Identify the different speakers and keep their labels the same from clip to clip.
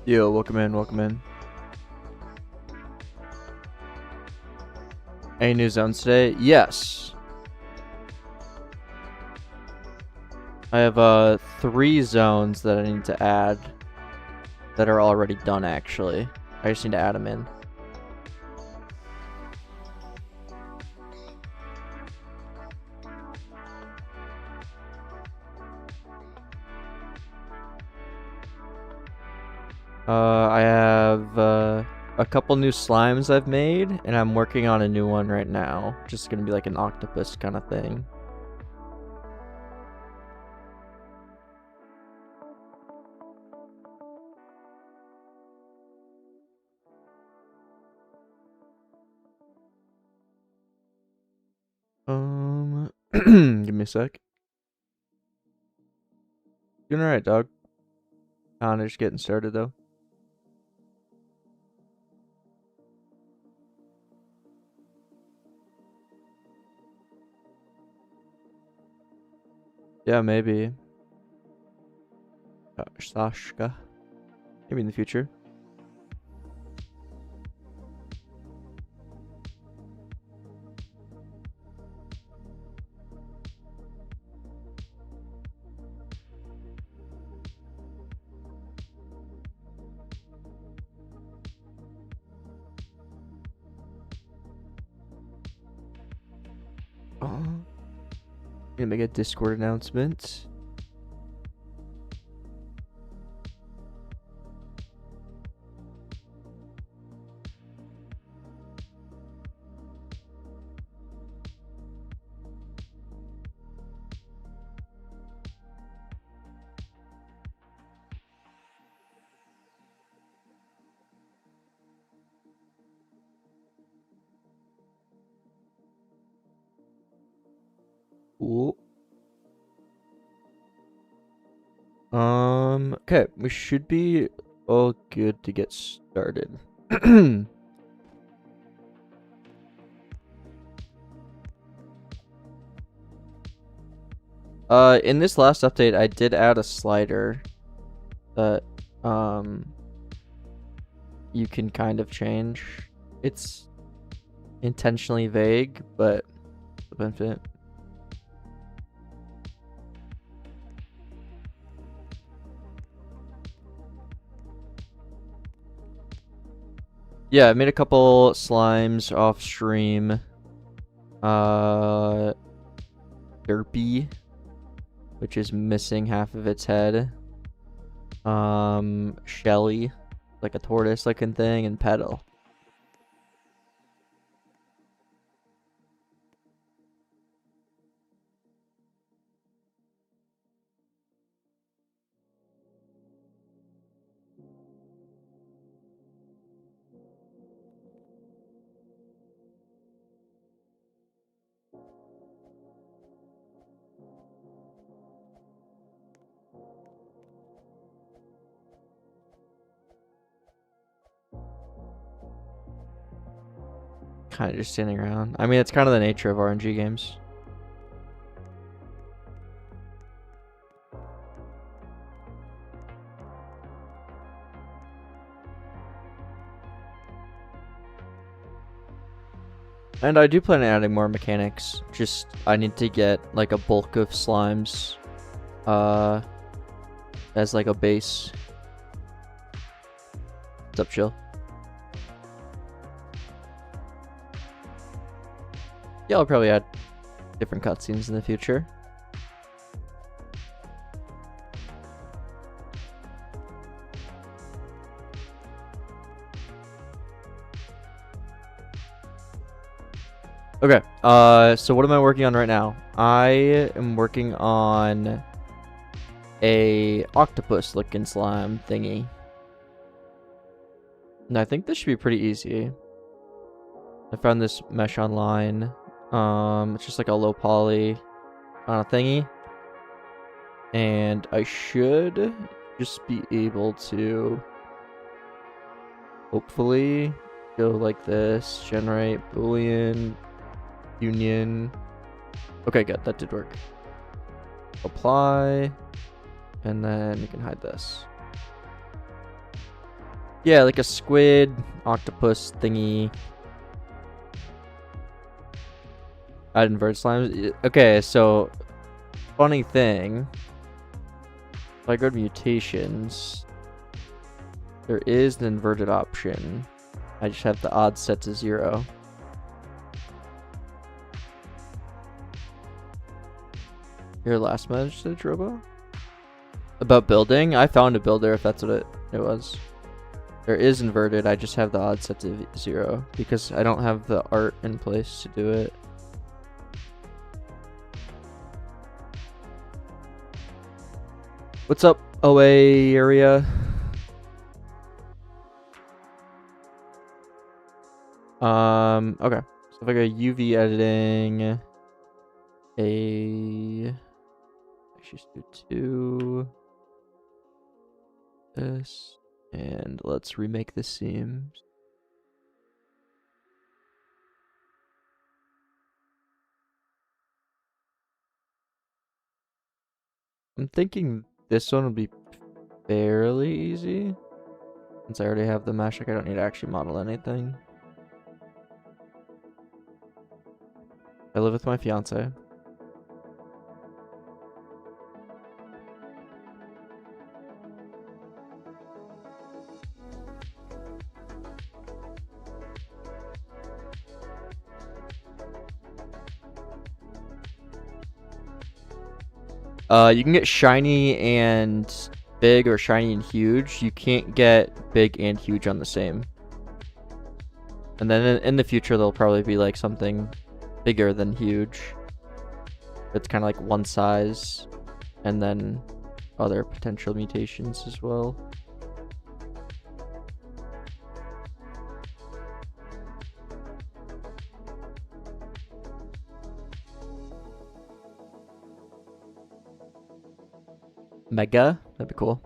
Speaker 1: Yo, welcome in, welcome in. Any new zones today? Yes. I have 3 zones that I need to add that are already done actually. I just need to add them in. I have a couple new slimes I've made, and I'm working on a new one right now. Just gonna be like an octopus kind of thing. Give me a sec. Doing alright, dog. Kinda just getting started though. Yeah, maybe. Sashka. Maybe in the future. Gonna make a Discord announcement. Cool. Okay, we should be all good to get started. In this last update, I did add a slider that, you can kind of change. It's intentionally vague, but the benefit. Yeah, I made a couple slimes off stream. Derpy, which is missing half of its head. Shelly, like a tortoise looking thing, and Petal. Kind of just standing around. I mean, it's kind of the nature of RNG games. And I do plan on adding more mechanics. Just, I need to get like a bulk of slimes as like a base. What's up, chill? Yeah, I'll probably add different cutscenes in the future. Okay, so what am I working on right now? I am working on a octopus looking slime thingy. And I think this should be pretty easy. I found this mesh online. It's just like a low poly thingy. And I should just be able to hopefully go like this, generate boolean union. Okay, good, that did work. Apply, and then you can hide this. Yeah, like a squid, octopus thingy. Add invert slimes. Okay, so funny thing. If I go to mutations, there is an inverted option. I just have the odds set to 0. Your last message, Robo? About building? I found a builder if that's what it was. There is inverted, I just have the odds set to 0 because I don't have the art in place to do it. What's up, OA area? Okay. So if I go UV editing, actually just do 2. This, and let's remake the seams. I'm thinking this one would be fairly easy. Since I already have the mesh, like I don't need to actually model anything. I live with my fiance. You can get shiny and big or shiny and huge. You can't get big and huge on the same. And then in the future, there'll probably be like something bigger than huge. It's kind of like one size, and then other potential mutations as well. Mega? That'd be cool.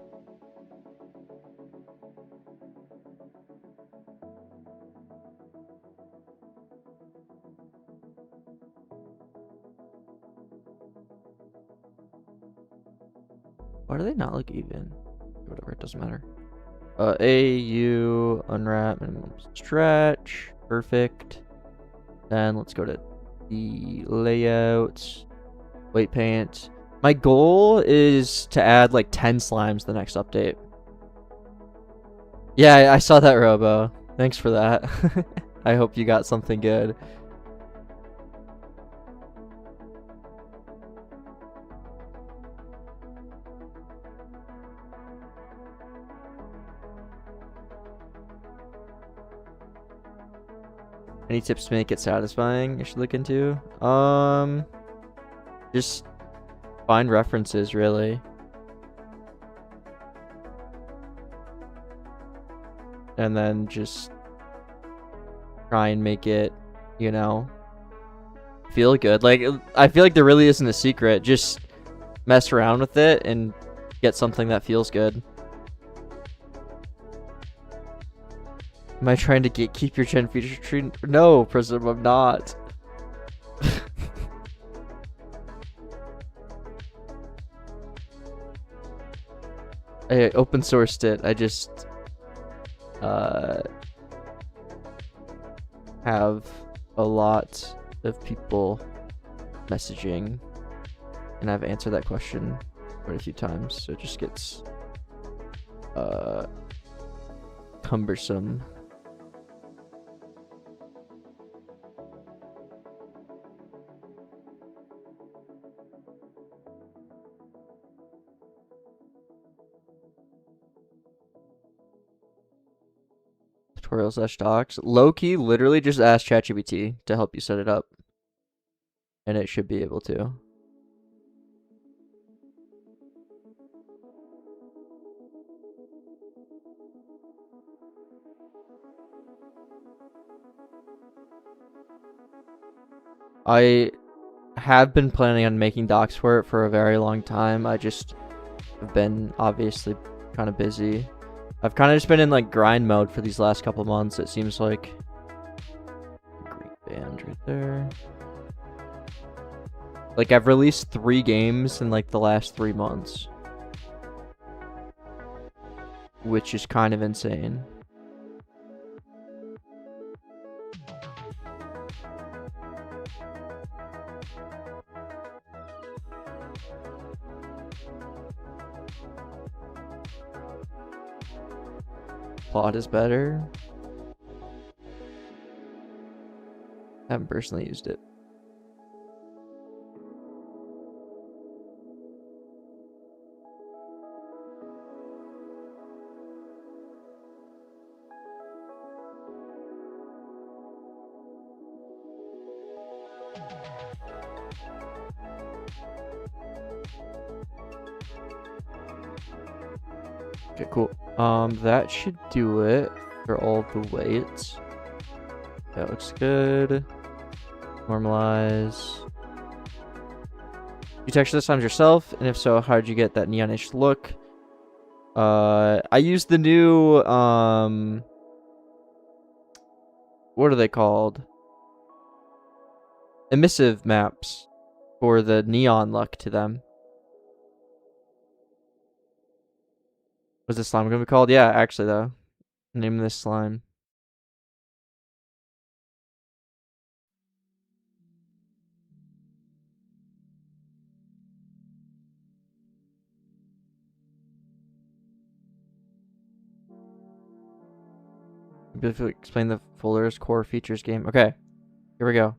Speaker 1: Why do they not look even? Whatever, it doesn't matter. AU, unwrap, minimum stretch. Perfect. Then let's go to the layout. Weight paint. My goal is to add like 10 slimes the next update. Yeah, I saw that, Robo. Thanks for that. I hope you got something good. Any tips to make it satisfying I should look into? Just find references, really. And then just try and make it, you know, feel good. Like, I feel like there really isn't a secret. Just mess around with it and get something that feels good. Am I trying to keep your gen feature tree? No, Prism, I'm not. I open sourced it. I just have a lot of people messaging, and I've answered that question quite a few times, so it just gets cumbersome. Tutorial/docs. Low-key, literally just ask ChatGPT to help you set it up. And it should be able to. I have been planning on making docs for it for a very long time. I just have been obviously kind of busy. I've kind of just been in like grind mode for these last couple months, it seems like. Green band right there. Like, I've released 3 games in like the last 3 months, which is kind of insane. plot is better. Haven't personally used it. Okay, cool. That should do it for all the weights. That looks good. Normalize. You texture this on yourself, and if so, how did you get that neonish look? I used the new what are they called? Emissive maps for the neon look to them. What's this slime gonna be called? Yeah, actually though. Name this slime. Briefly explain the folder's core features game. Okay, here we go.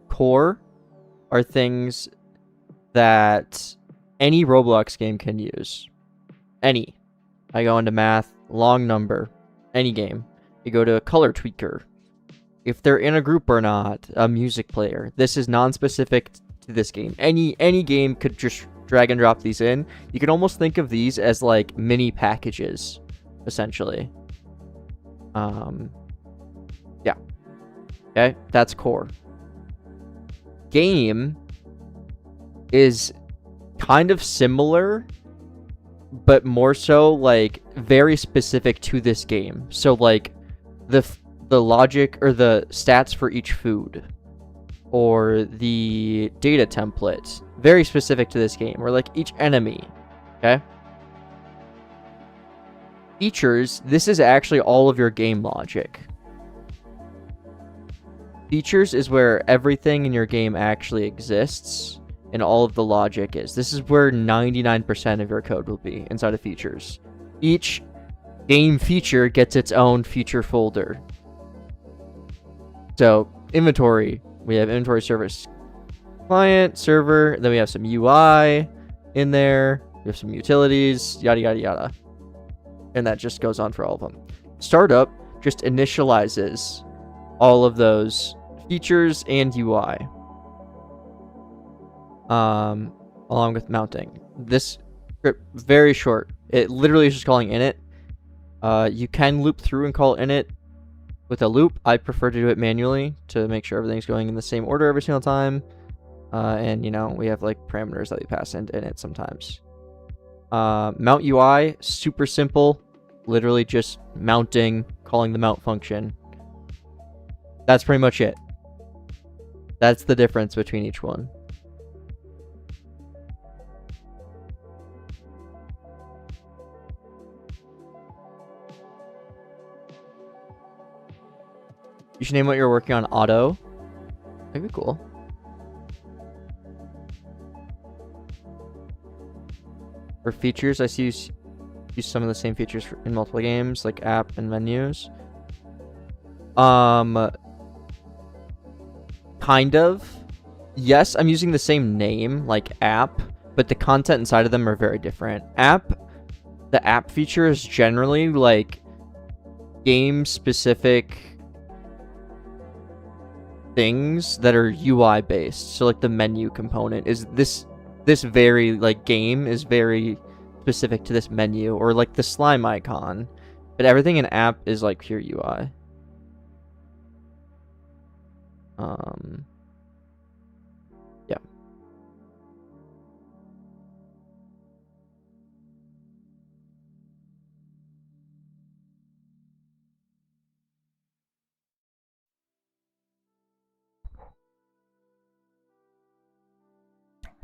Speaker 1: Core are things that any Roblox game can use. Any. I go into math, long number, any game. You go to a color tweaker. If they're in a group or not, a music player. This is non-specific to this game. Any game could just drag and drop these in. You can almost think of these as like mini packages, essentially. Yeah. Okay, that's core. Game is kind of similar, but more so like very specific to this game. So like the logic or the stats for each food or the data template, very specific to this game, or like each enemy. Okay, features, this is actually all of your game logic. Features is where everything in your game actually exists and all of the logic is. This is where 99% of your code will be, inside of features. Each game feature gets its own feature folder. So inventory, we have inventory service client, server, then we have some UI in there, we have some utilities, yada yada yada. And that just goes on for all of them. Startup just initializes all of those features and UI. Along with mounting. This script, very short. It literally is just calling init. You can loop through and call init with a loop. I prefer to do it manually to make sure everything's going in the same order every single time. And you know, we have like parameters that we pass into init sometimes. Mount UI, super simple. Literally just mounting, calling the mount function. That's pretty much it. That's the difference between each one. You should name what you're working on auto. That'd be cool. For features, I see you use some of the same features in multiple games, like app and menus. Kind of. Yes, I'm using the same name, like app, but the content inside of them are very different. The app feature is generally like game-specific things that are UI based. So like the menu component is this very like game is very specific to this menu, or like the slime icon, but everything in app is like pure UI. Yeah.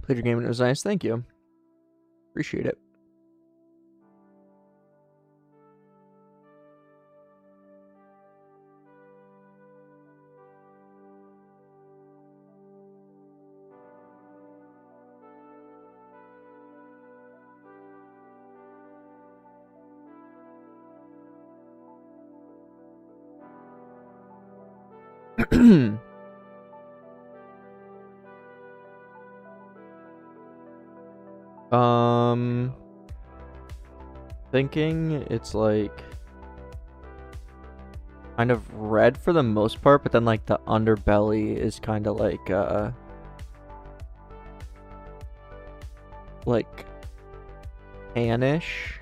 Speaker 1: Played your game and it was nice. Thank you. Appreciate it. Thinking it's like kind of red for the most part, but then like the underbelly is kind of like tannish.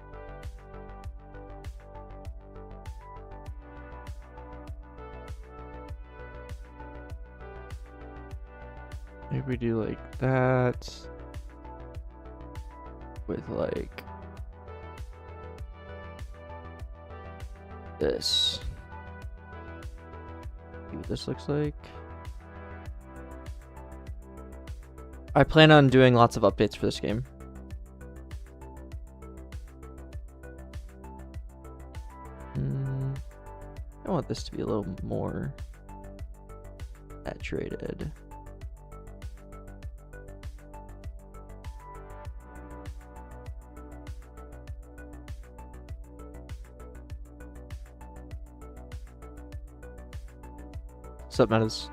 Speaker 1: Maybe we do like that with like this. See what this looks like. I plan on doing lots of updates for this game. I want this to be a little more saturated. What's up, Metas?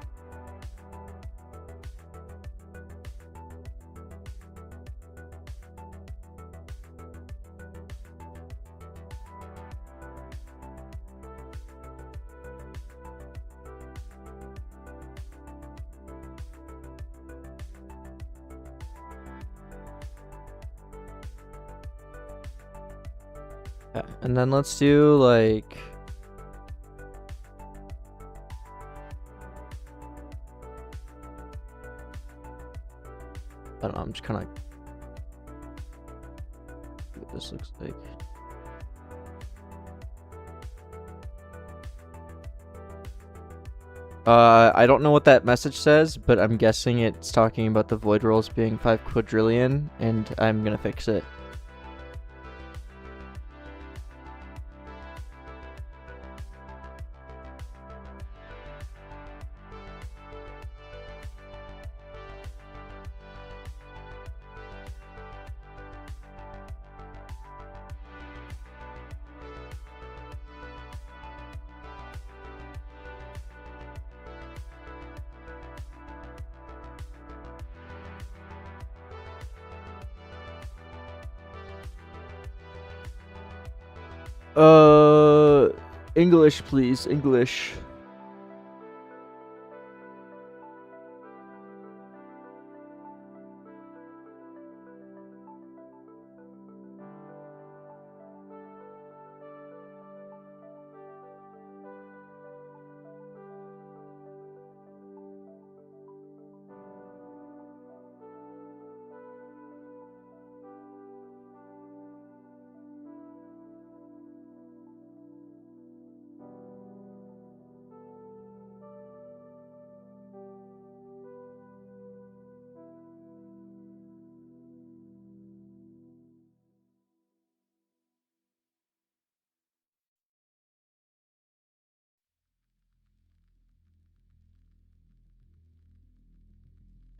Speaker 1: Yeah, and then let's do like I don't know, I'm just kind of see what this looks like. I don't know what that message says, but I'm guessing it's talking about the void rolls being 5 quadrillion, and I'm gonna fix it. English, please. English.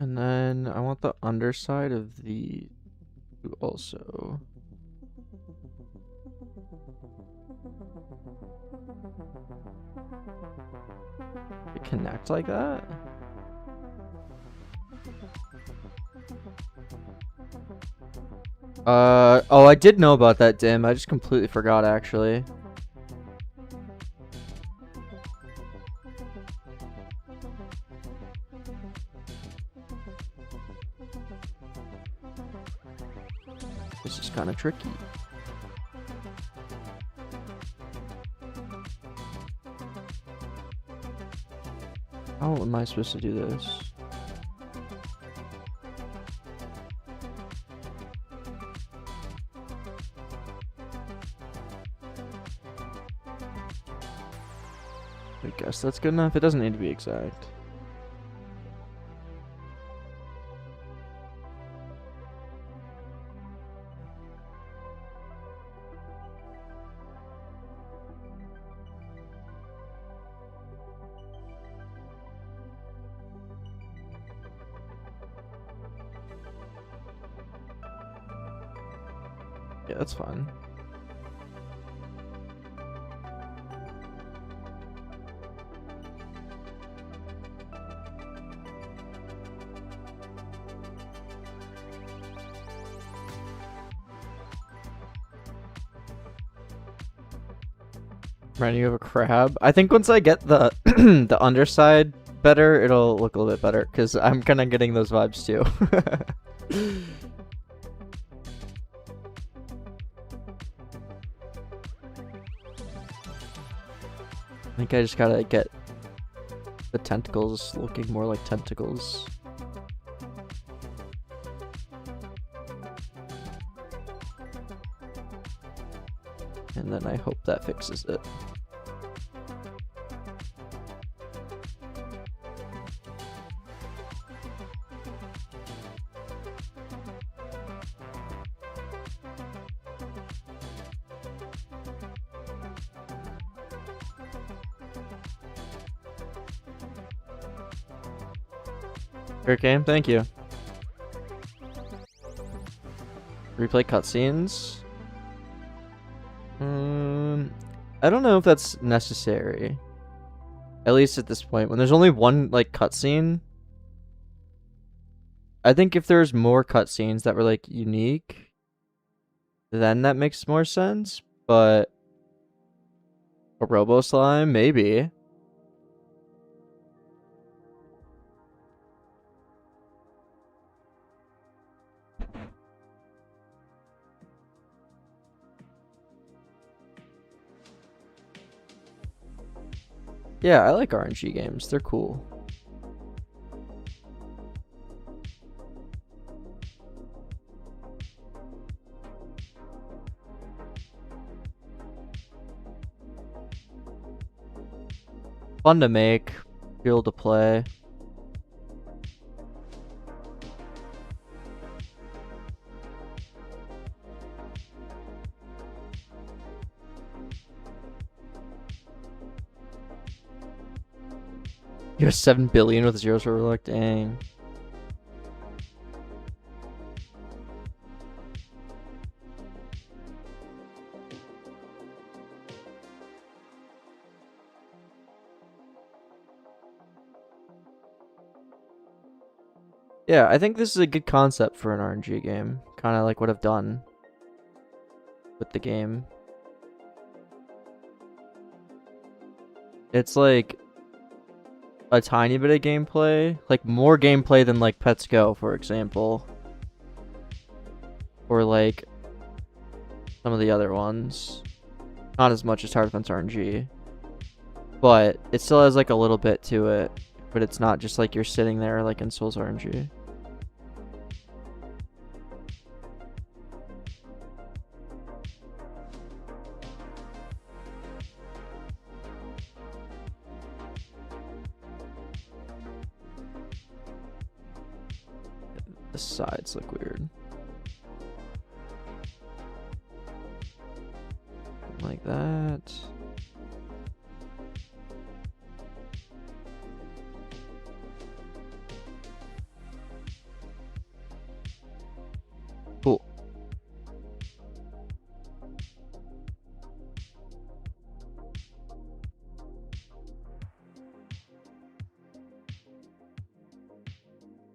Speaker 1: And then I want the underside of the also. Connect like that? Oh, I did know about that, Dim. I just completely forgot, actually. This is kind of tricky. How am I supposed to do this? I guess that's good enough. It doesn't need to be exact. Yeah, that's fine. Reminding you of a crab. I think once I get the the underside better, it'll look a little bit better, because I'm kind of getting those vibes too. I think I just gotta get the tentacles looking more like tentacles. And then I hope that fixes it. Great game, thank you. Replay cutscenes. I don't know if that's necessary. At least at this point, when there's only one like cutscene. I think if there's more cutscenes that were like unique, then that makes more sense. But a Robo Slime, maybe. Yeah, I like RNG games. They're cool. Fun to make, feel to play. You have 7 billion with zeros overlooked. Dang. Yeah, I think this is a good concept for an RNG game. Kind of like what I've done with the game. It's like a tiny bit of gameplay, like more gameplay than like Pets Go, for example, or like some of the other ones. Not as much as Tower Defense RNG, but it still has like a little bit to it, but it's not just like you're sitting there like in Souls RNG. The sides look weird. Like that. Cool.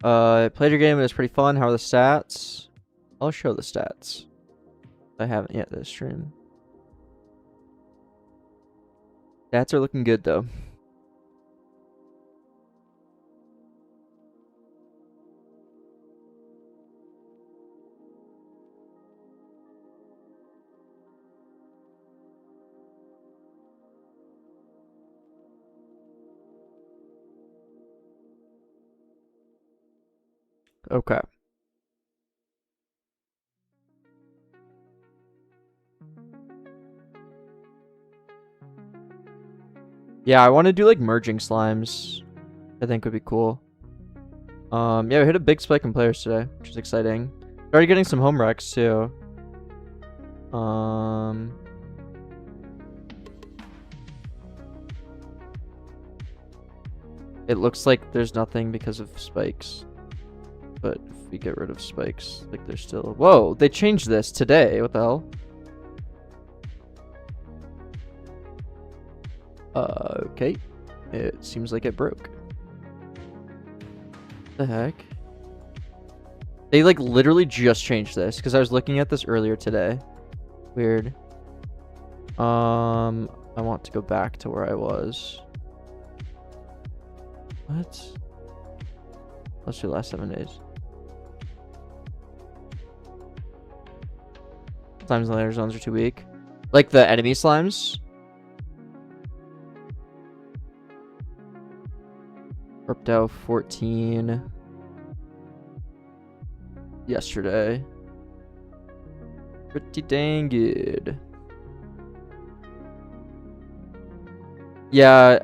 Speaker 1: I played your game, it was pretty fun. How are the stats? I'll show the stats. I haven't yet this stream. Stats are looking good though. Okay. Yeah, I want to do like merging slimes. I think would be cool. Yeah, we hit a big spike in players today, which is exciting. Already getting some home wrecks too. It looks like there's nothing because of spikes. But if we get rid of spikes, like there's still... Whoa, they changed this today. What the hell? Okay. It seems like it broke. What the heck? They like literally just changed this because I was looking at this earlier today. Weird. I want to go back to where I was. What? Let's do the last 7 days. Slimes and layer zones are too weak. Like the enemy slimes. Ripped out 14 yesterday. Pretty dang good. Yeah,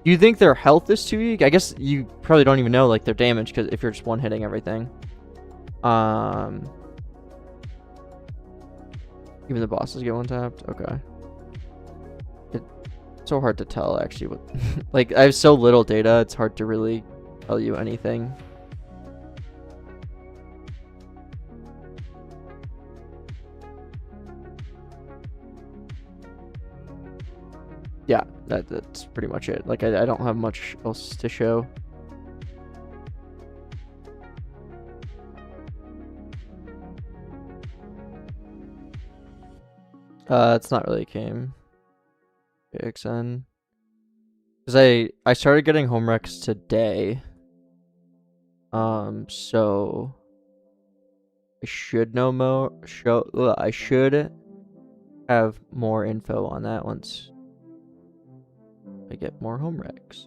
Speaker 1: do you think their health is too weak? I guess you probably don't even know like their damage because if you're just one hitting everything. Even the bosses get one tapped. Okay. It's so hard to tell actually what like I have so little data, it's hard to really tell you anything. Yeah, that's pretty much it. Like I don't have much else to show. It's not really game. AXN. Because I started getting home recs today. So I should know more. I should have more info on that once I get more home recs.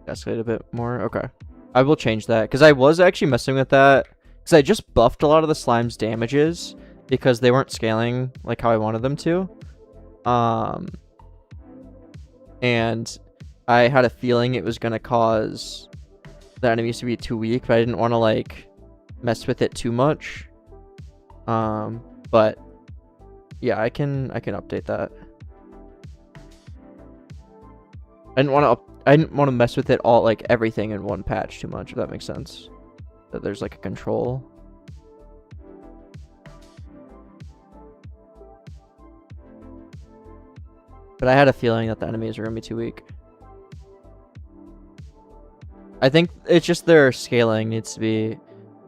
Speaker 1: Escalate a bit more. Okay. I will change that because I was actually messing with that because I just buffed a lot of the slime's damages because they weren't scaling like how I wanted them to. And I had a feeling it was going to cause the enemies to be too weak, but I didn't want to like mess with it too much. But yeah, I can update that. I didn't want to mess with it all, like everything in one patch too much, if that makes sense. That there's like a control. But I had a feeling that the enemies were going to be too weak. I think it's just their scaling needs to be...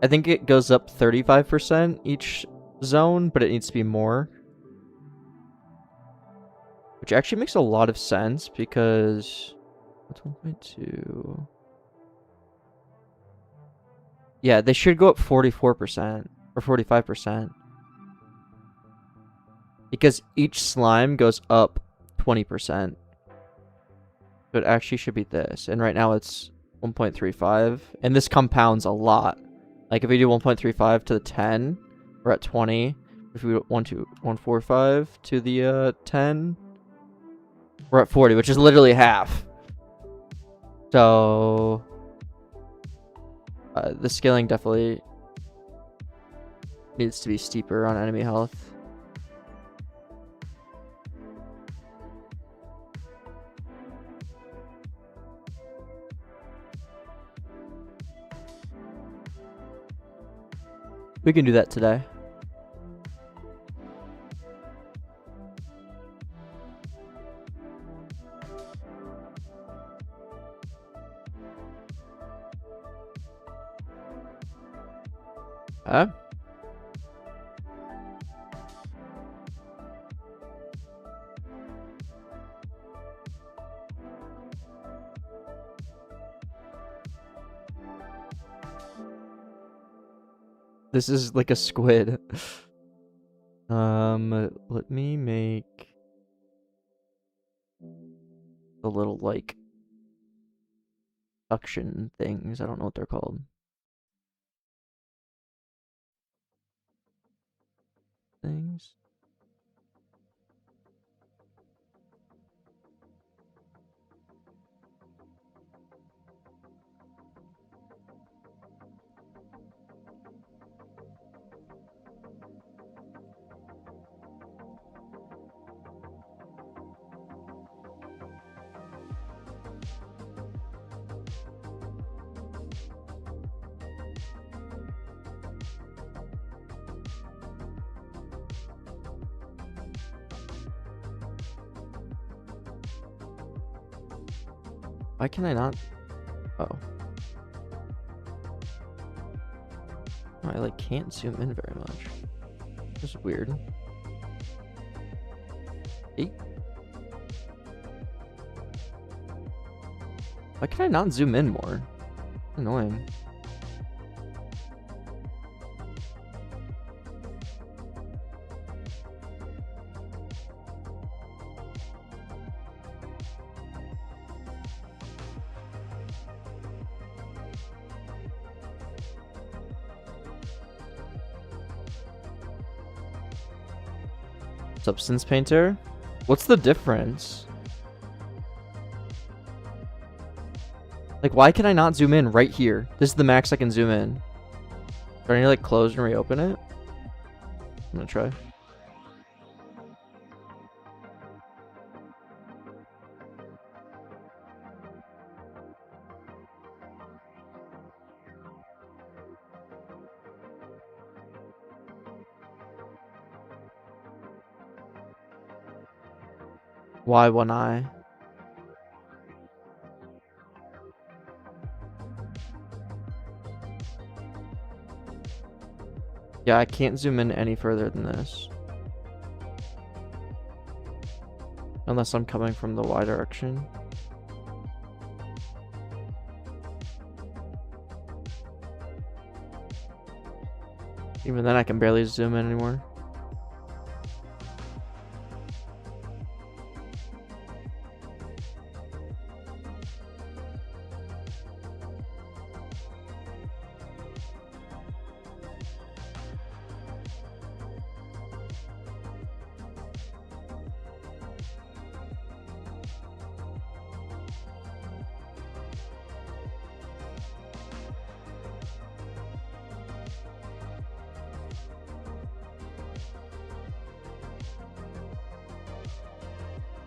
Speaker 1: I think it goes up 35% each zone, but it needs to be more. Which actually makes a lot of sense because... What's 1.2? Yeah, they should go up 44% or 45%. Because each slime goes up 20%. So it actually should be this. And right now it's 1.35. And this compounds a lot. Like if we do 1.35 to the 10, we're at 20. If we want to 145 to the 10, we're at 40, which is literally half. So the scaling definitely needs to be steeper on enemy health. We can do that today. Huh? This is like a squid. Let me make the little like suction things. I don't know what they're called. Things. Why can I not? Oh. I like can't zoom in very much. This is weird. Hey. Why can I not zoom in more? Annoying. Substance Painter? What's the difference? Like, why can I not zoom in right here? This is the max I can zoom in. Do I need to like close and reopen it? I'm gonna try. Why one eye? Yeah, I can't zoom in any further than this. Unless I'm coming from the Y direction. Even then I can barely zoom in anymore.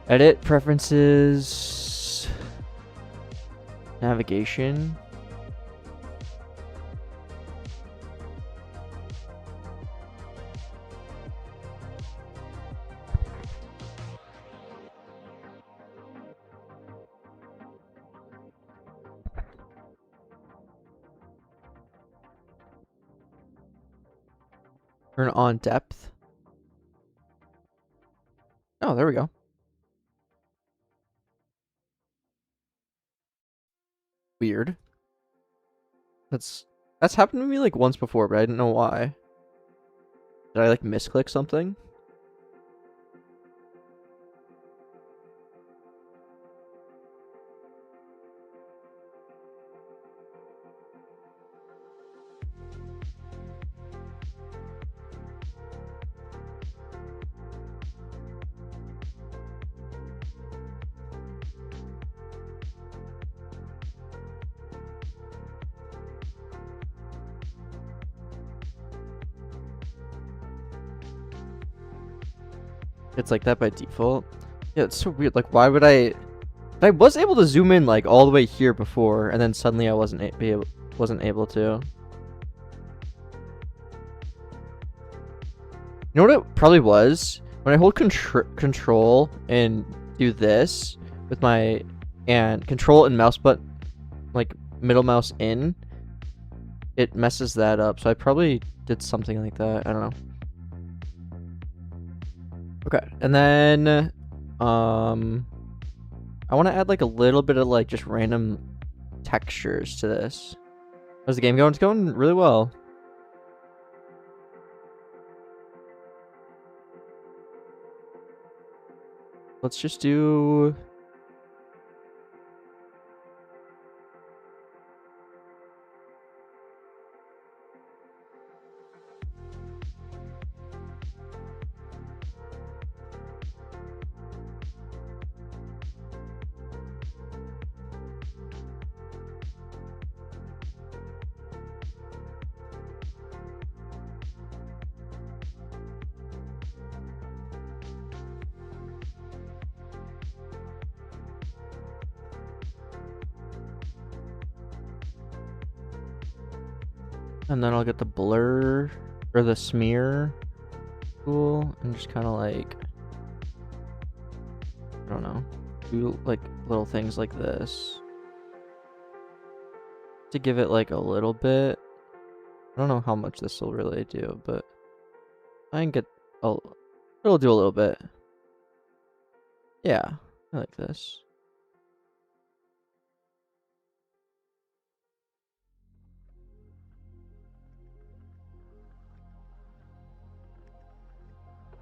Speaker 1: Edit preferences. Navigation. Turn on depth. Oh, there we go. Weird. That's happened to me like once before, but I didn't know why. Did I like misclick something? It's like that by default. Yeah, it's so weird. Like, why would I was able to zoom in like all the way here before, and then suddenly I wasn't able to. You know what it probably was? When I hold control and do this with my control and mouse button, like middle mouse in, it messes that up. So I probably did something like that. I don't know. Okay, and then I want to add like a little bit of like just random textures to this. How's the game going? It's going really well. Let's just do... And then I'll get the blur or the smear tool and just kind of like, I don't know, do like little things like this. to give it like a little bit. I don't know how much this will really do, but I can get it'll do a little bit. Yeah, I like this.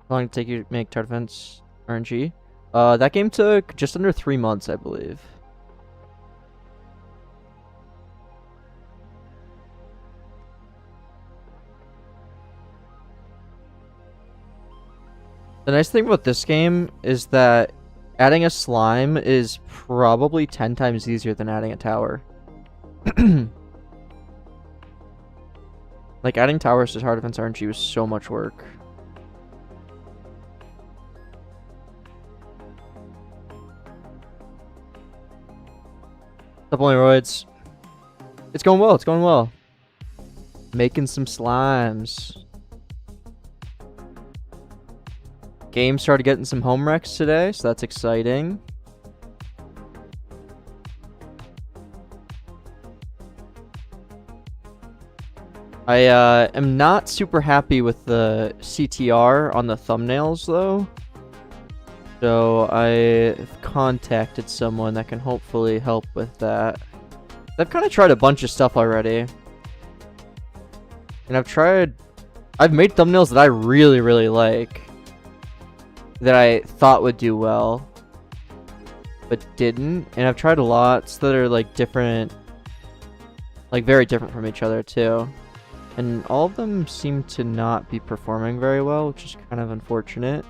Speaker 1: How long did it take you to make Tower Defense RNG? That game took just under 3 months, I believe. The nice thing about this game is that adding a slime is probably 10 times easier than adding a tower. Like, adding towers to Tower Defense RNG was so much work. Roids. It's going well, it's going well. Making some slimes. Game started getting some home wrecks today, so that's exciting. I am not super happy with the CTR on the thumbnails, though. So I've contacted someone that can hopefully help with that. I've kind of tried a bunch of stuff already. And I've made thumbnails that I really, really like. That I thought would do well. But didn't. And I've tried lots that are like different. Like very different from each other too. And all of them seem to not be performing very well, which is kind of unfortunate.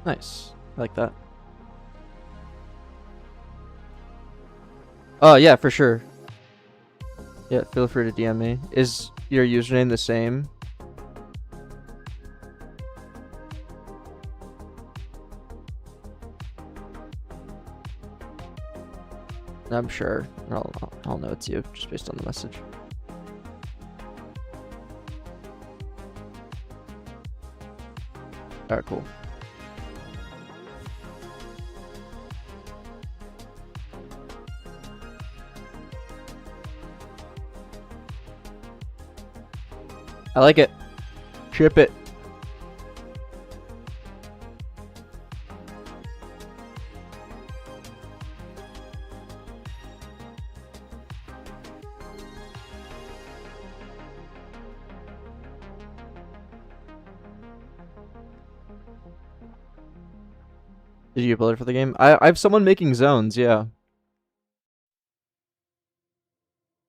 Speaker 1: Nice. I like that. Oh, yeah, for sure. Yeah, feel free to DM me. Is your username the same? I'm sure. I'll know it's you, just based on the message. Alright, cool. I like it. Ship it. Did you upload it for the game? I have someone making zones, yeah.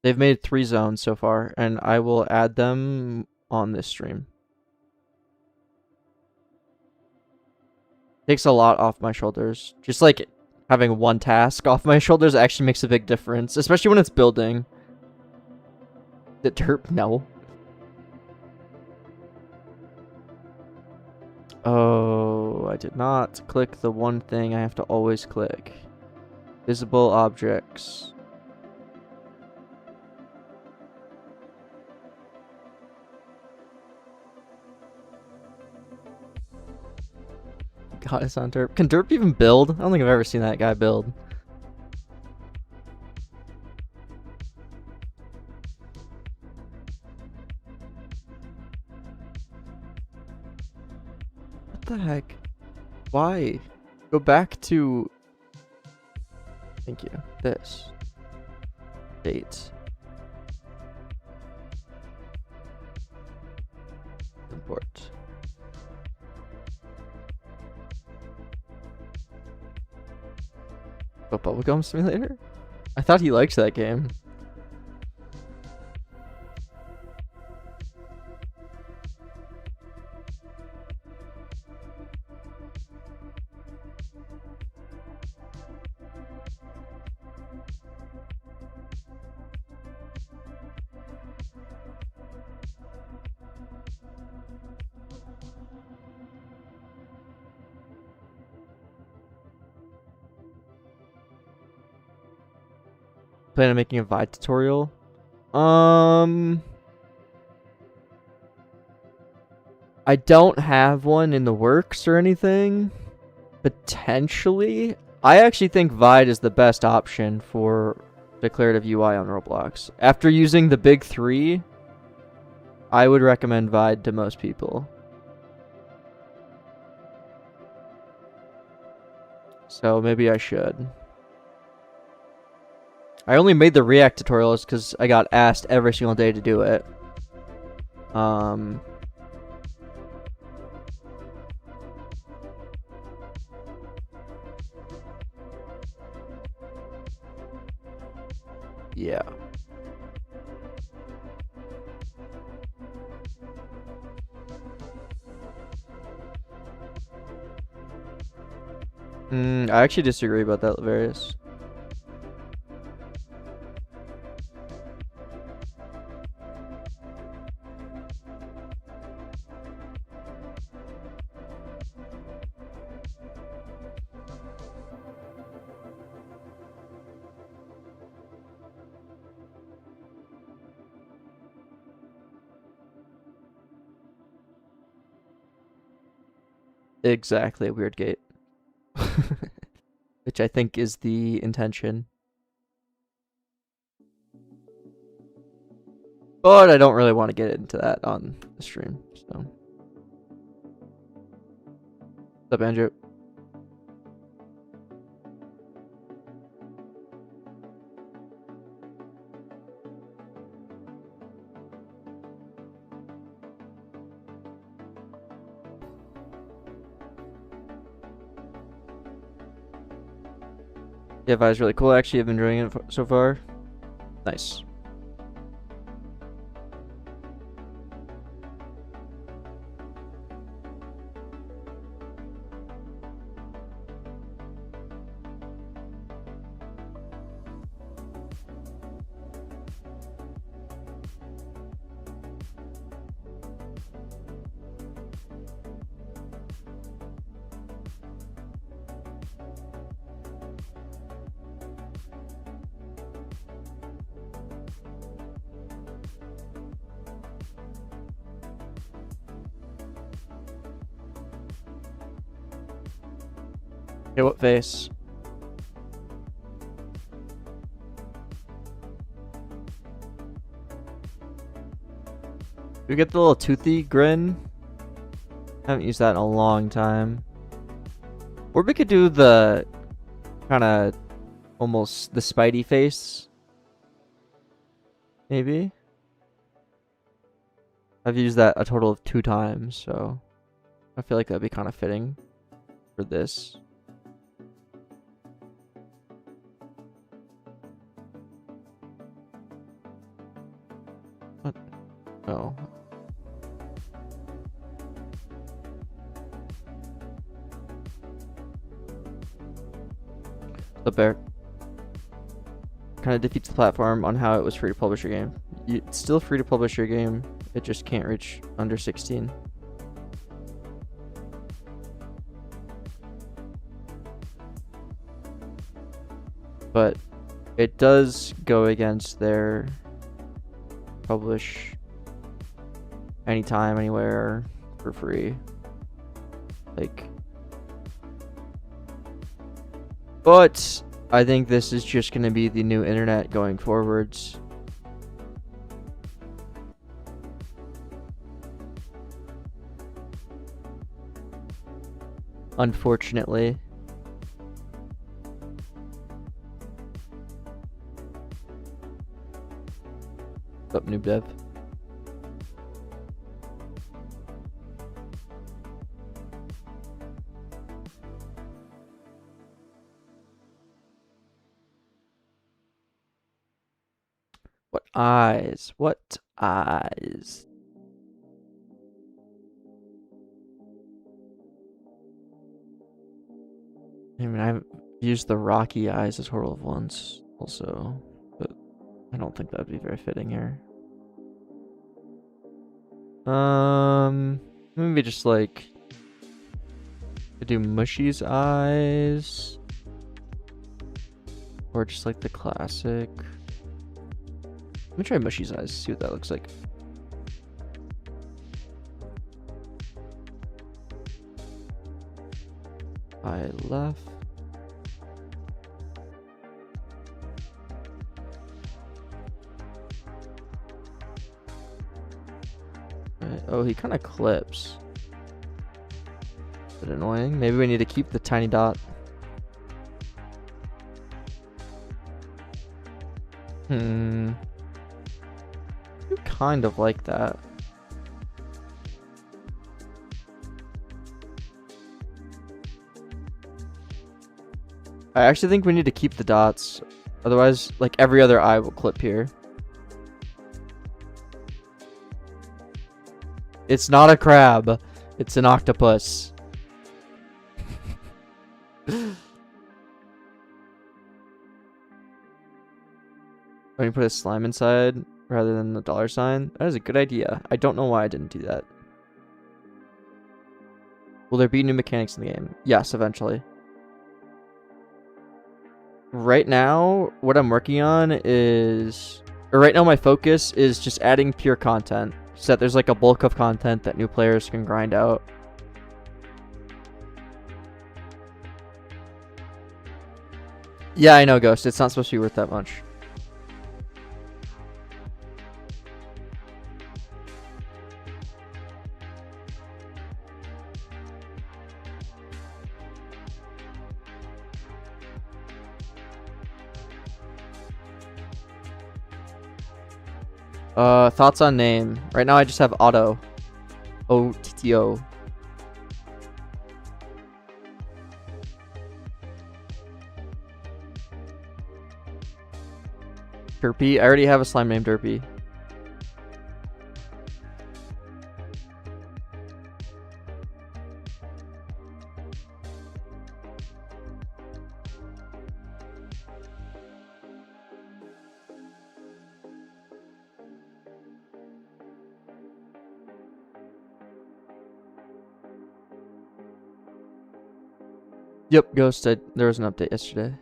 Speaker 1: They've made 3 zones so far, and I will add them on this stream. Takes a lot off my shoulders. Just like having one task off my shoulders actually makes a big difference, especially when it's building. The derp? No. Oh, I did not click the one thing I have to always click. Visible objects. God, it's on derp. Can derp even build? I don't think I've ever seen that guy build. What the heck? Why? Go back to... Thank you. This. Date. Import. But Bubblegum Simulator? I thought he liked that game. Plan on making a Vide tutorial? I don't have one in the works or anything. Potentially. I actually think Vide is the best option for declarative UI on Roblox. After using the big three, I would recommend Vide to most people. So maybe I should. I only made the React tutorials because I got asked every single day to do it. Yeah. I actually disagree about that, Various. Exactly, weird gate. Which I think is the intention. But I don't really want to get into that on the stream, so. What's up, Andrew? Yeah, Vi's really cool. Actually, I've been enjoying it so far. Nice. Okay, what face? We get the little toothy grin. Haven't used that in a long time. Or we could do the kind of almost the Spidey face. Maybe. I've used that a total of 2 times, so I feel like that'd be kind of fitting for this. What? Oh. The bear kind of defeats the platform on how it was free to publish your game. It's still free to publish your game, it just can't reach under 16. But it does go against their publish anytime, anywhere, for free. Like, but I think this is just going to be the new internet going forwards. Unfortunately. What's up, Noob Dev? What eyes? What eyes? I mean, I've used the rocky eyes a total of once also, but I don't think that'd be very fitting here. Maybe just like do Mushy's eyes, or just like the classic. Let me try Mushy's eyes, see what that looks like. I left. Right. Oh, he kind of clips. Is it annoying? Maybe we need to keep the tiny dot. You kind of like that. I actually think we need to keep the dots. Otherwise, like every other eye will clip here. It's not a crab. It's an octopus. When you put a slime inside rather than the dollar sign, that is a good idea. I don't know why I didn't do that. Will there be new mechanics in the game? Yes, eventually. Right now, what I'm working on is... Or right now, my focus is just adding pure content. So that there's like a bulk of content that new players can grind out. Yeah, I know, Ghost. It's not supposed to be worth that much. Thoughts on name. Right now I just have Otto. O-T-T-O. Derpy? I already have a slime named Derpy. Yep, Ghost. There was an update yesterday.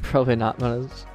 Speaker 1: Probably not, Monas.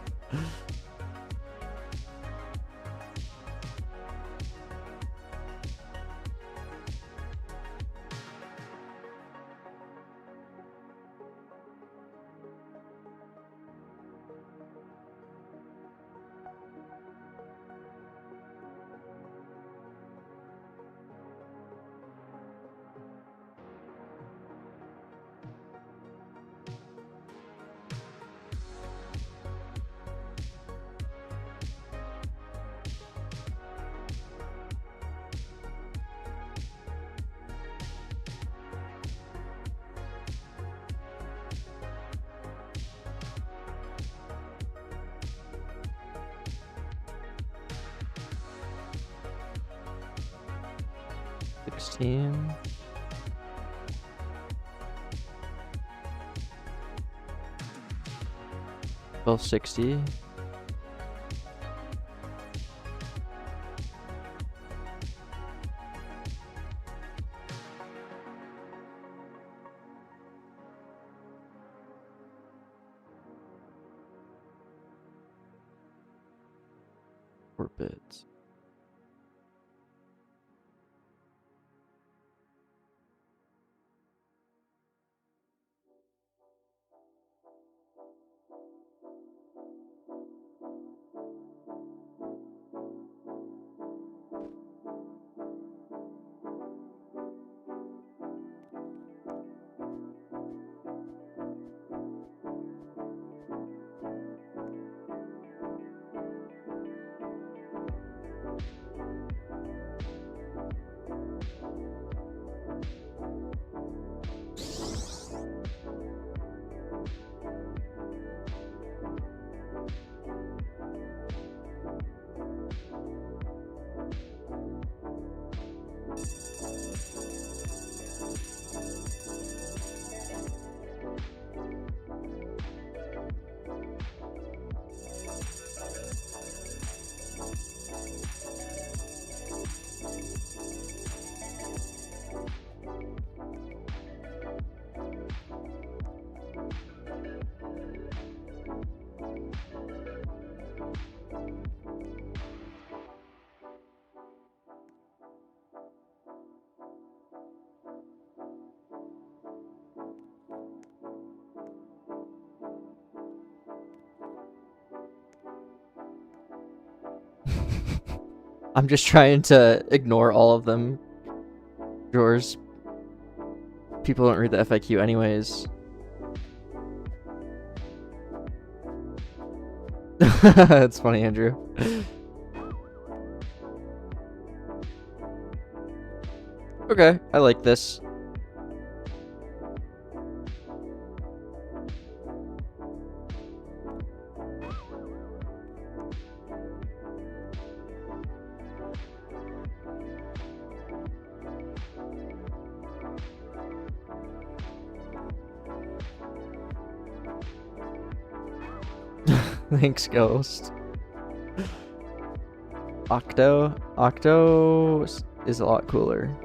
Speaker 1: $16. 1260. Four bits. I'm just trying to ignore all of them. Drawers. People don't read the FAQ anyways. That's funny, Andrew. Okay, I like this. Thanks, Ghost. Octo is a lot cooler.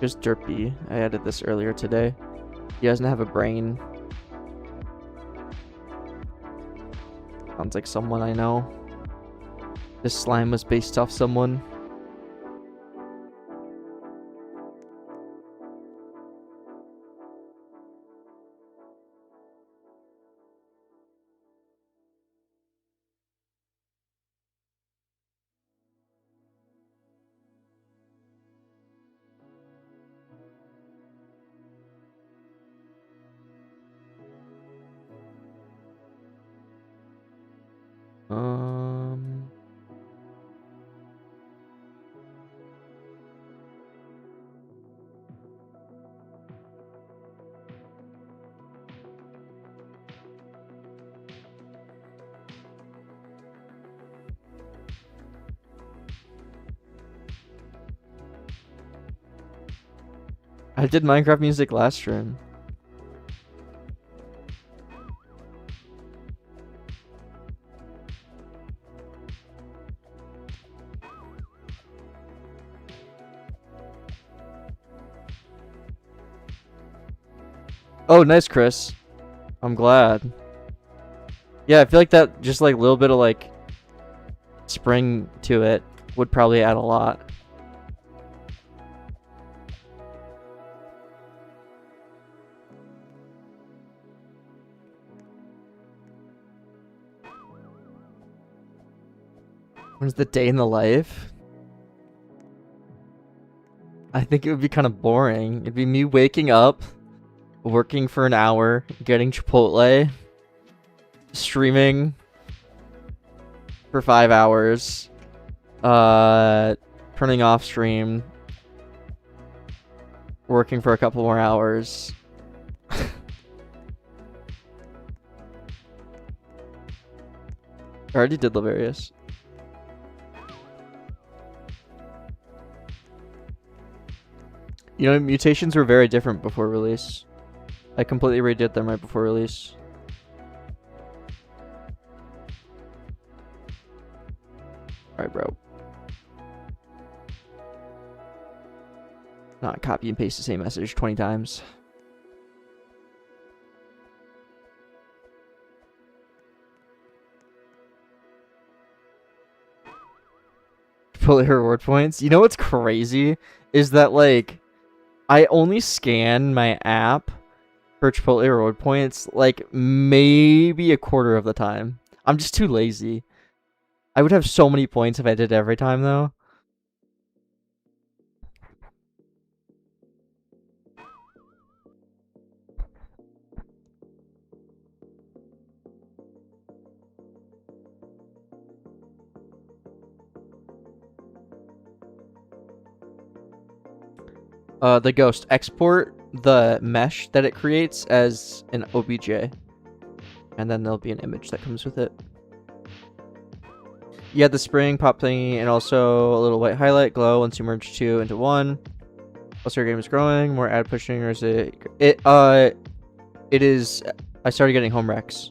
Speaker 1: Here's Derpy. I added this earlier today. He doesn't have a brain. Sounds like someone I know. This slime was based off someone. I did Minecraft music last stream. Oh, nice, Chris. I'm glad. Yeah, I feel like that just like a little bit of like spring to it would probably add a lot. When's the day in the life? I think it would be kind of boring. It'd be me waking up, working for an hour, getting Chipotle, streaming for 5 hours, turning off stream, working for a couple more hours. I already did Lavarius. You know, mutations were very different before release. I completely redid them right before release. Alright, bro. Not copy and paste the same message 20 times. Fully reward points. You know what's crazy? Is that, like, I only scan my app for Chipotle reward points, like, maybe a quarter of the time. I'm just too lazy. I would have so many points if I did it every time, though. The Ghost, export the mesh that it creates as an OBJ, and then there'll be an image that comes with it. Yeah, the spring pop thingy, and also a little white highlight glow once you merge two into one. Also, your game is growing. More ad pushing, or is it? It is. I started getting home wrecks.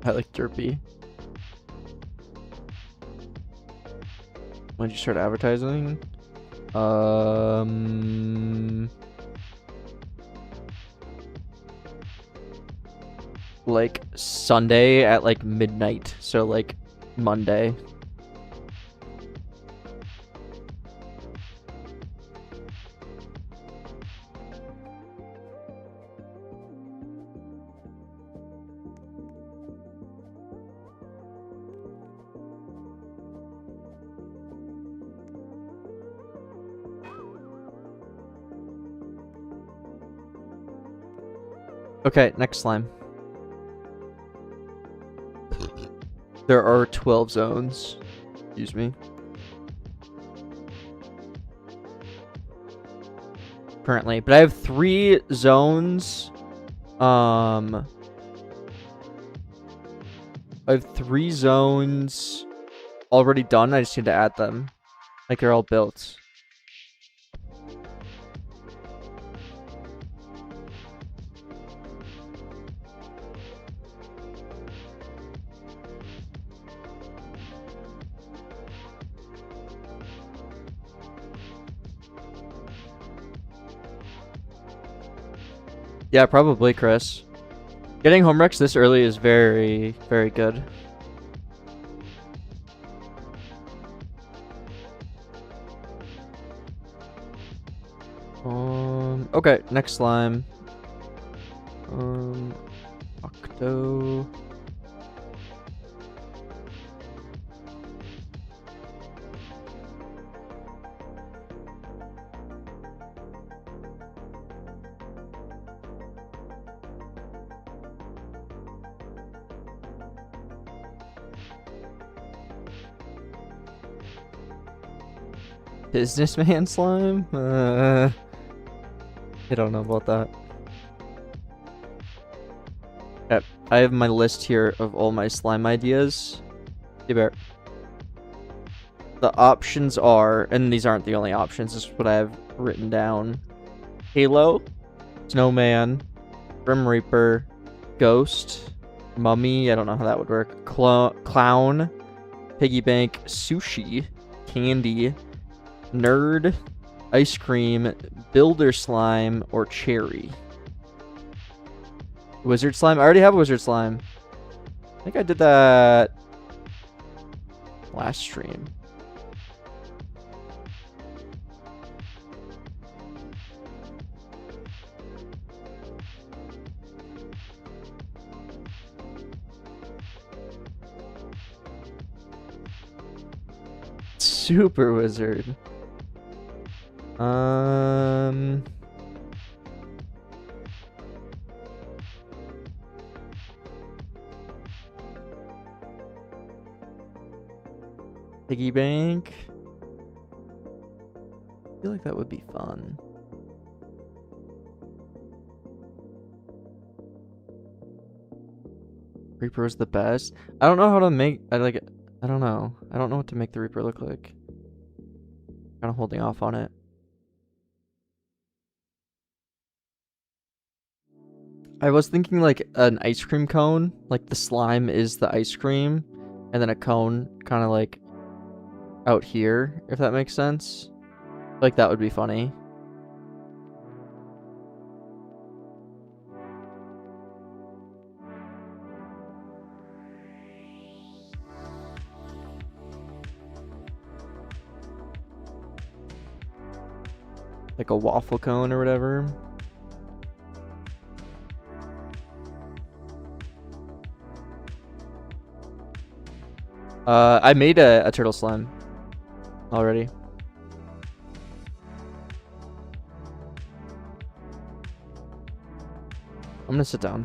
Speaker 1: I like derpy. When did you start advertising? Like Sunday at like midnight, so like Monday. Okay, next slime. There are 12 zones. Excuse me. Currently, but I have 3 zones. I have 3 zones already done. I just need to add them. Like they're all built. Yeah, probably, Chris. Getting home wrecks this early is very, very good. Okay, next slime. Octo. Businessman slime? I don't know about that. Okay, I have my list here of all my slime ideas. Hey, Bear. The options are, and these aren't the only options, this is what I have written down. Halo, Snowman, Grim Reaper, Ghost, Mummy, I don't know how that would work, Clown, Piggy Bank, Sushi, Candy, Nerd, Ice Cream, Builder Slime, or Cherry. Wizard Slime? I already have a Wizard Slime. I think I did that last stream. Super Wizard. Piggy Bank. I feel like that would be fun. Reaper is the best. I don't know how to make. I don't know. I don't know what to make the Reaper look like. Kind of holding off on it. I was thinking like an ice cream cone. Like the slime is the ice cream, and then a cone kind of like out here, if that makes sense. Like that would be funny. Like a waffle cone or whatever. I made a turtle slime already. I'm gonna sit down.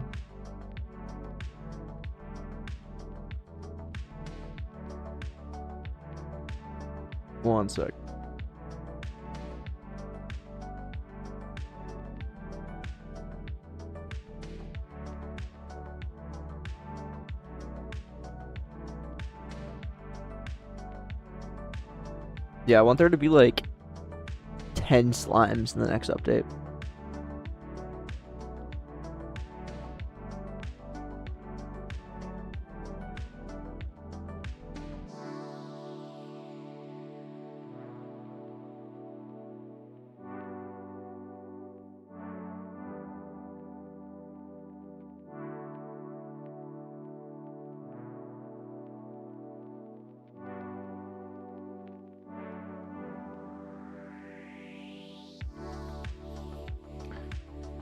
Speaker 1: One sec. Yeah, I want there to be like 10 slimes in the next update.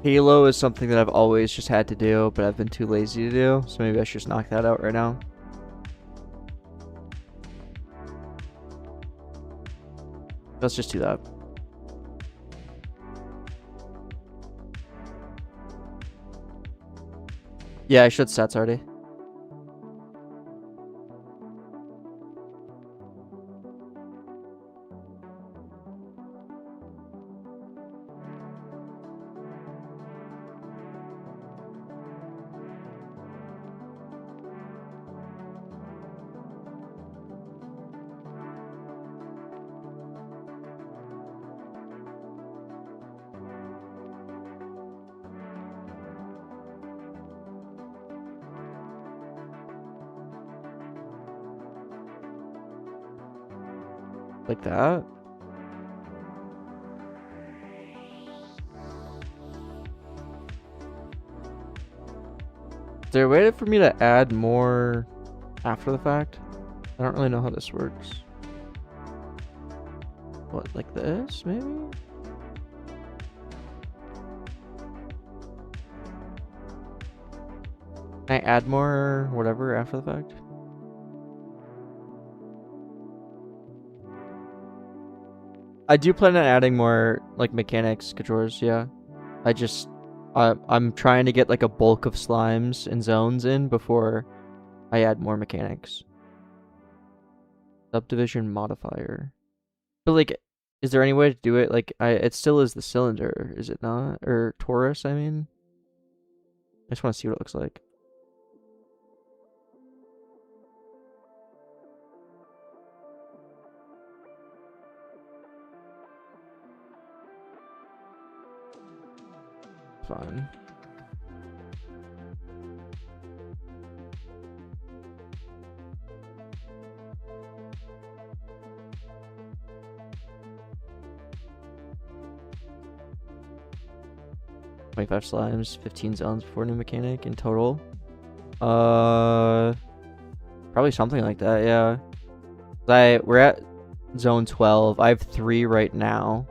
Speaker 1: Halo is something that I've always just had to do, but I've been too lazy to do, so maybe I should just knock that out right now. Let's just do that. Yeah, I should stats already. Like that. Is there a way for me to add more after the fact? I don't really know how this works. What, like this, maybe? Can I add more whatever after the fact? I do plan on adding more like mechanics controllers, yeah. I'm trying to get like a bulk of slimes and zones in before I add more mechanics. Subdivision modifier. But like, is there any way to do it? Like, it still is the cylinder, is it not? Or torus, I mean? I just want to see what it looks like. Fine. $25 slimes, 15 zones before new mechanic in total. Probably something like that, yeah. We're at zone 12. I have 3 right now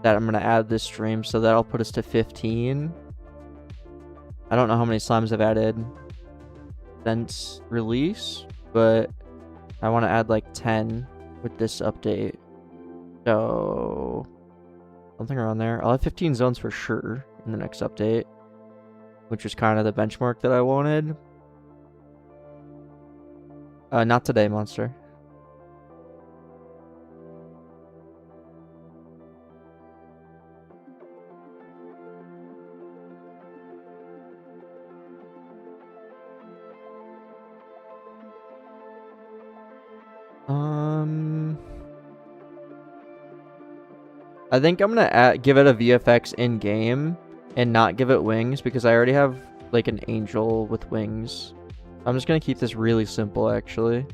Speaker 1: that I'm gonna add this stream, so that'll put us to 15. I don't know how many slimes I've added since release, but I want to add like 10 with this update. So something around there. I'll have 15 zones for sure in the next update, which is kind of the benchmark that I wanted. Not today, monster. I think I'm gonna give it a VFX in game and not give it wings because I already have like an angel with wings. I'm just gonna keep this really simple actually.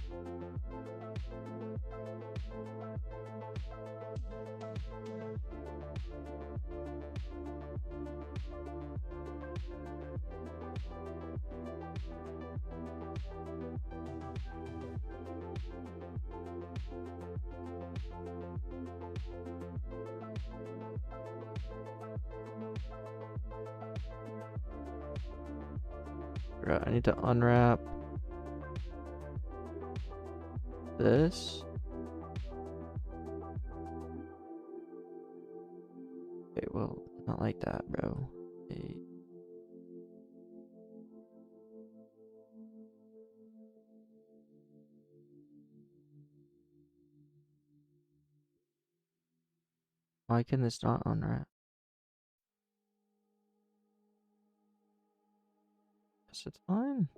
Speaker 1: Right, I need to unwrap this. Okay, well, not like that, bro. Okay. Why can this not unwrap? Yes, it's fine.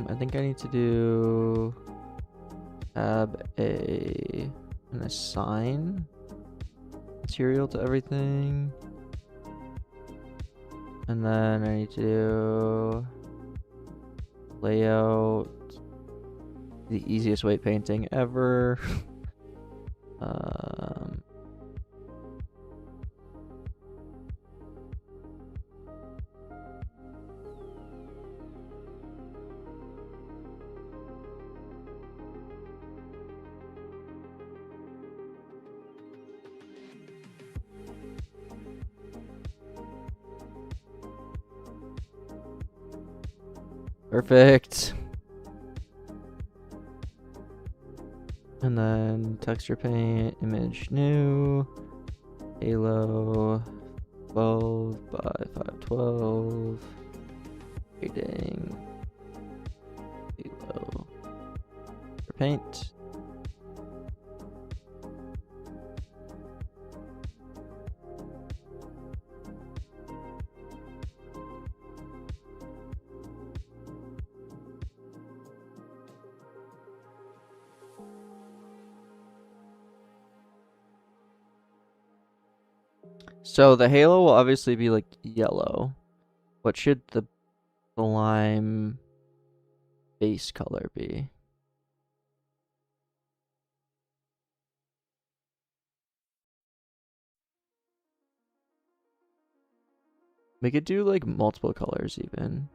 Speaker 1: I think I need to do add an assign material to everything. And then I need to do layout, the easiest weight painting ever. Perfect. And then texture paint, image new, halo, 12 by 512, shading, halo, for paint. So the halo will obviously be like yellow. What should the lime base color be? We could do like multiple colors even.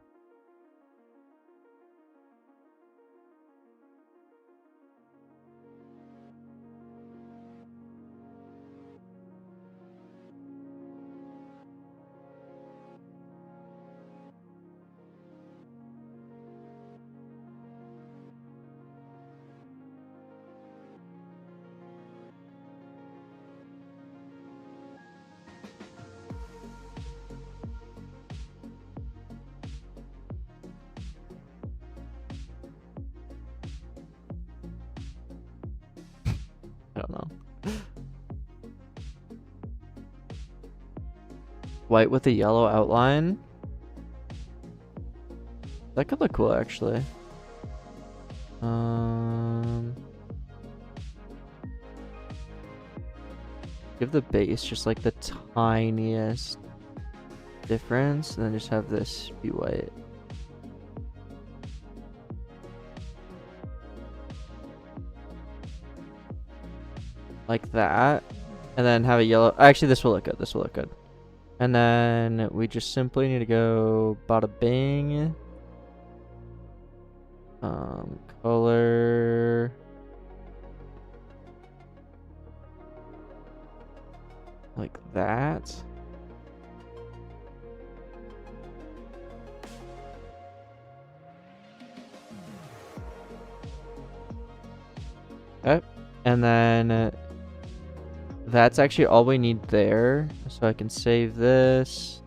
Speaker 1: I don't know. White with a yellow outline. That could look cool actually. Give the base just like the tiniest difference, and then just have this be white. Like that. And then have a yellow. Actually, this will look good. This will look good. And then we just simply need to go bada bing. Color. Like that. Okay. And then that's actually all we need there. So I can save this.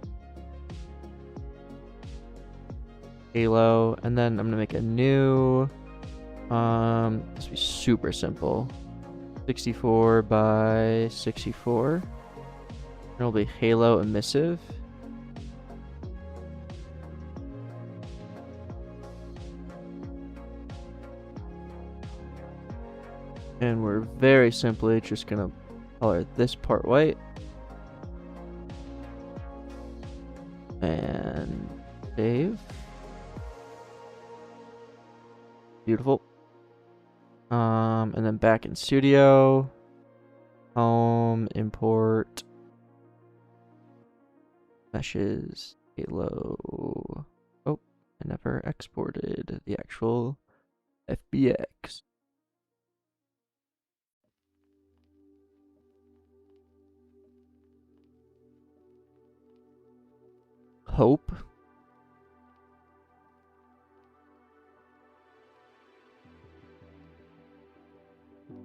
Speaker 1: Halo. And then I'm gonna make a new. This will be super simple. 64 by 64. It'll be halo emissive. And we're very simply just gonna color this part white. And save. Beautiful. And then back in studio. Home, import. Meshes, halo. Oh, I never exported the actual FBX. Hope.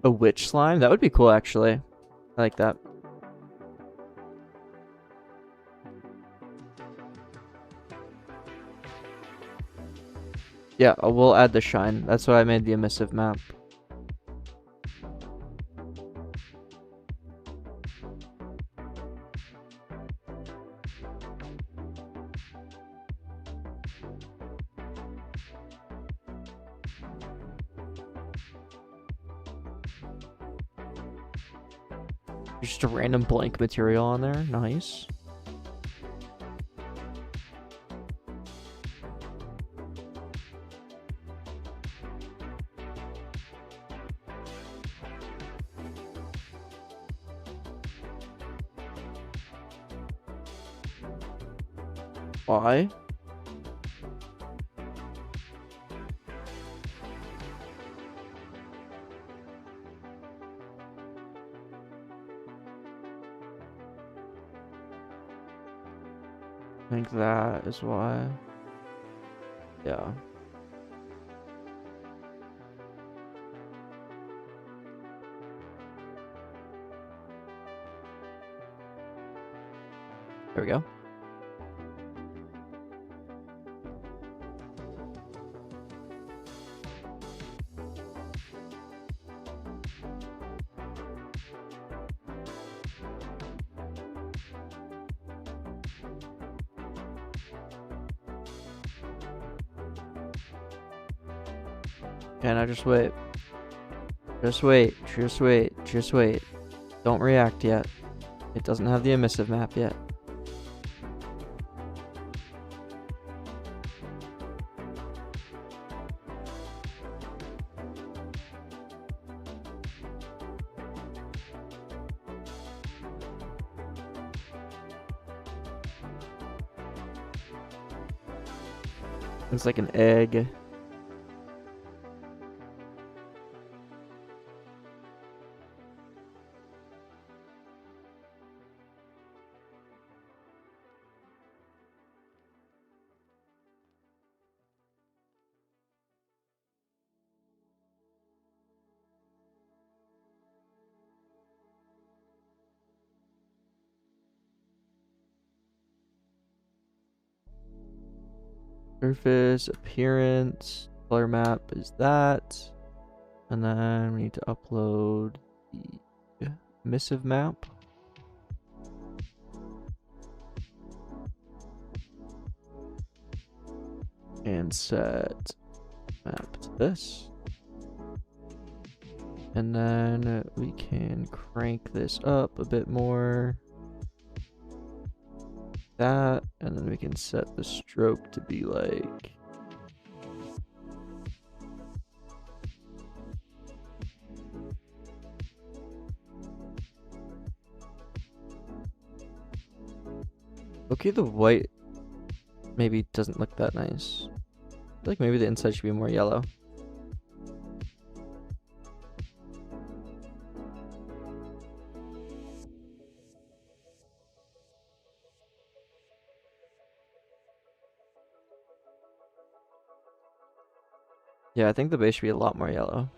Speaker 1: A witch slime? That would be cool, actually. I like that. Yeah, we'll add the shine. That's what I made the emissive map. Just a random blank material on there. Nice. Why? I think that is why. Yeah. There we go. And I just wait. Just wait. Just wait. Just wait. Don't react yet. It doesn't have the emissive map yet. It's like an egg. Surface, appearance, color map is that. And then we need to upload the emissive map. And set map to this. And then we can crank this up a bit more. That, and then we can set the stroke to be like okay, the white maybe doesn't look that nice. I feel like maybe the inside should be more yellow. Yeah, I think the base should be a lot more yellow.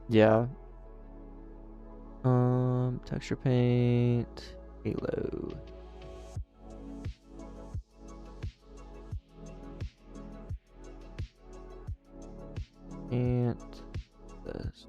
Speaker 1: Yeah. Texture paint, halo. And this.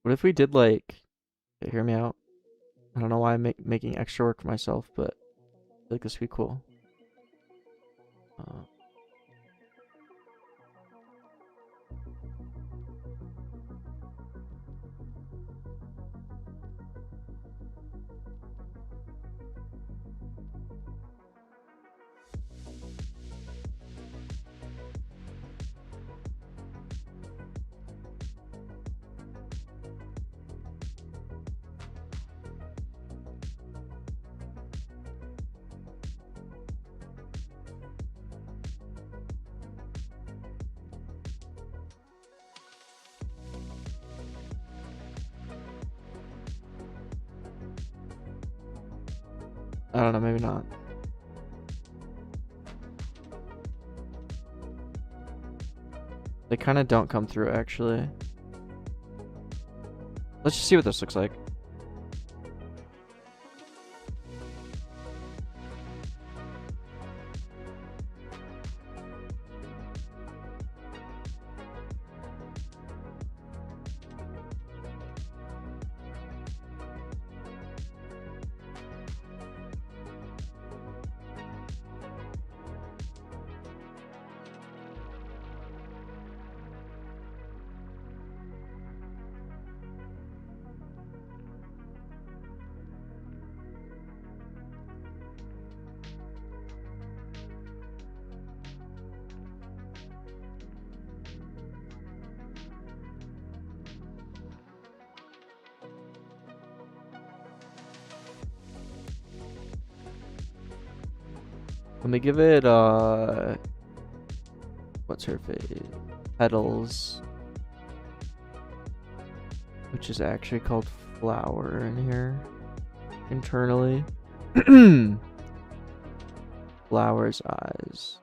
Speaker 1: What if we did like, okay, hear me out. I don't know why I'm making extra work for myself, but I feel like this would be cool. I don't know, maybe not. They kind of don't come through, actually. Let's just see what this looks like. Let me give it, what's her face? Petals. Which is actually called flower in here. Internally. Flower's eyes.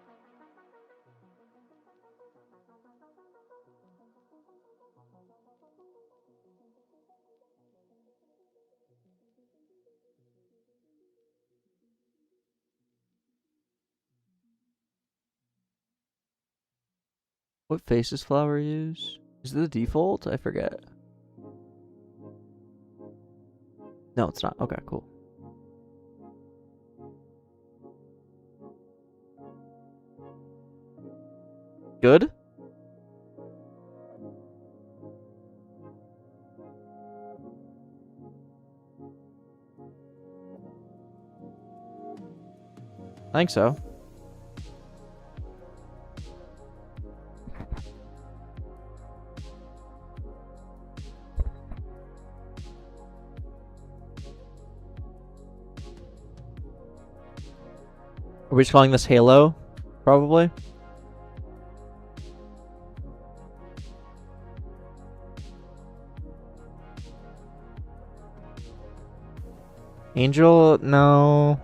Speaker 1: What faces flower use? Is it the default? I forget. No, it's not. Okay, cool. Good? I think so. Are we just calling this Halo? Probably. Angel? No.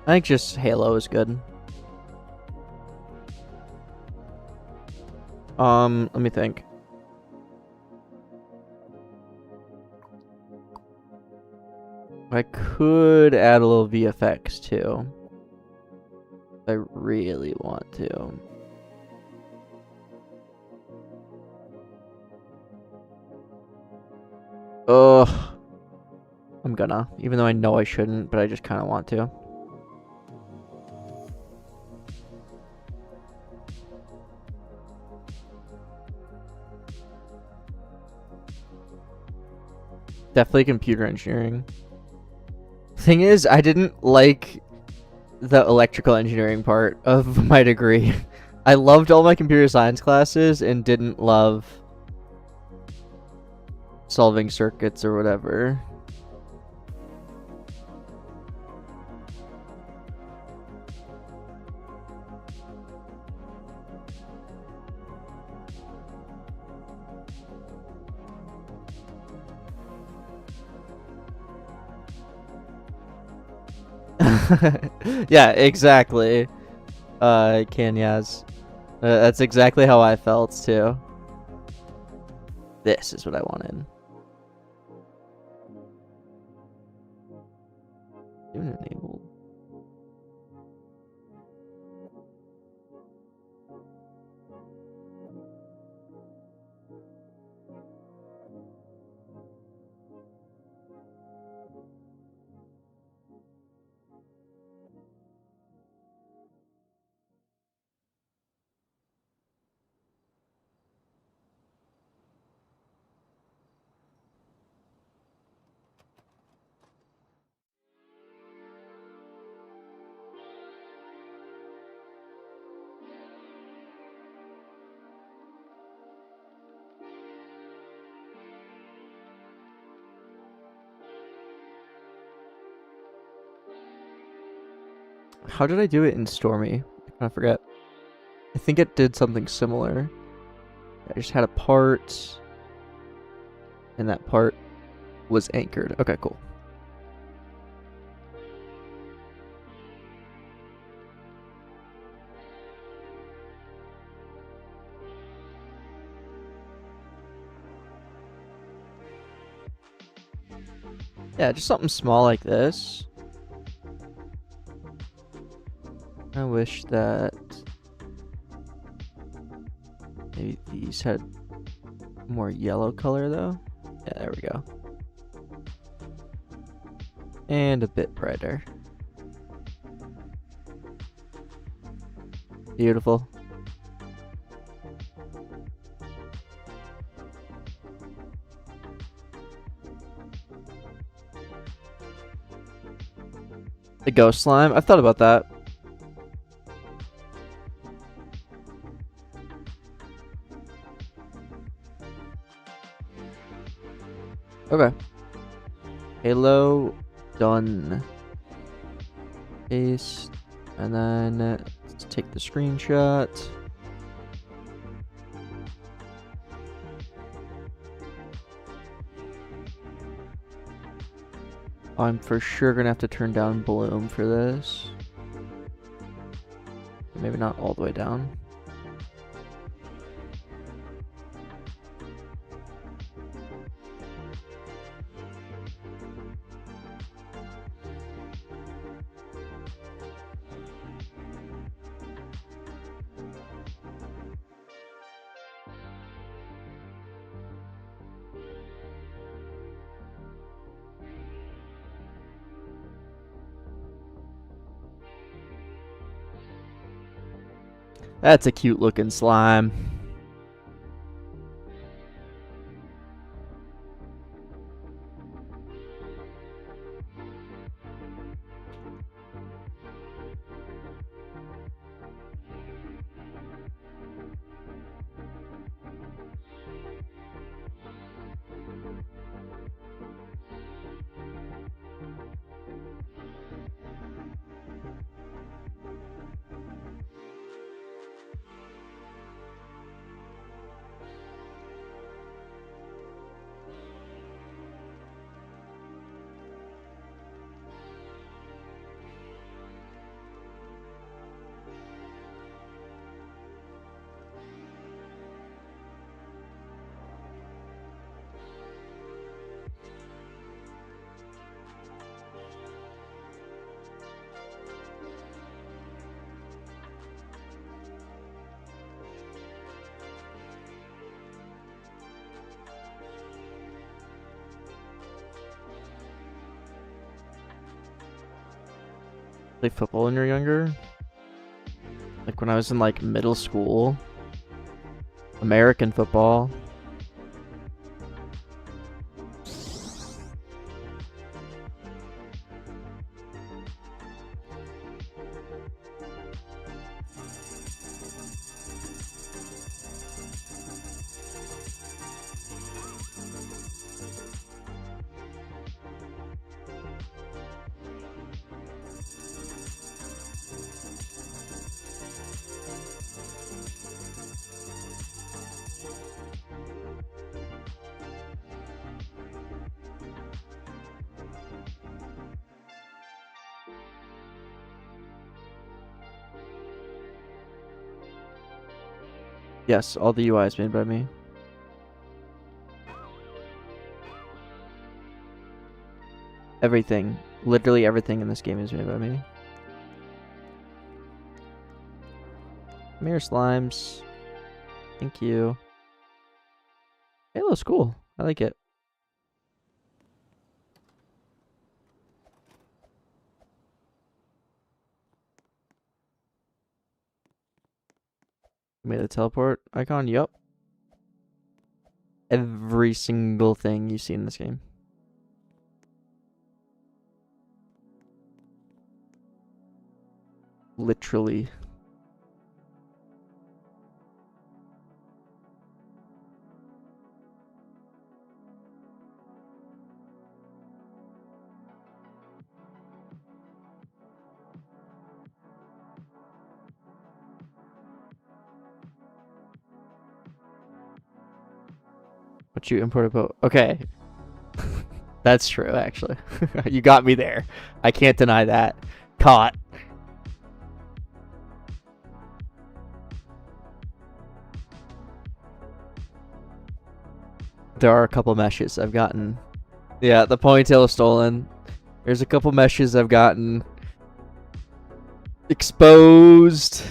Speaker 1: I think just Halo is good. Let me think. I could add a little VFX too. I really want to. Ugh. I'm gonna, even though I know I shouldn't, but I just kind of want to. Definitely computer engineering. Thing is, I didn't like the electrical engineering part of my degree. I loved all my computer science classes and didn't love solving circuits or whatever. Yeah, exactly. Kanyas. That's exactly how I felt too. This is what I wanted. Even enabled. How did I do it in Stormy? I forget. I think it did something similar. I just had a part, and that part was anchored. Okay, cool. Yeah, just something small like this. I wish that maybe these had more yellow color though. Yeah, there we go. And a bit brighter. Beautiful. The ghost slime. I've thought about that. Okay. Halo done. Paste. And then let's take the screenshot. I'm for sure gonna have to turn down bloom for this. Maybe not all the way down. That's a cute looking slime. Play football when you're younger? Like when I was in like middle school. American football. Yes, all the UI is made by me. Everything. Literally everything in this game is made by me. Mirror slimes. Thank you. Halo's cool. I like it. Made a teleport icon? Yup. Every single thing you see in this game. Literally. But you import a boat. Okay. That's true, actually. You got me there. I can't deny that. Caught. There are a couple meshes I've gotten. Yeah, the ponytail is stolen. There's a couple meshes I've gotten exposed.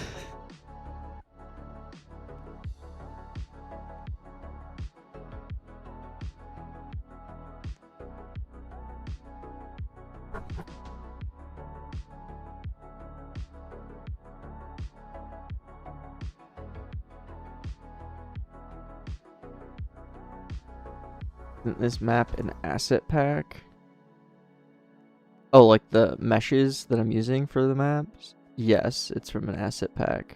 Speaker 1: Isn't this map an asset pack? Oh, like the meshes that I'm using for the maps? Yes, it's from an asset pack.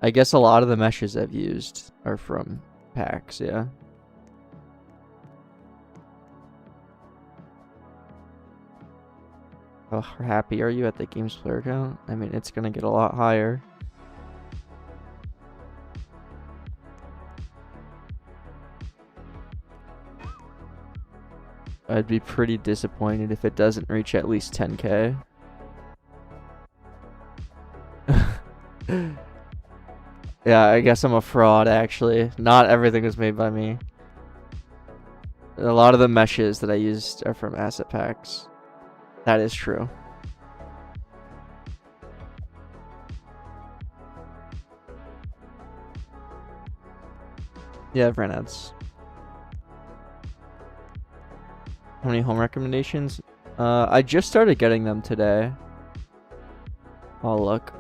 Speaker 1: I guess a lot of the meshes I've used are from packs, yeah. How happy are you at the game's player count? I mean, it's gonna get a lot higher. I'd be pretty disappointed if it doesn't reach at least 10K. Yeah, I guess I'm a fraud, actually. Not everything was made by me. A lot of the meshes that I used are from asset packs. That is true. Yeah, I've ran ads. How many home recommendations? I just started getting them today. I'll look.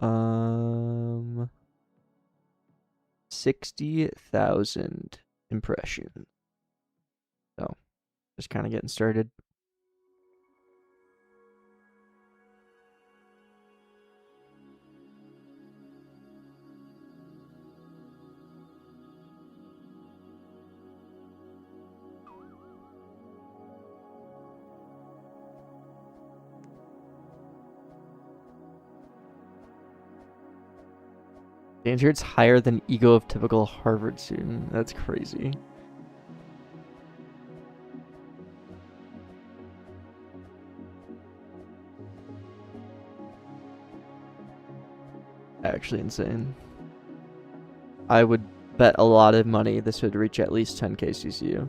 Speaker 1: Um, 60,000 impressions. So, just kind of getting started. Standards higher than ego of typical Harvard student. That's crazy. Actually insane. I would bet a lot of money this would reach at least 10K CCU.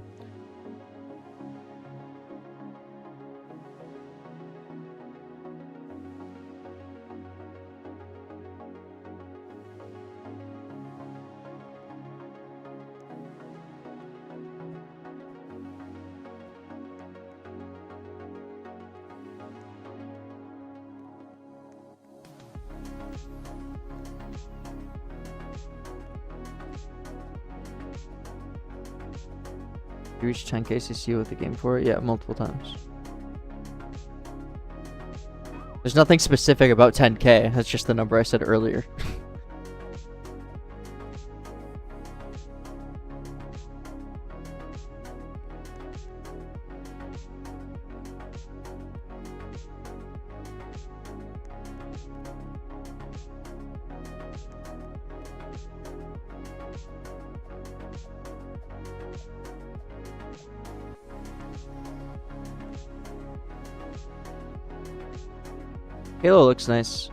Speaker 1: You reached 10K CCU with the game for it? Yeah, multiple times. There's nothing specific about 10K. That's just the number I said earlier. Halo looks nice.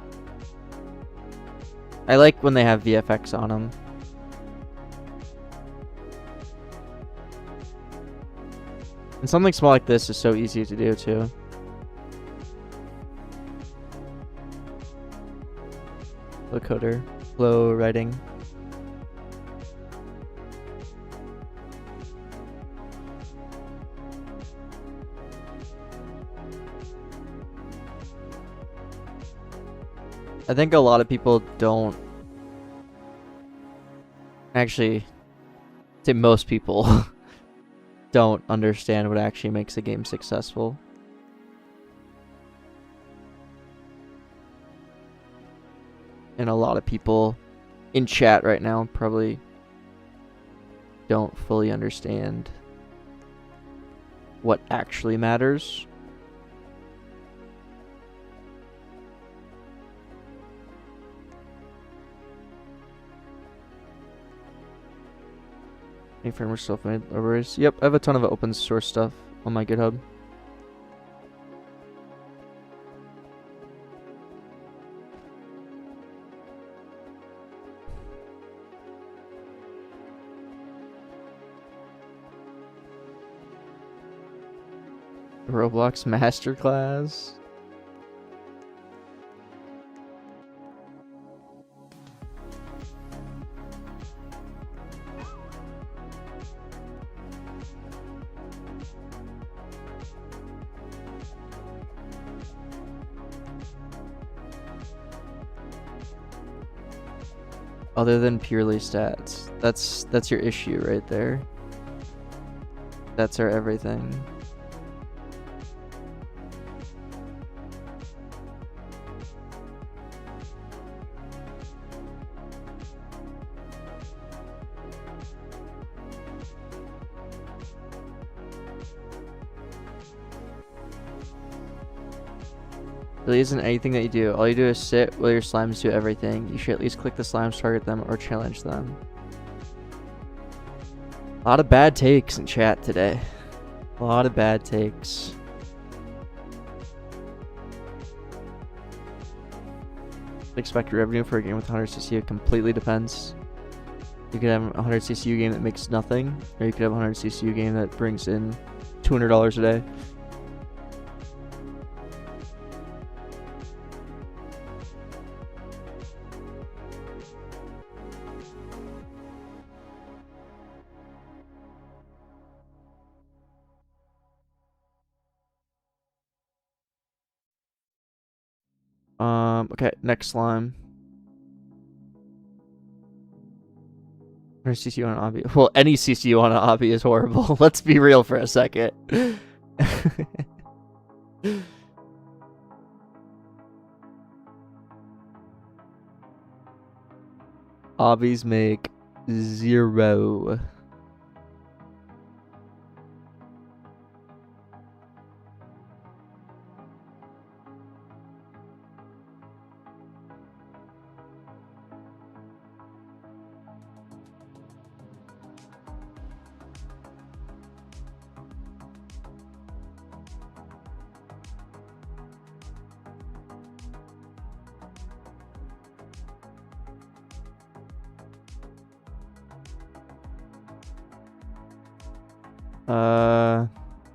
Speaker 1: I like when they have VFX on them. And something small like this is so easy to do too. Flow coder, flow writing. I think a lot of people don't actually, say most people don't understand what actually makes a game successful. And a lot of people in chat right now probably don't fully understand what actually matters. Any framework self-made libraries? Yep, I have a ton of open source stuff on my GitHub. Roblox Masterclass. Other than purely stats. That's your issue right there. That's our everything. Really isn't anything that you do. All you do is sit while your slimes do everything. You should at least click the slimes, target them, or challenge them. A lot of bad takes in chat today. A lot of bad takes. Expected revenue for a game with 100 CCU completely depends. You could have a 100 CCU game that makes nothing, or you could have a 100 CCU game that brings in $200 a day. Okay, next slime. 100 CCU on an obby. Well, any CCU on an obby is horrible. Let's be real for a second. Obbies make 0.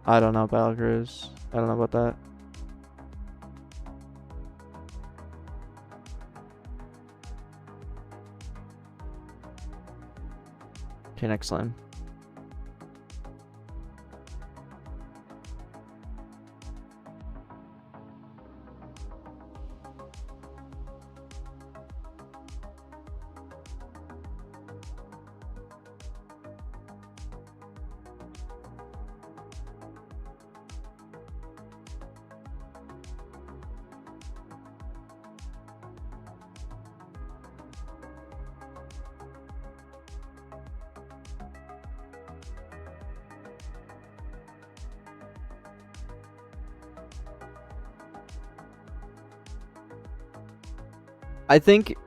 Speaker 1: I don't know, Bachelors. I don't know about that. Okay, next slime. I think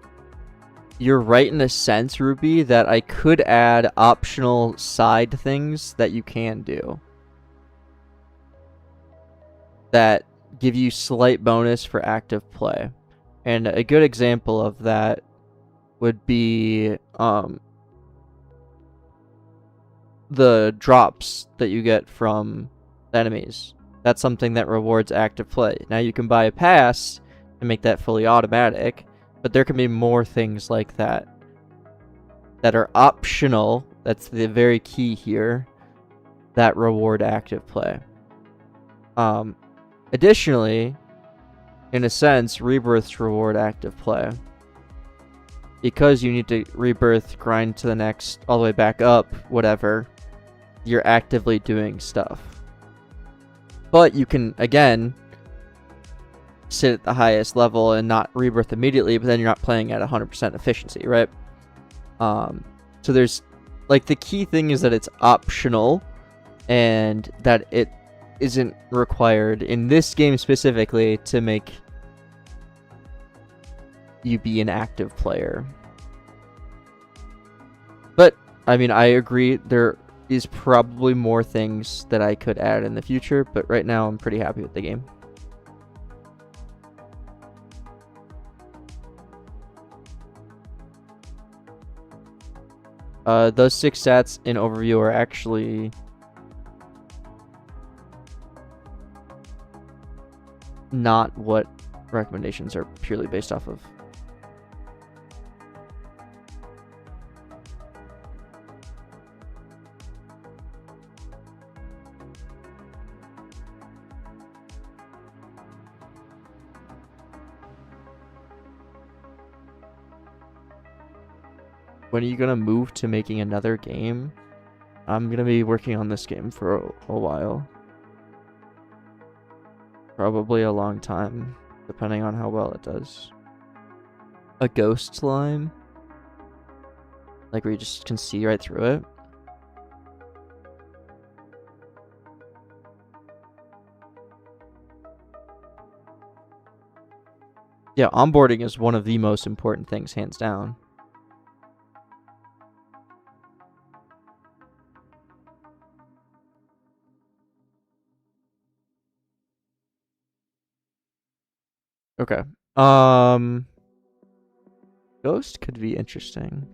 Speaker 1: you're right in a sense, Ruby, that I could add optional side things that you can do that give you slight bonus for active play. And a good example of that would be the drops that you get from enemies. That's something that rewards active play. Now you can buy a pass and make that fully automatic, but there can be more things like that that are optional. That's the very key here, that reward active play. Additionally, in a sense, rebirths reward active play. Because you need to rebirth, grind to the next, all the way back up, whatever, you're actively doing stuff. But you can, again, sit at the highest level and not rebirth immediately, but then you're not playing at 100% efficiency, right? So there's, like, the key thing is that it's optional, and that it isn't required in this game specifically to make you be an active player. But I mean, I agree there is probably more things that I could add in the future, but right now I'm pretty happy with the game. Those 6 stats in overview are actually not what recommendations are purely based off of. When are you gonna move to making another game? I'm gonna be working on this game for a while. Probably a long time, depending on how well it does. A ghost slime? Like where you just can see right through it? Yeah, onboarding is one of the most important things, hands down. Okay. Ghost could be interesting.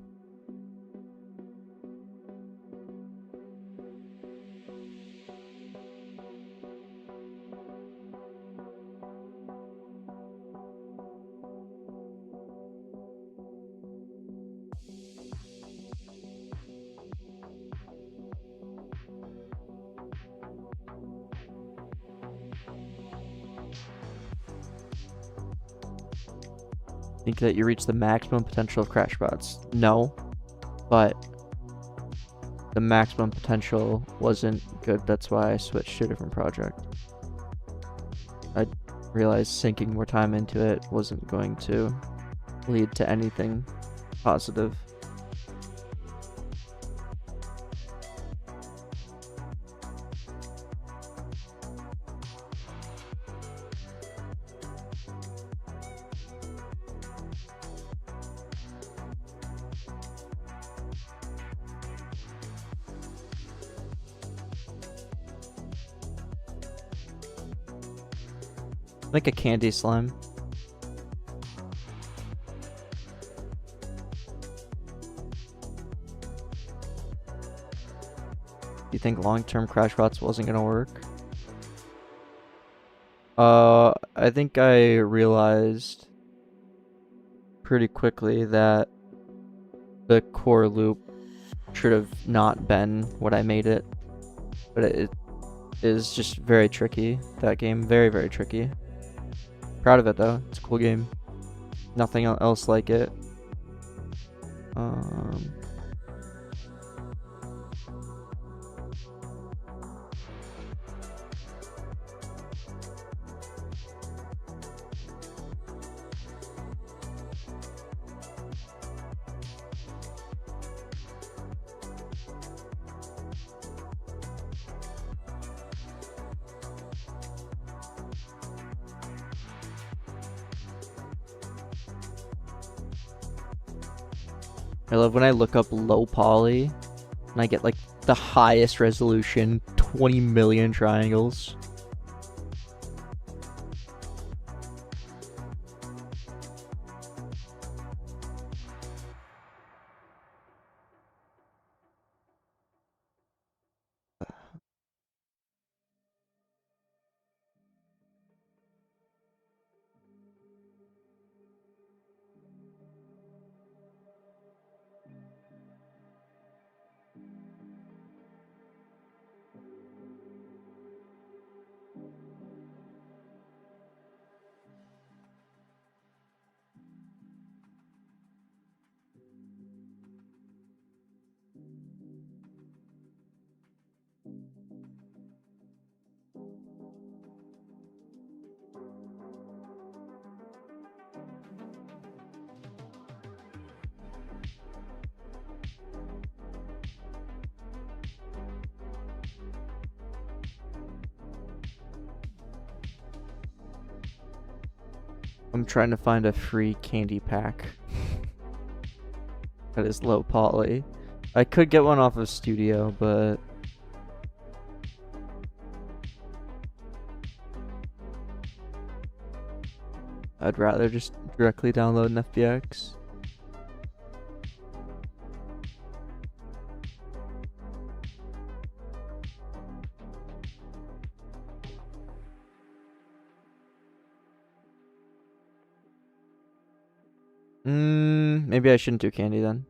Speaker 1: Think that you reach the maximum potential of crash bots? No, but the maximum potential wasn't good. That's why I switched to a different project. I realized sinking more time into it wasn't going to lead to anything positive. Like a candy slime. You think long-term crash bots wasn't gonna work? I think I realized pretty quickly that the core loop should have not been what I made it, but it is just very tricky. That game, very, very tricky. Proud of it though. It's a cool game. Nothing else like it. I love when I look up low poly and I get like the highest resolution 20 million triangles. I'm trying to find a free candy pack that is low poly. I could get one off of Studio, but I'd rather just directly download an FBX. Maybe I shouldn't do candy then.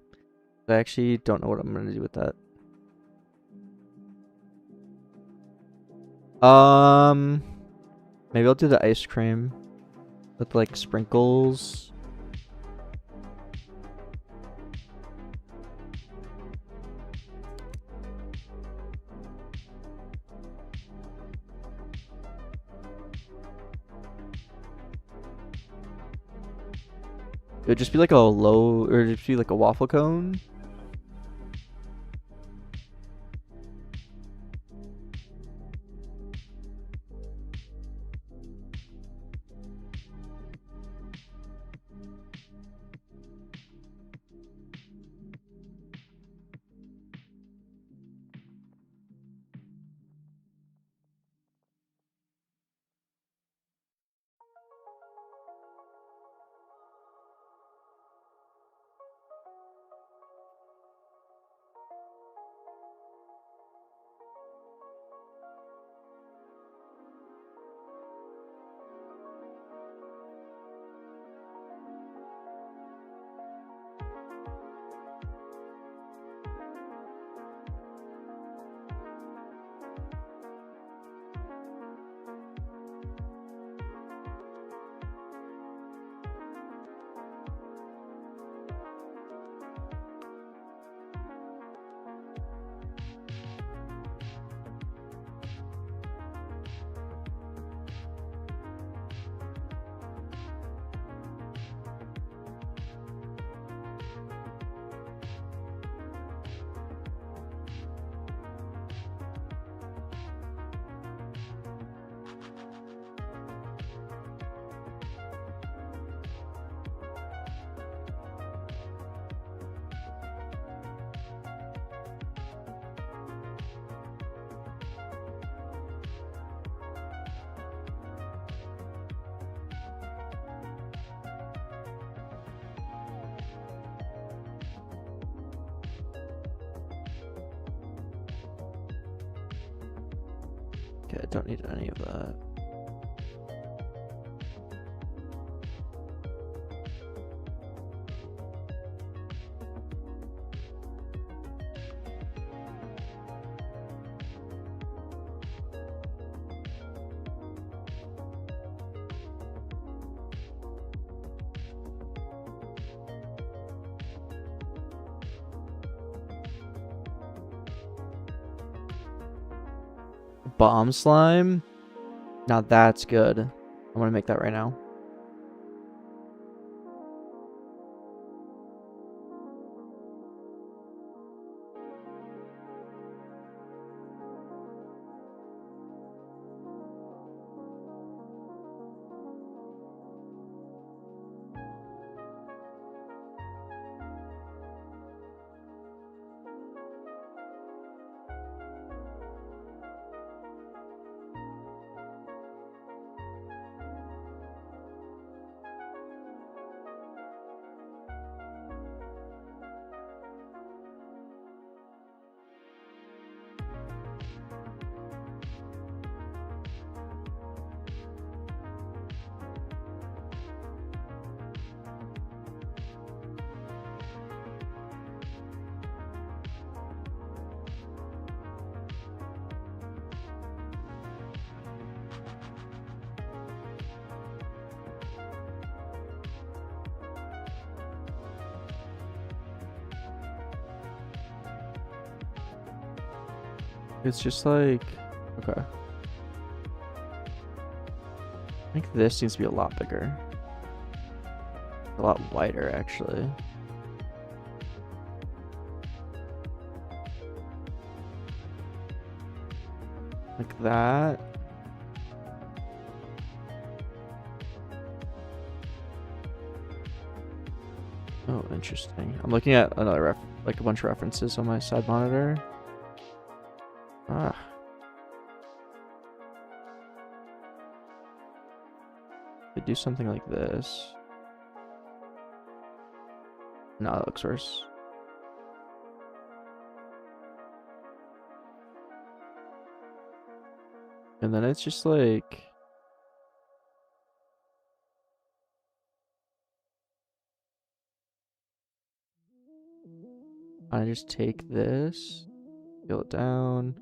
Speaker 1: I actually don't know what I'm gonna do with that. Maybe I'll do the ice cream with like sprinkles. It would just be like a low, or just be like a waffle cone. Okay, I don't need any of that. Bomb slime? Now that's good. I'm gonna make that right now. It's just like, okay. I think this needs to be a lot bigger. A lot wider, actually. Like that. Oh, interesting. I'm looking at another like a bunch of references on my side monitor. Ah. Could do something like this. No, that looks worse. And then it's just like... I just take this, scale it down.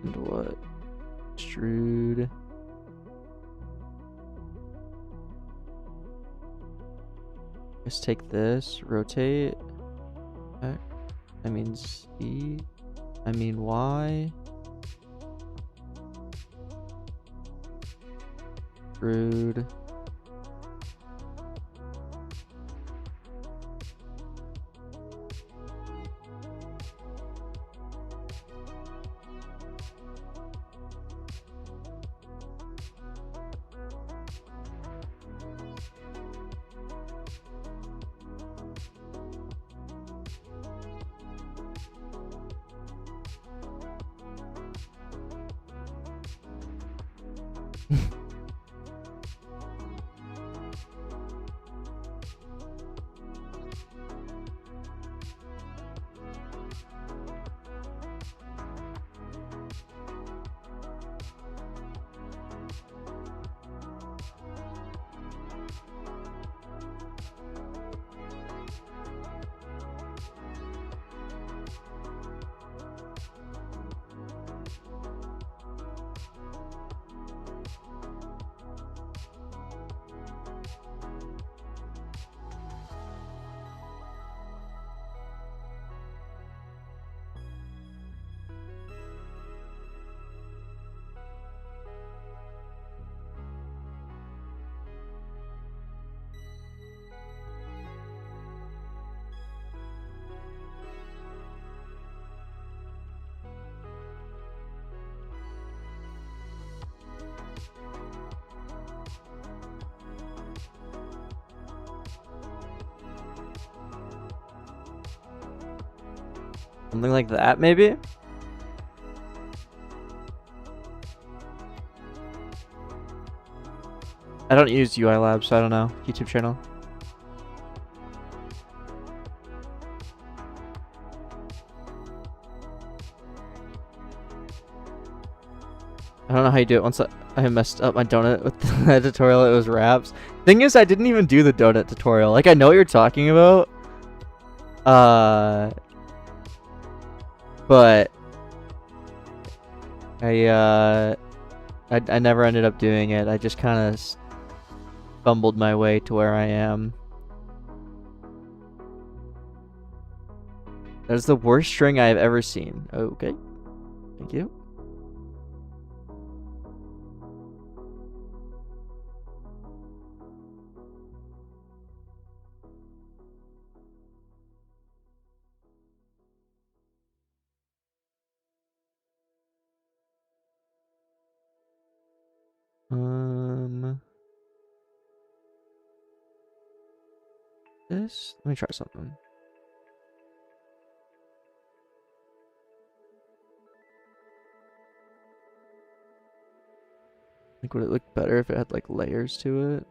Speaker 1: And what? Extrude. Just take this, rotate. X. I mean Z. I mean Y. Extrude. Something like that, maybe? I don't use UI Labs, so I don't know. YouTube channel. I don't know how you do it. Once I messed up my donut with the tutorial, it was wraps. Thing is, I didn't even do the donut tutorial. Like, I know what you're talking about. But I never ended up doing it. I just kind of fumbled my way to where I am. That is the worst string I've ever seen. Okay. Thank you. Let me try something. Like, would it look better if it had like layers to it?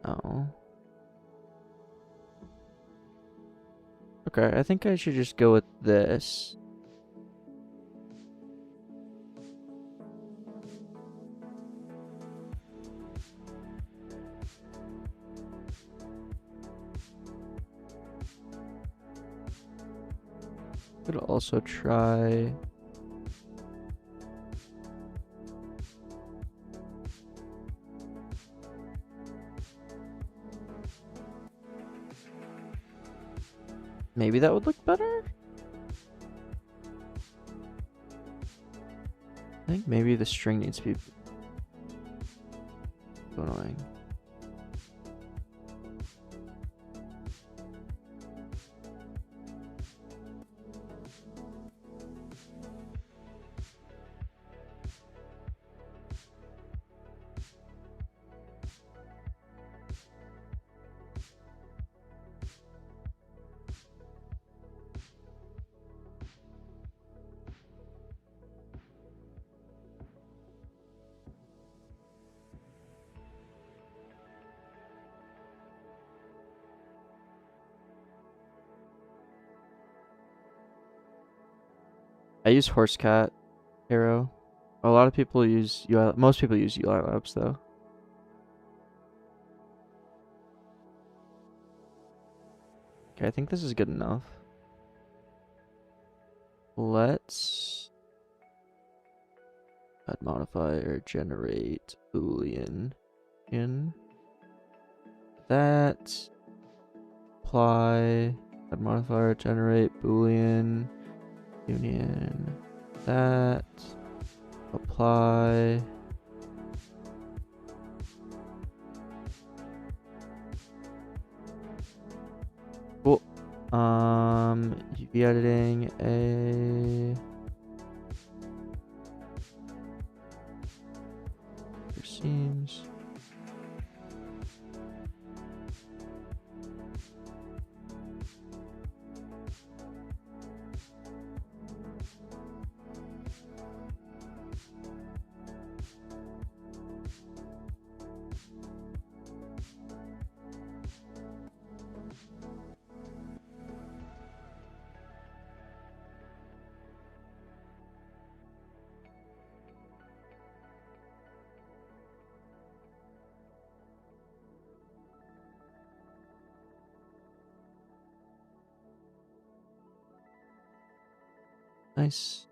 Speaker 1: Oh. Okay, I think I should just go with this. Could also try maybe that would look better? I think maybe the string needs to be annoying. I use horsecat arrow. A lot of people use UI. Most people use UI Labs though. Okay, I think this is good enough. Let's add modifier, generate boolean in that, apply, add modifier, generate boolean union that, apply. Cool. UV editing a seams. Nice.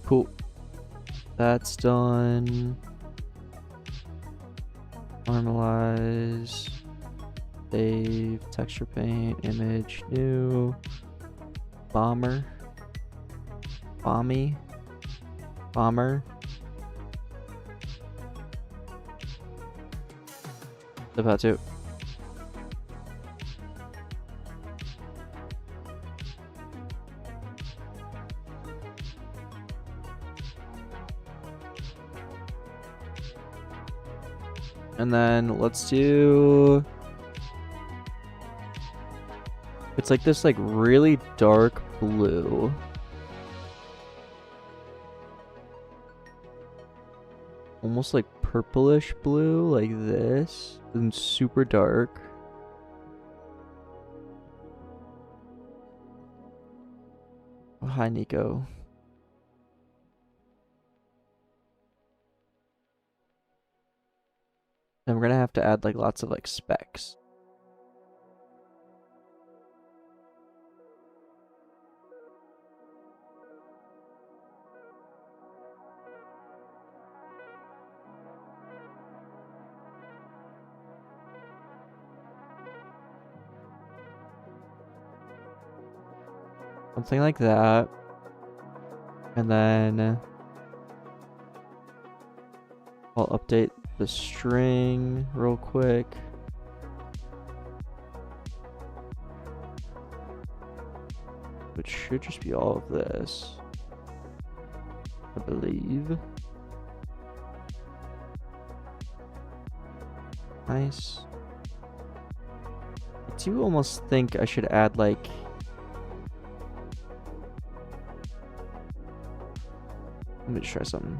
Speaker 1: Cool. That's done. Normalize. Save. Texture paint. Image. New. Bomber. Bommy. Bomber. About to. And then let's do, it's like this like really dark blue. Almost like purplish blue, like this, and super dark. Oh, hi, Nico. And we're gonna have to add like lots of like specs. Something like that. And then I'll update the string real quick. Which should just be all of this, I believe. Nice. do almost think I should add like... Let me just try something.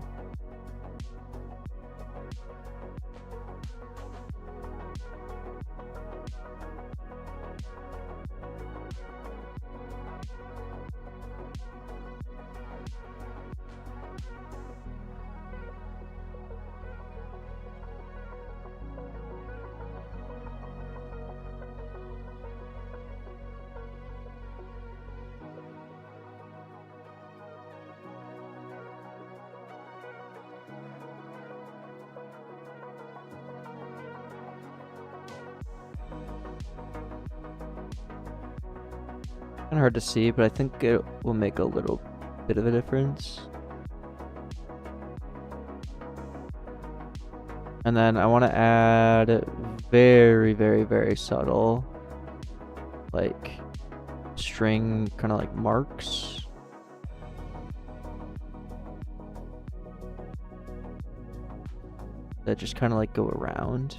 Speaker 1: Kind of hard to see, but I think it will make a little bit of a difference. And then I want to add very, very, very subtle, like string kind of like marks. That just kind of like go around.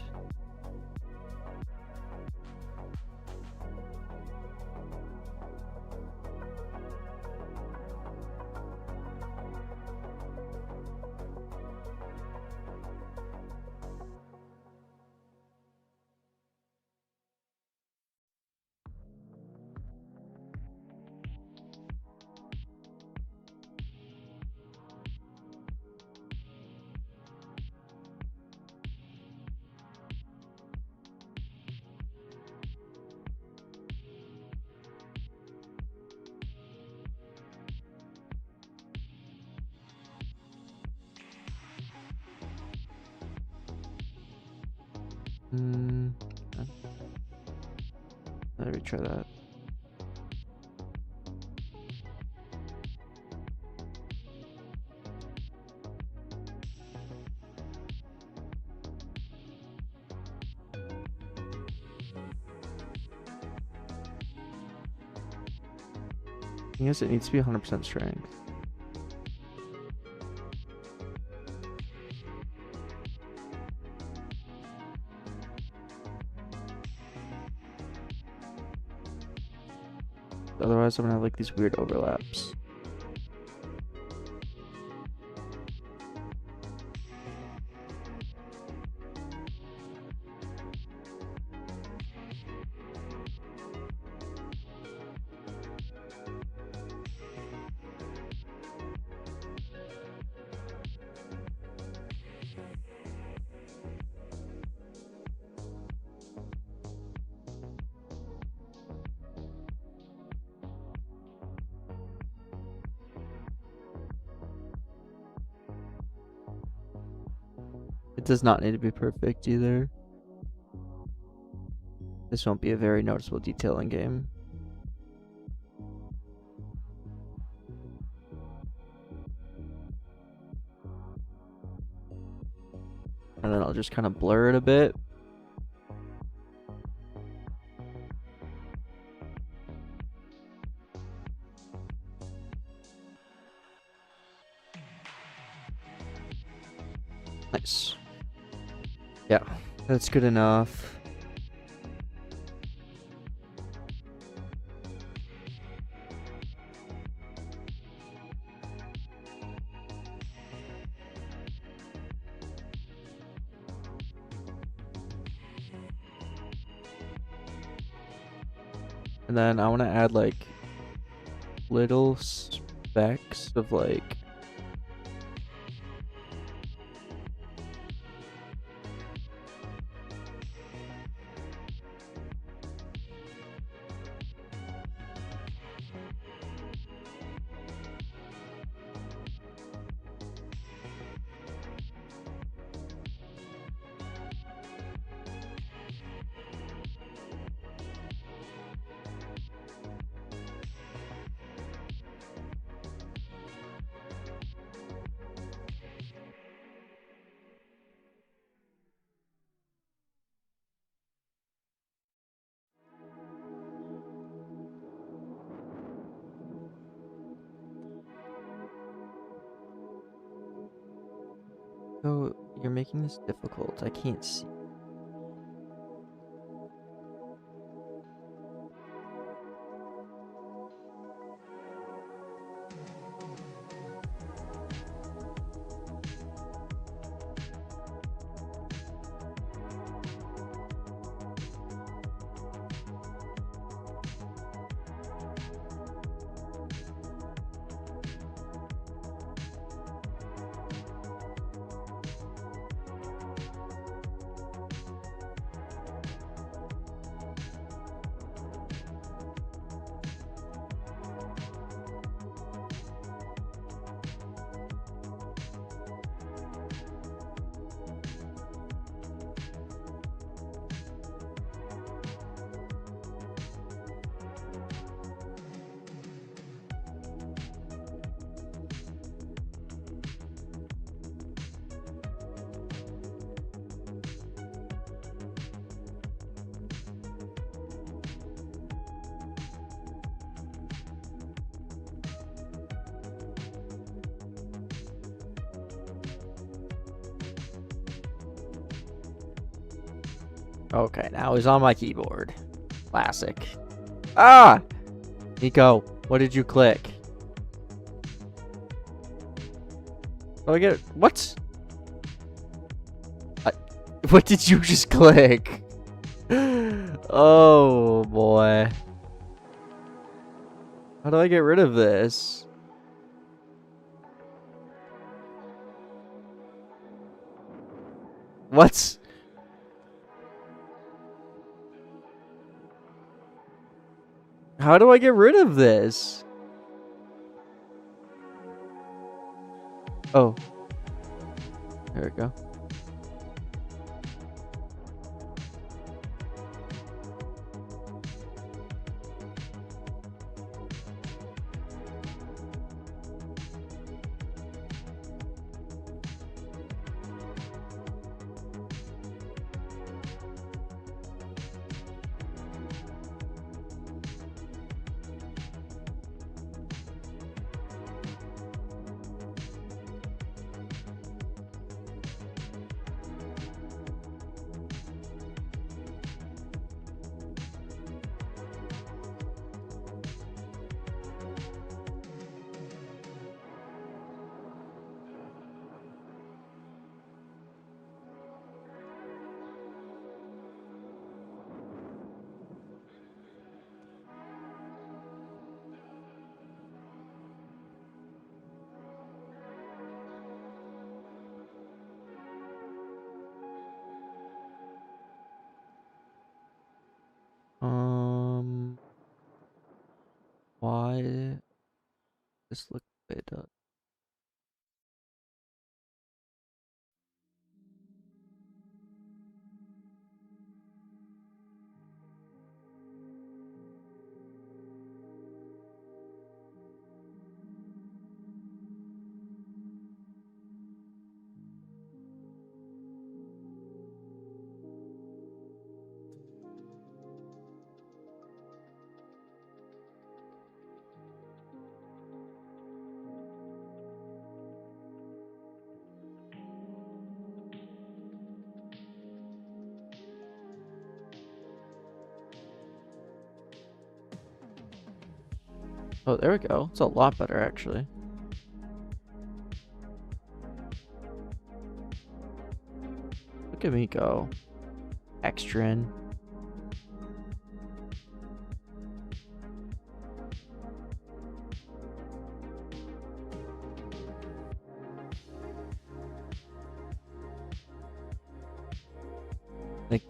Speaker 1: Let me try that. I guess it needs to be 100% strength. Otherwise, I'm gonna have like these weird overlaps. It does not need to be perfect either. This won't be a very noticeable detailing game. And then I'll just kind of blur it a bit. Nice. Yeah, that's good enough. And then I want to add like little specks of like Oh, you're making this difficult. I can't see. Okay, now he's on my keyboard. Classic. Ah! Nico, what did you click? Oh, I get it. What? What did you just click? Oh, boy. How do I get rid of this? What? How do I get rid of this? Oh. There we go. Why this look the way it does? Oh, there we go. It's a lot better, actually. Look at me go. Extra in.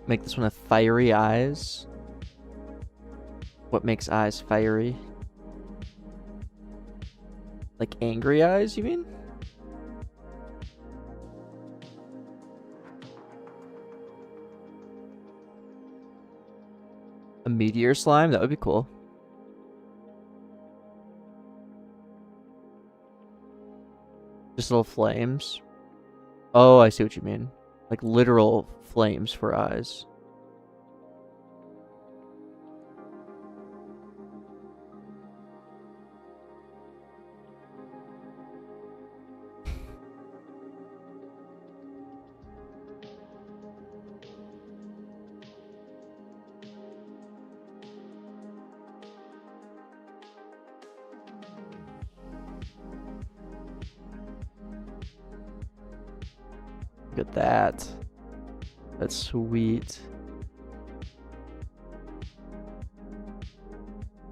Speaker 1: Make this one a fiery eyes. What makes eyes fiery? Like angry eyes, you mean? A meteor slime? That would be cool. Just little flames. Oh, I see what you mean. Like literal flames for eyes. Look at that. That's sweet.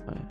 Speaker 1: Oh, yeah.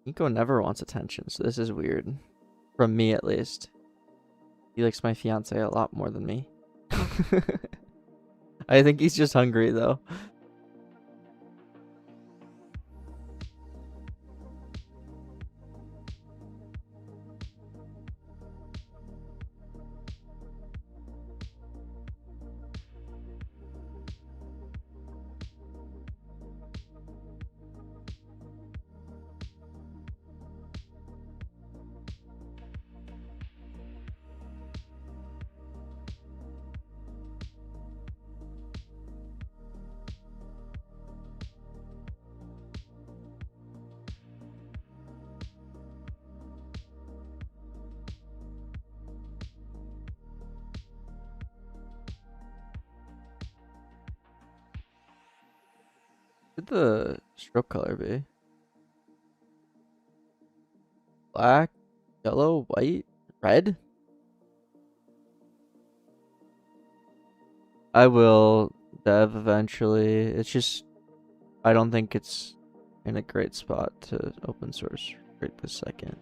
Speaker 1: Nico never wants attention, so this is weird. From me, at least. He likes my fiance a lot more than me. I think he's just hungry, though. What should the stroke color be? Black, yellow, white, red? I will dev eventually. It's just, I don't think it's in a great spot to open source right this second.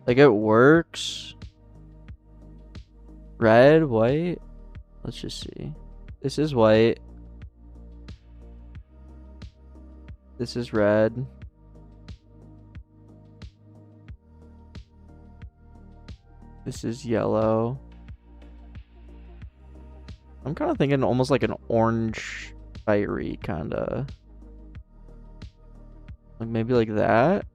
Speaker 1: Like, it works. Red, white. Let's just see. This is white. This is red. This is yellow. I'm kind of thinking almost like an orange fiery kind of. Like maybe like that.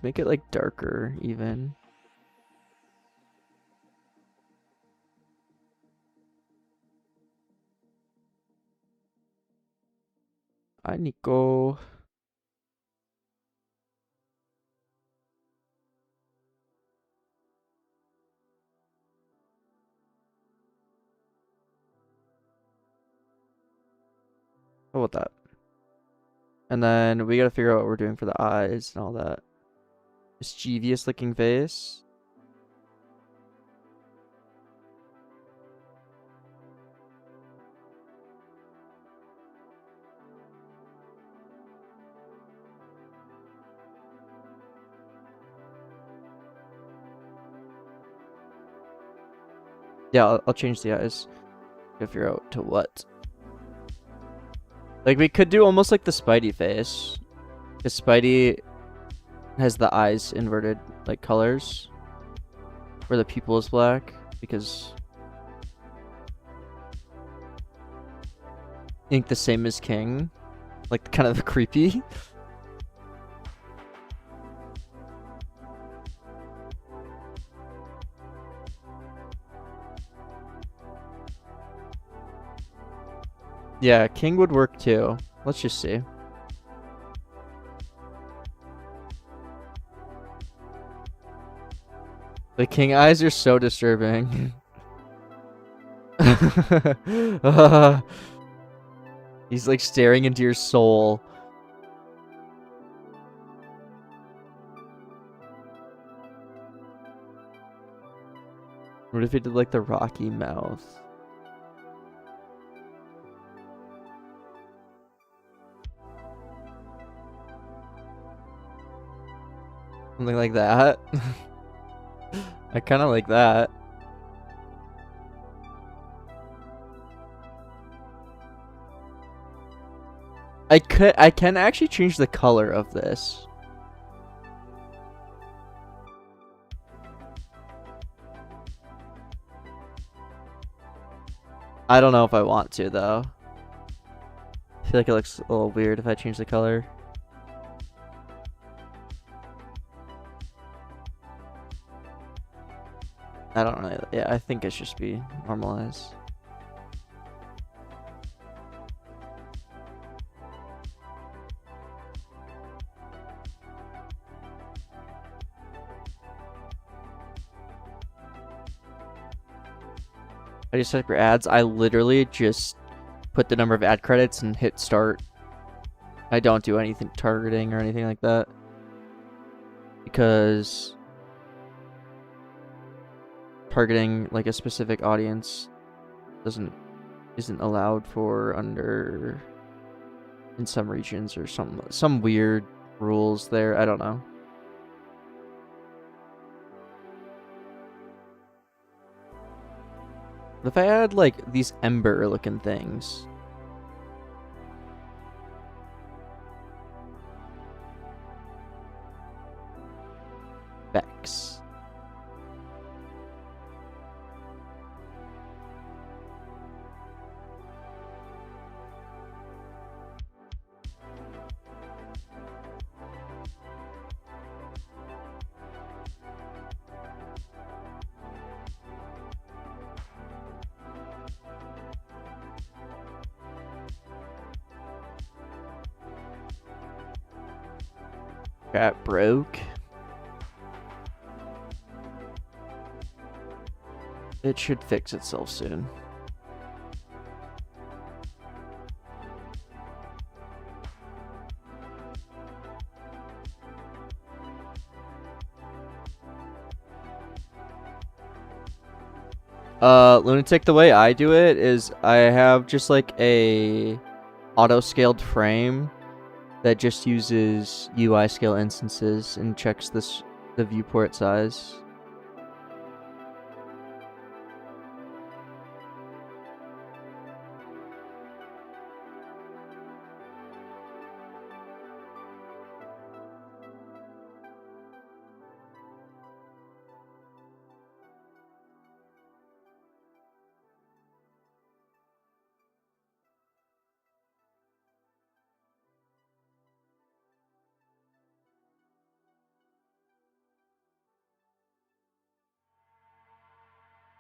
Speaker 1: Make it like darker even. Hi, Nico. How about that? And then we gotta figure out what we're doing for the eyes and all that. Mischievous looking face. Yeah, I'll change the eyes. Gotta figure out to what. Like, we could do almost like the Spidey face. Because Spidey has the eyes inverted, like, colors. Where the pupil is black. Because I think the same as King. Like, kind of creepy. Yeah, King would work too. Let's just see. The King eyes are so disturbing. He's like staring into your soul. What if he did like the Rocky mouth? Something like that. I kind of like that. I can actually change the color of this. I don't know if I want to though. I feel like it looks a little weird if I change the color. I don't really, yeah, I think it should just be normalized. I just type your ads. I literally just put the number of ad credits and hit start. I don't do anything targeting or anything like that. Because targeting like a specific audience isn't allowed for under in some regions or some weird rules there. I don't know. But if I had like these Ember looking things. Specs. Got broke. It should fix itself soon. Lunatic, the way I do it is I have just like a auto-scaled frame that just uses UI scale instances and checks the viewport size.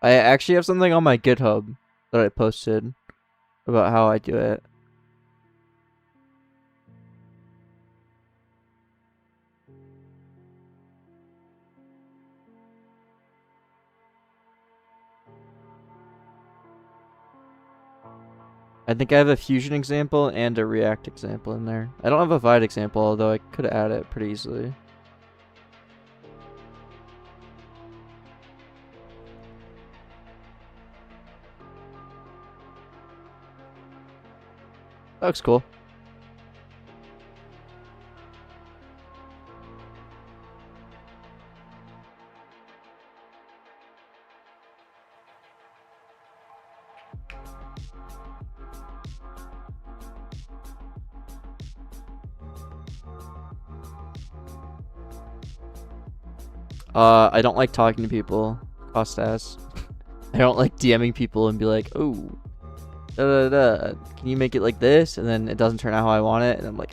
Speaker 1: I actually have something on my GitHub that I posted about how I do it. I think I have a Fusion example and a React example in there. I don't have a Vide example, although I could add it pretty easily. That looks cool. I don't like talking to people. Cost ass. I don't like DMing people and be like, oh, da, da, da, can you make it like this? And then it doesn't turn out how I want it. And I'm like,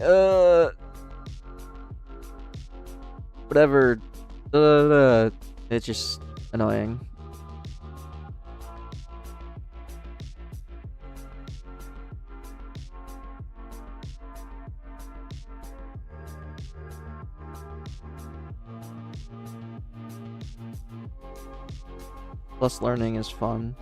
Speaker 1: whatever. Da, da, da. It's just annoying. Plus learning is fun.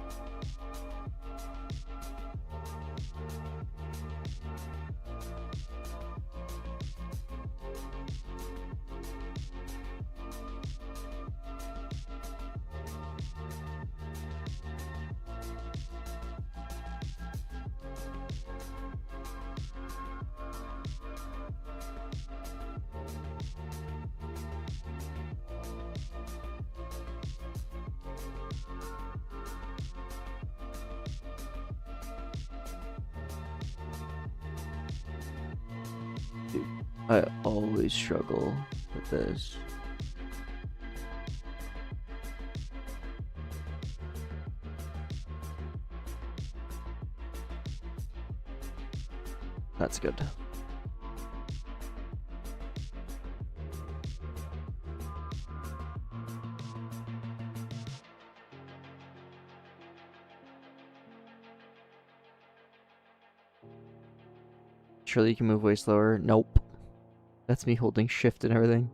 Speaker 1: I always struggle with this. That's good. Surely you can move way slower. Nope. That's me holding shift and everything.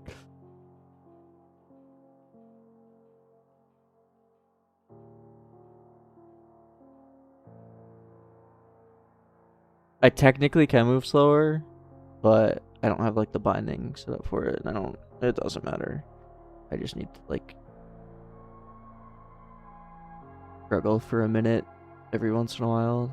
Speaker 1: I technically can move slower, but I don't have like the binding set up for it, and it doesn't matter. I just need to like struggle for a minute every once in a while.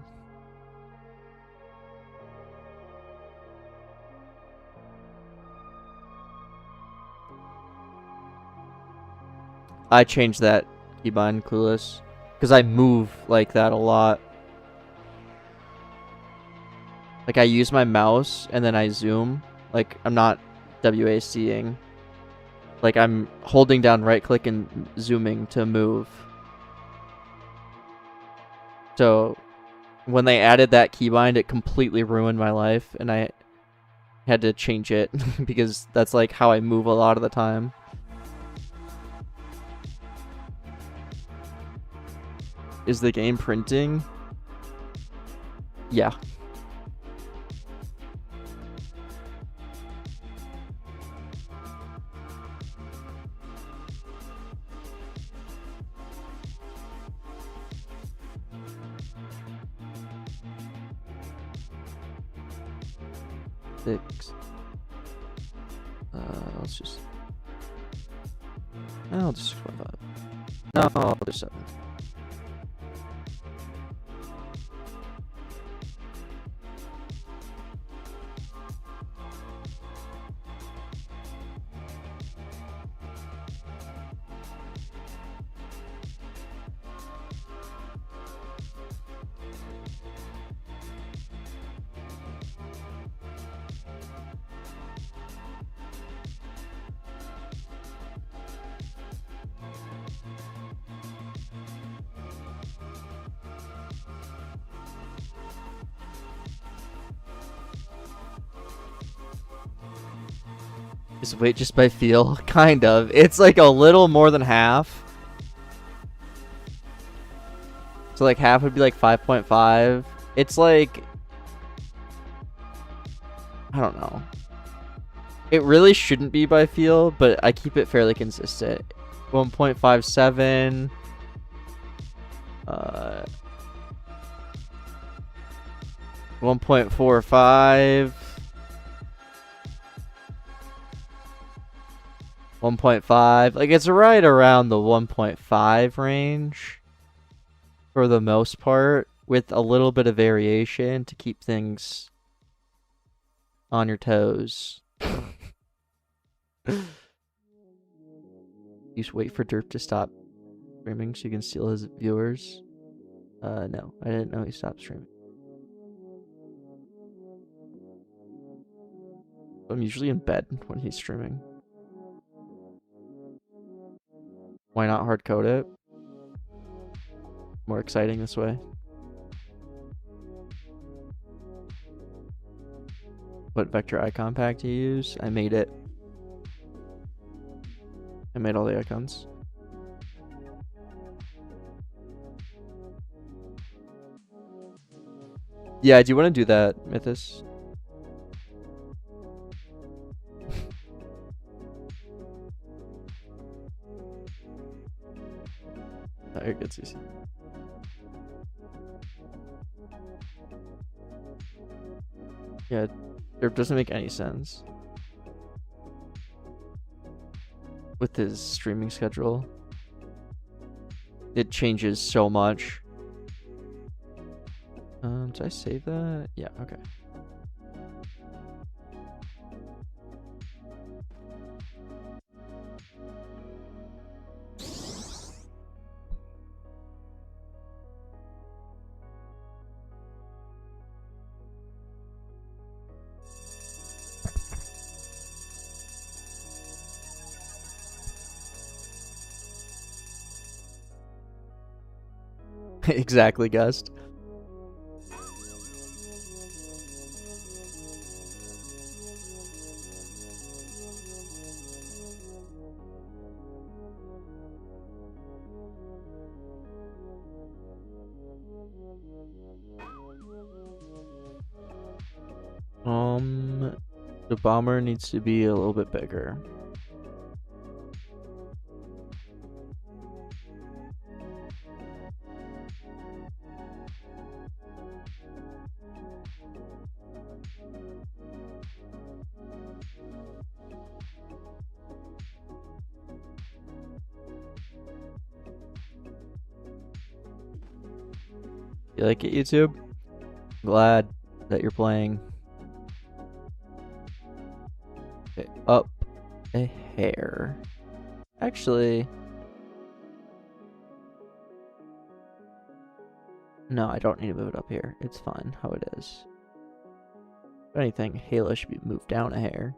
Speaker 1: I changed that keybind, Clueless, because I move like that a lot. Like, I use my mouse and then I zoom. Like, I'm not WASDing. Like, I'm holding down right click and zooming to move. So, when they added that keybind, it completely ruined my life, and I had to change it because that's like how I move a lot of the time. Is the game printing? Yeah. Six. Let's just. I'll just 6.5. No, I'll do 7. Is weight just by feel? Kind of. It's like a little more than half. So like half would be like 5.5. It's like, I don't know. It really shouldn't be by feel, but I keep it fairly consistent. 1.57. 1.45. 1.5. Like, it's right around the 1.5 range for the most part, with a little bit of variation to keep things on your toes. You just wait for Derp to stop streaming so you can steal his viewers. No, I didn't know he stopped streaming. I'm usually in bed when he's streaming. Why not hard code it? More exciting this way. What vector icon pack do you use? I made it. I made all the icons. Yeah, I do want to do that, Mythos. Oh, you're good, CC. Yeah, it doesn't make any sense with his streaming schedule. It changes so much. Did I save that? Yeah, okay. Exactly, Gust. The bomber needs to be a little bit bigger. You like it, YouTube? Glad that you're playing. Okay, up a hair. Actually, no, I don't need to move it up here. It's fine how it is. If anything, Halo should be moved down a hair.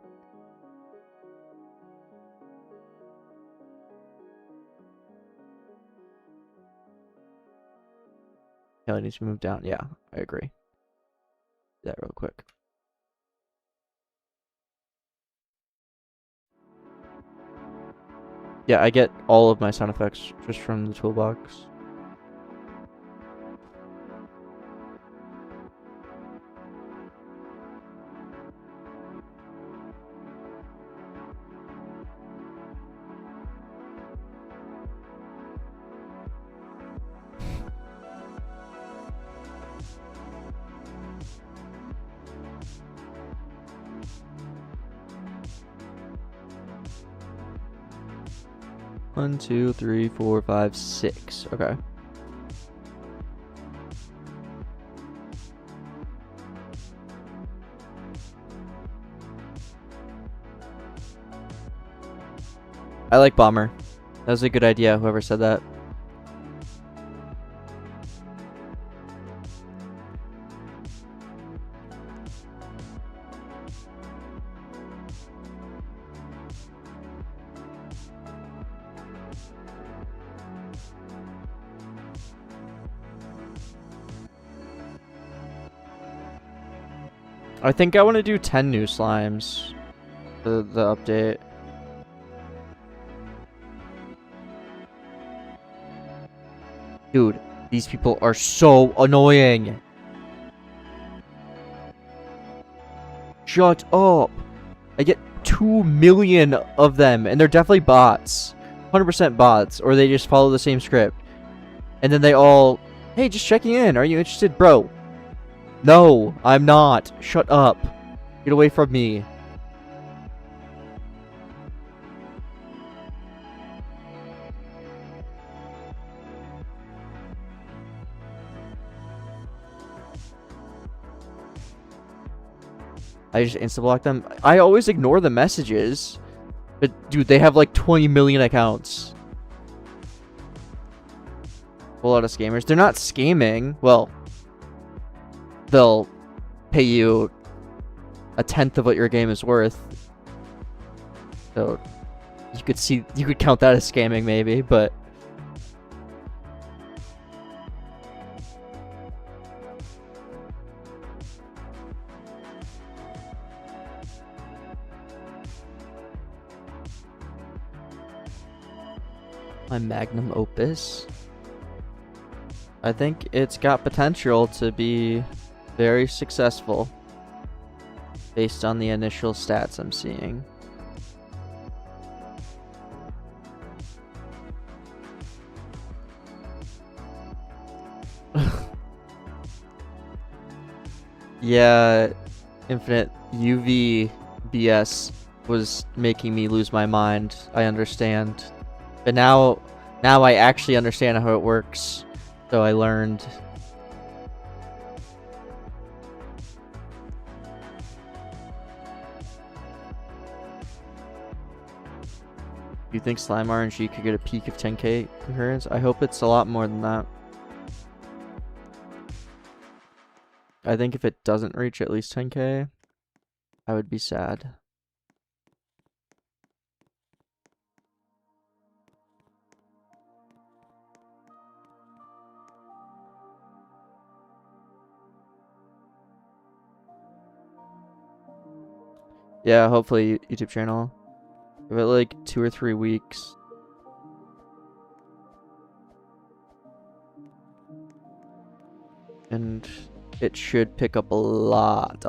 Speaker 1: Halo needs to move down. Yeah, I agree. Do that real quick. Yeah, I get all of my sound effects just from the toolbox. One, two, three, four, five, six. Okay. I like Bomber. That was a good idea, whoever said that. I think I want to do 10 new slimes for the update. Dude, these people are so annoying. Shut up. I get 2 million of them, and they're definitely bots. 100% bots, or they just follow the same script. And then they all, hey, just checking in. Are you interested, bro? No, I'm not. Shut up. Get away from me. I just insta-block them. I always ignore the messages. But, dude, they have like 20 million accounts. A lot of scammers. They're not scamming. Well, they'll pay you 1/10 of what your game is worth. So you could count that as scamming maybe, but my magnum opus, I think it's got potential to be very successful based on the initial stats I'm seeing. Yeah, Infinite UV BS was making me lose my mind. I understand. But now I actually understand how it works. So I learned. Do you think Slime RNG could get a peak of 10k concurrence? I hope it's a lot more than that. I think if it doesn't reach at least 10k, I would be sad. Yeah, hopefully YouTube channel. Give it like 2 or 3 weeks. And it should pick up a lot.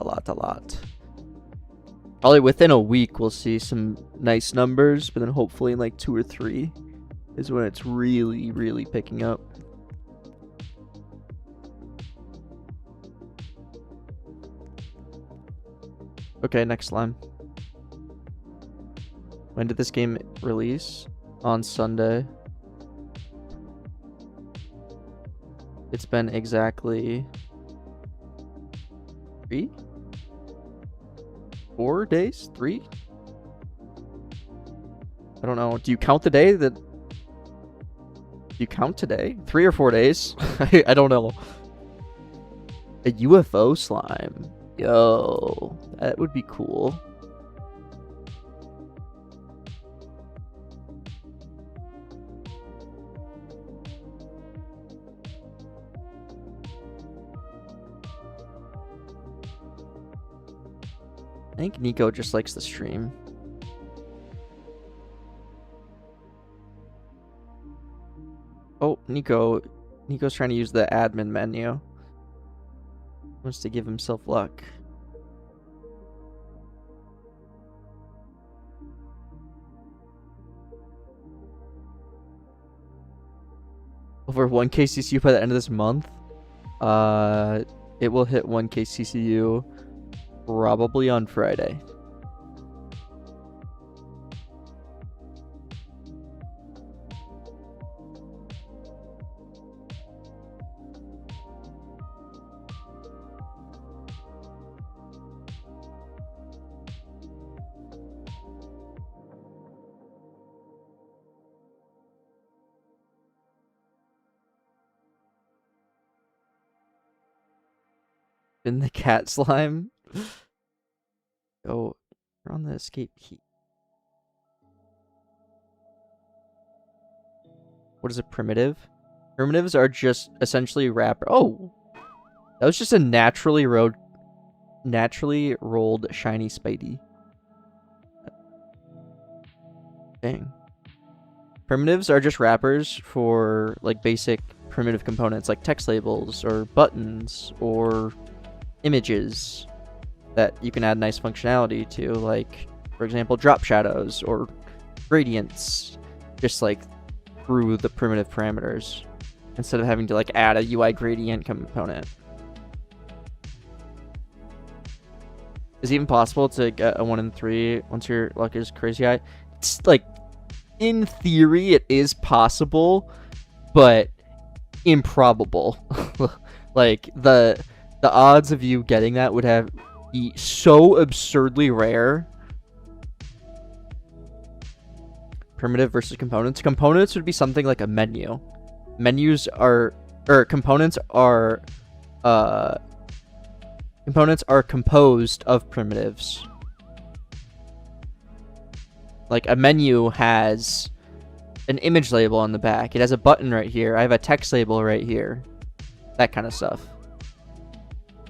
Speaker 1: Probably within a week we'll see some nice numbers, but then hopefully in like 2 or 3 is when it's really, really picking up. Okay, next slime. When did this game release? On Sunday. It's been exactly 4 days? 3? I don't know. Do you count the day that... Do you count today? 3 or 4 days? I don't know. A UFO slime. Yo, that would be cool. I think Nico just likes the stream. Oh, Nico's trying to use the admin menu. Wants to give himself luck. Over 1k CCU by the end of this month. It will hit 1k CCU probably on Friday. In the cat slime. Oh, we're on the escape key. What is a primitive? Primitives are just essentially wrapper. Oh, that was just a naturally rolled shiny Spidey. Dang. Primitives are just wrappers for like basic primitive components like text labels or buttons or images that you can add nice functionality to, like for example drop shadows or gradients, just like through the primitive parameters instead of having to like add a UI gradient component. Is it even possible to get a 1 in 3 once your luck is crazy high? It's like, in theory it is possible, but improbable. Like the odds of you getting that would be so absurdly rare. Primitive versus components. Components would be something like a menu. Components are composed of primitives. Like a menu has an image label on the back. It has a button right here. I have a text label right here. That kind of stuff.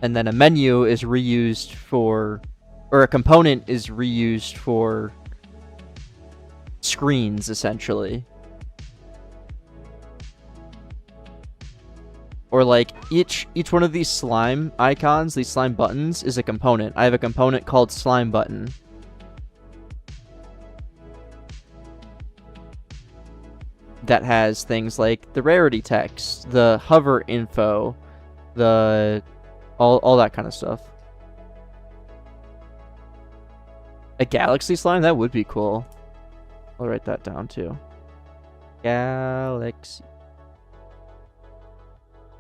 Speaker 1: And then a menu is reused for, or a component is reused for screens, essentially. Or like each one of these slime icons, these slime buttons, is a component. I have a component called slime button. That has things like the rarity text, the hover info, the all that kind of stuff. A galaxy slime? That would be cool. I'll write that down too. Galaxy.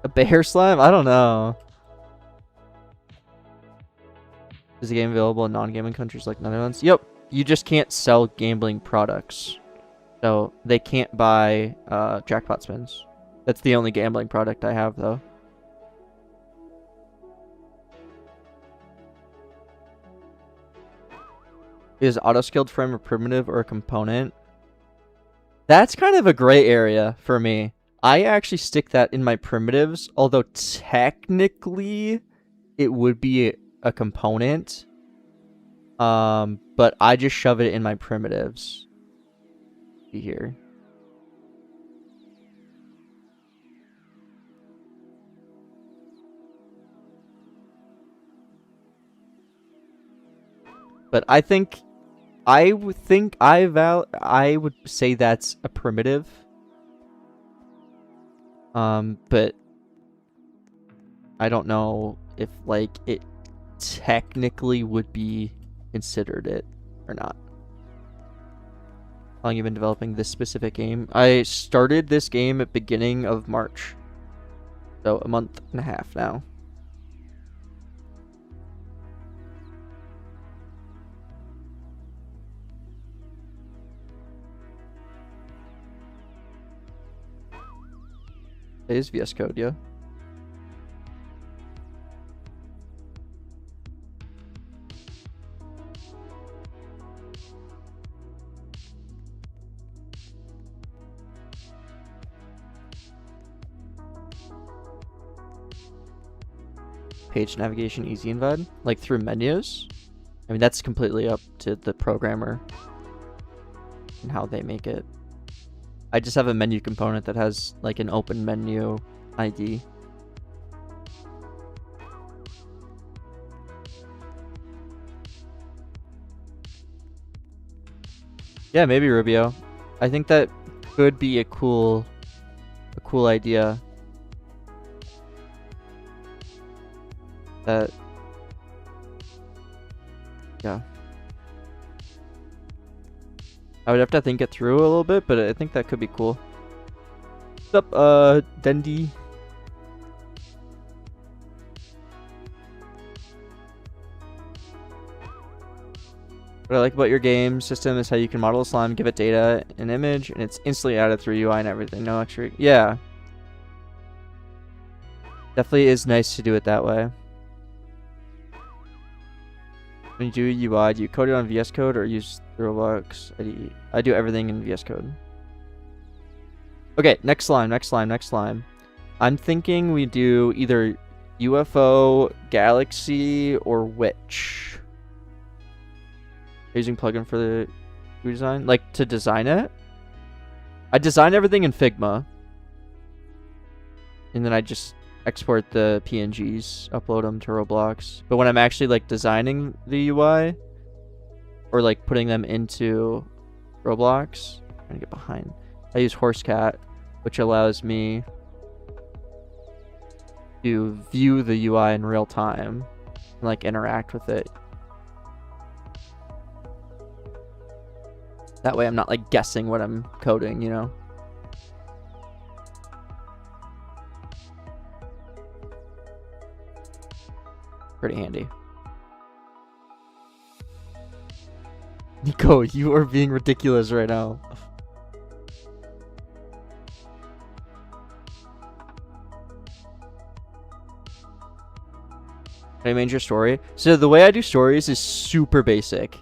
Speaker 1: A bear slime? I don't know. Is the game available in non-gaming countries like Netherlands? Yep. You just can't sell gambling products. So they can't buy jackpot spins. That's the only gambling product I have, though. Is auto-scaled frame a primitive or a component? That's kind of a gray area for me. I actually stick that in my primitives, although technically it would be a component. But I just shove it in my primitives. Here. But I would say that's a primitive. But I don't know if like it technically would be considered it or not. How long have you been developing this specific game? I started this game at beginning of March. So a month and a half now. It is VS Code, yeah. Page navigation easy in Vide? Like through menus? I mean, that's completely up to the programmer and how they make it. I just have a menu component that has like an open menu ID. Yeah, maybe Rubio. I think that could be a cool idea. That, yeah. I would have to think it through a little bit, but I think that could be cool. What's up, Dendi? What I like about your game system is how you can model a slime, give it data, an image, and it's instantly added through UI and everything. No extra. Yeah. Definitely is nice to do it that way. When you do UI, do you code it on VS Code or use Roblox IDE? I do everything in VS Code. Okay, next slime. I'm thinking we do either UFO, Galaxy, or Witch. Using plugin for the design, like to design it. I design everything in Figma, and then I just export the PNGs, upload them to Roblox. But when I'm actually like designing the UI or like putting them into Roblox, I'm trying to get behind. I use Horsecat, which allows me to view the UI in real time and like interact with it. That way I'm not like guessing what I'm coding, you know? Pretty handy. Nico, you are being ridiculous right now. Can I manage your story? So the way I do stories is super basic.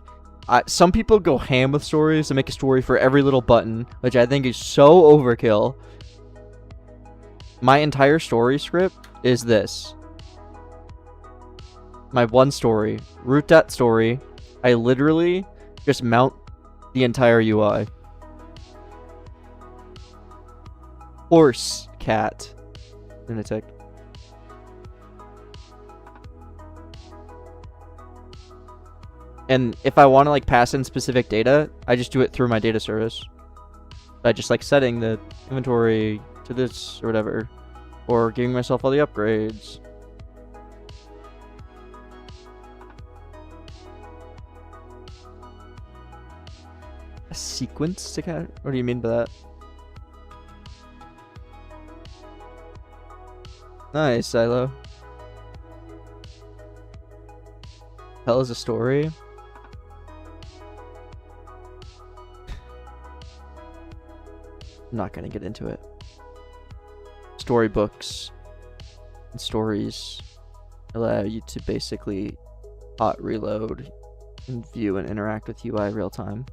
Speaker 1: Some people go ham with stories and make a story for every little button, which I think is so overkill. My entire story script is this. My one story. Root that story. I literally just mount the entire UI. Horse, cat. Lunatic. And if I want to like pass in specific data, I just do it through my data service. By just like setting the inventory to this or whatever. Or giving myself all the upgrades. A sequence to cat? What do you mean by that? Nice, Silo. Tell us a story. I'm not gonna get into it. Storybooks and stories allow you to basically hot reload and view and interact with UI real time.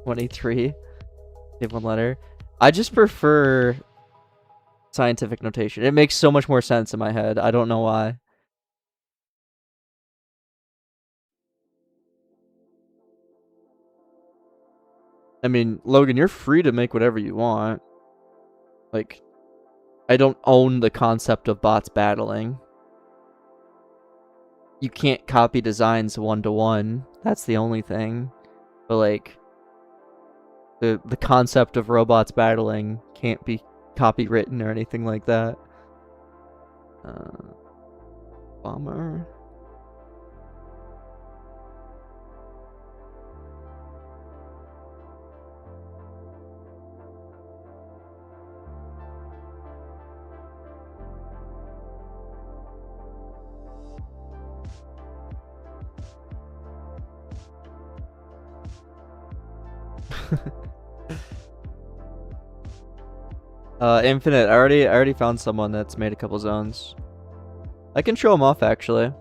Speaker 1: 23. Give one letter. I just prefer scientific notation. It makes so much more sense in my head. I don't know why. I mean, Logan, you're free to make whatever you want. Like, I don't own the concept of bots battling. You can't copy designs one-to-one. That's the only thing. But, like, the concept of robots battling can't be copywritten or anything like that. Bomber. Infinite. I already found someone that's made a couple zones. I can show them off actually.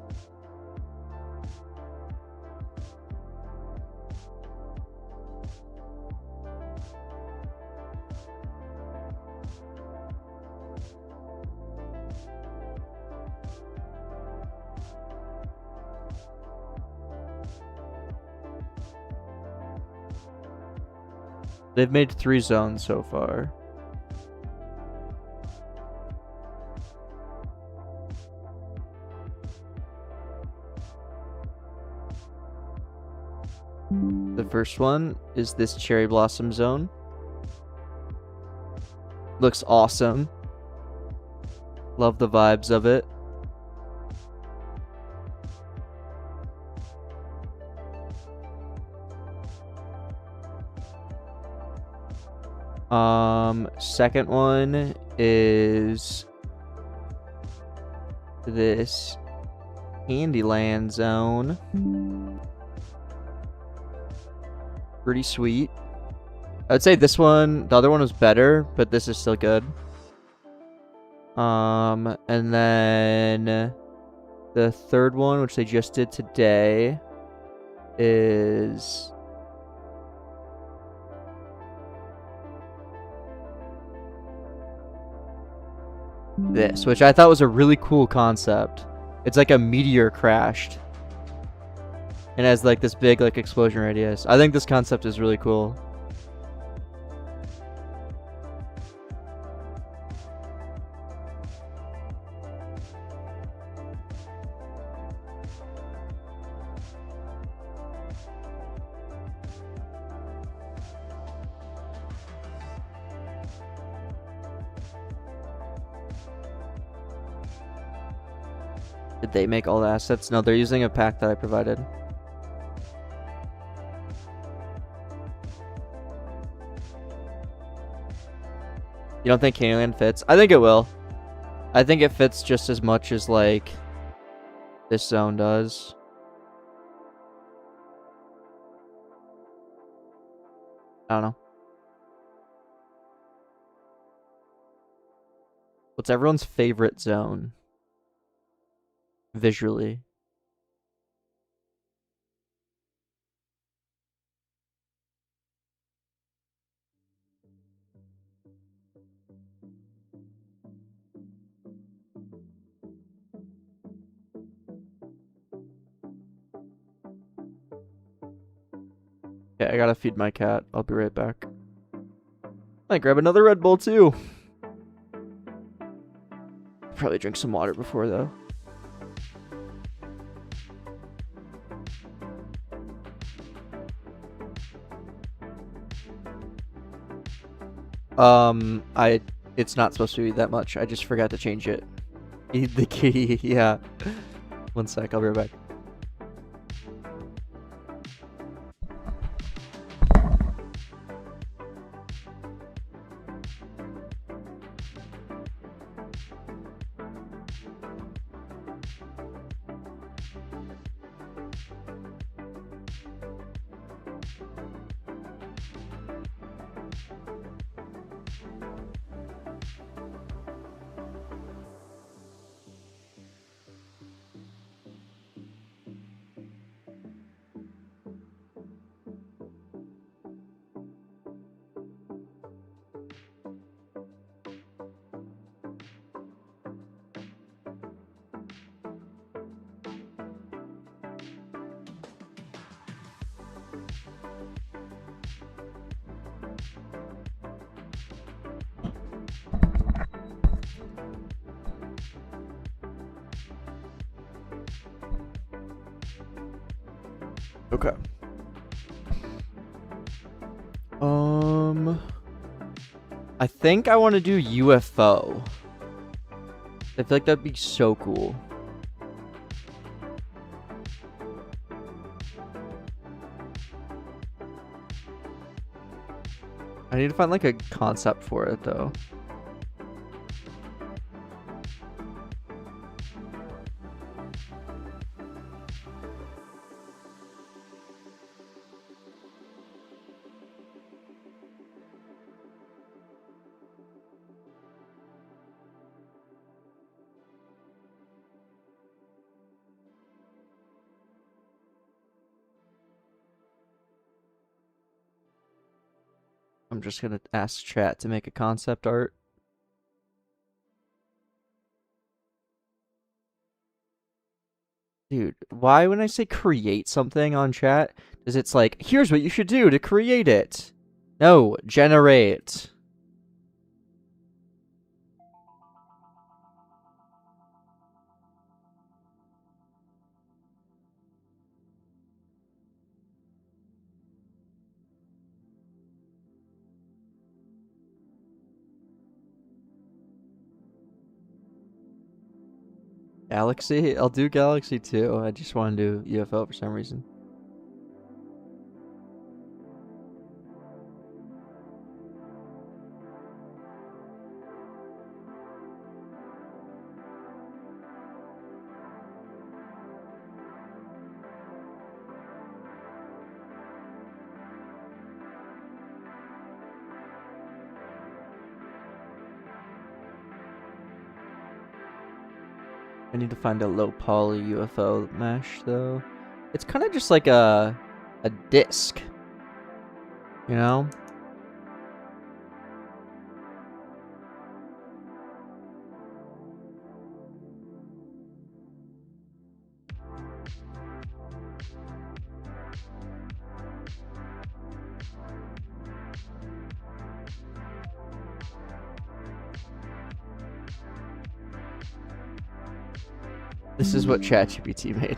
Speaker 1: They've made 3 zones so far. The first one is this cherry blossom zone. Looks awesome. Love the vibes of it. Second one is this Candyland zone. Pretty sweet. I would say this one, the other one was better, but this is still good. And then the third one, which they just did today, is this, which I thought was a really cool concept. It's like a meteor crashed and has like this big like explosion radius. I think this concept is really cool. Did they make all the assets? No, they're using a pack that I provided. You don't think Candyland fits? I think it will. I think it fits just as much as like this zone does. I don't know. What's everyone's favorite zone? Visually. Okay, I gotta feed my cat. I'll be right back. Might grab another Red Bull too. Probably drink some water before though. It's not supposed to be that much. I just forgot to change it. Eat the kitty, yeah. One sec, I'll be right back. Okay. I think I want to do UFO. I feel like that'd be so cool. I need to find like a concept for it though. I'm just gonna ask chat to make a concept art. Dude, why when I say create something on chat, does it's like, here's what you should do to create it? No, generate. Galaxy? I'll do Galaxy too. I just want to do UFO for some reason. I need to find a low poly UFO mesh though. It's kind of just like a disc, you know? This is what ChatGPT made.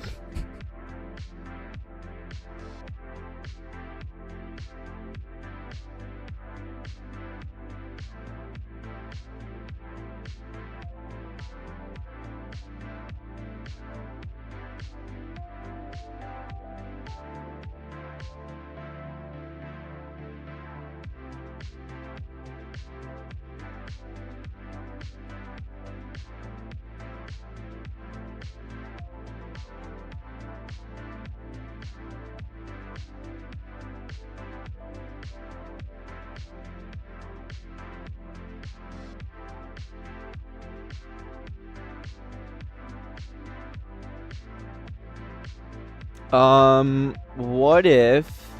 Speaker 1: What if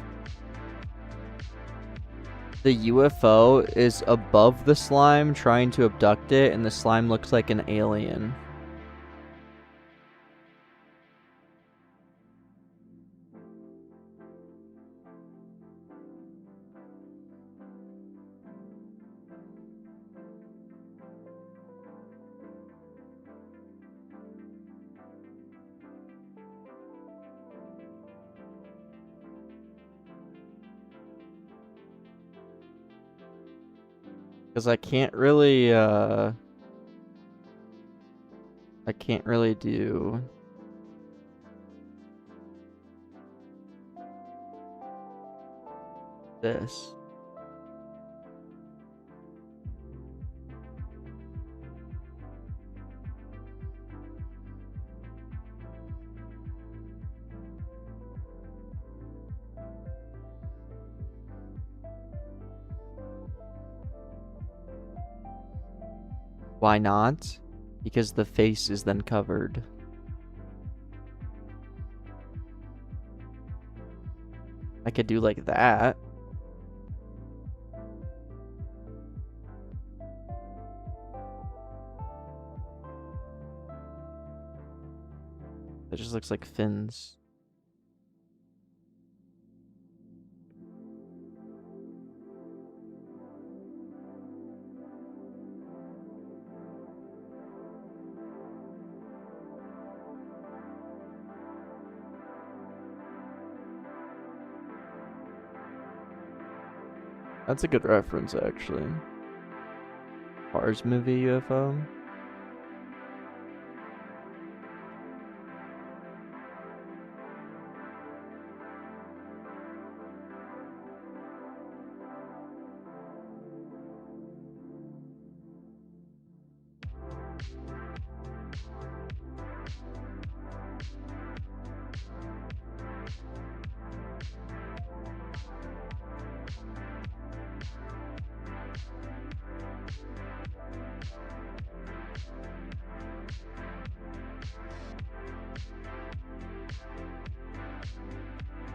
Speaker 1: the UFO is above the slime trying to abduct it and the slime looks like an alien? Because I can't really do this. Why not? Because the face is then covered. I could do like that. It just looks like fins. That's a good reference, actually. Cars movie UFO.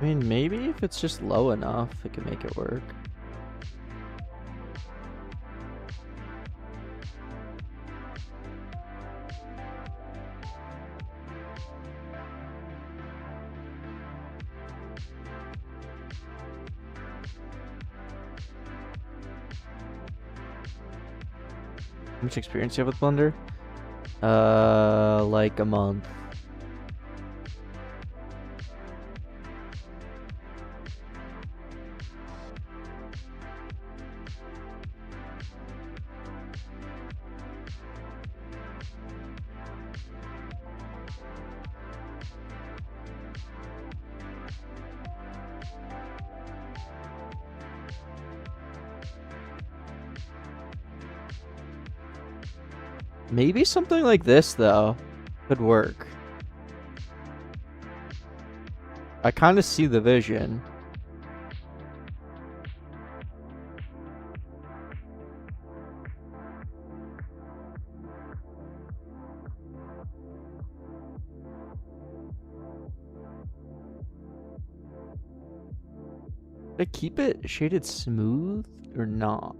Speaker 1: I mean, maybe if it's just low enough, it can make it work. much experience do you have with Blender? Like a month. Maybe something like this, though, could work. I kind of see the vision. Should I keep it shaded smooth or not?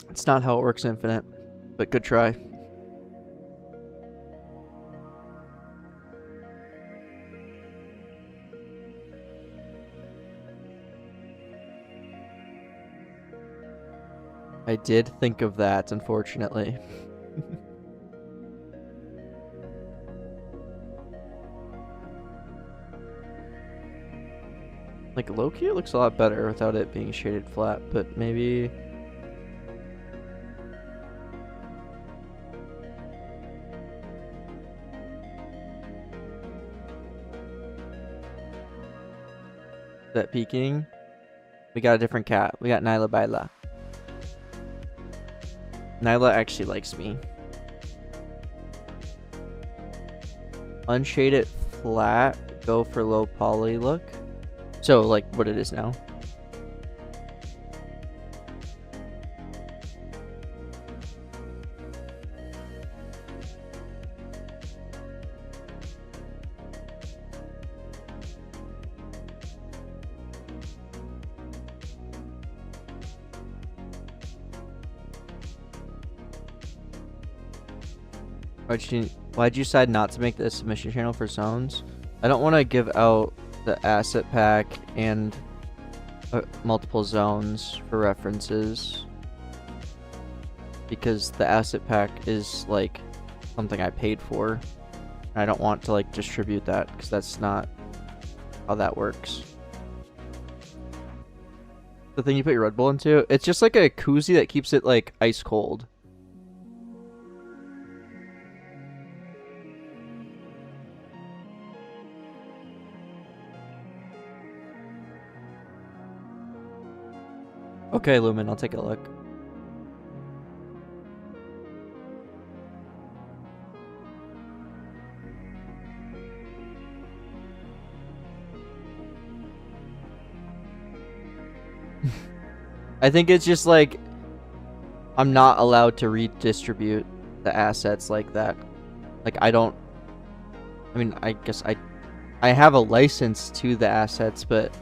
Speaker 1: It's not how it works Infinite, but good try. I did think of that, unfortunately. Like, low-key, it looks a lot better without it being shaded flat, but maybe... that peeking. We got a different cat. We got Nyla Baila. Nyla actually likes me. Unshade it flat. Go for low poly look. So, like, what it is now. Why'd you decide not to make the submission channel for zones? I don't want to give out the asset pack and multiple zones for references, because the asset pack is like something I paid for. I don't want to like distribute that because that's not how that works. The thing you put your Red Bull into, it's just like a koozie that keeps it like ice cold. Okay, Lumen, I'll take a look. I think it's just like I'm not allowed to redistribute the assets like that. Like I mean, I guess I have a license to the assets, but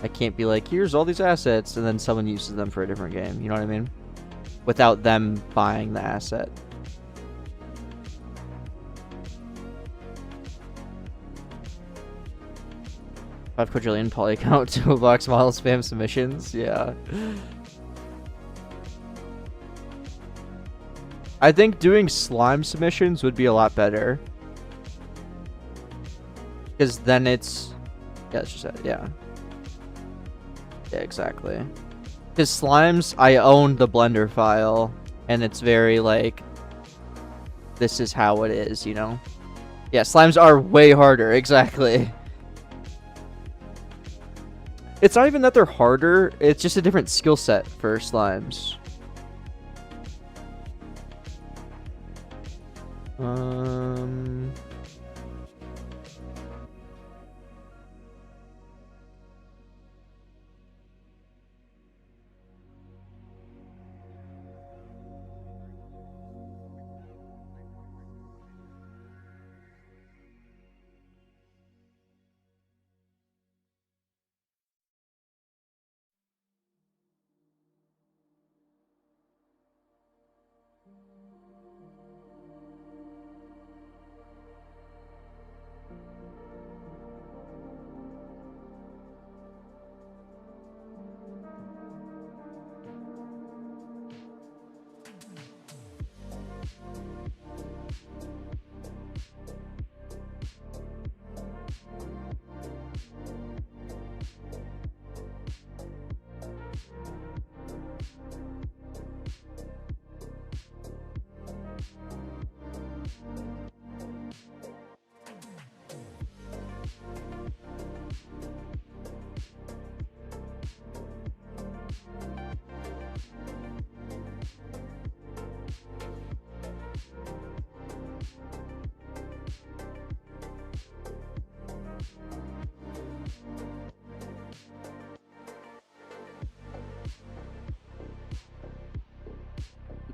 Speaker 1: I can't be like, here's all these assets, and then someone uses them for a different game. You know what I mean? Without them buying the asset. 5 quadrillion poly count to a box model spam submissions. Yeah. I think doing slime submissions would be a lot better. Because then it's... Yeah, it's just... Yeah. Yeah, exactly. Because slimes, I own the Blender file. And it's very, like... This is how it is, you know? Yeah, slimes are way harder. Exactly. It's not even that they're harder. It's just a different skill set for slimes.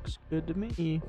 Speaker 1: Looks good to me.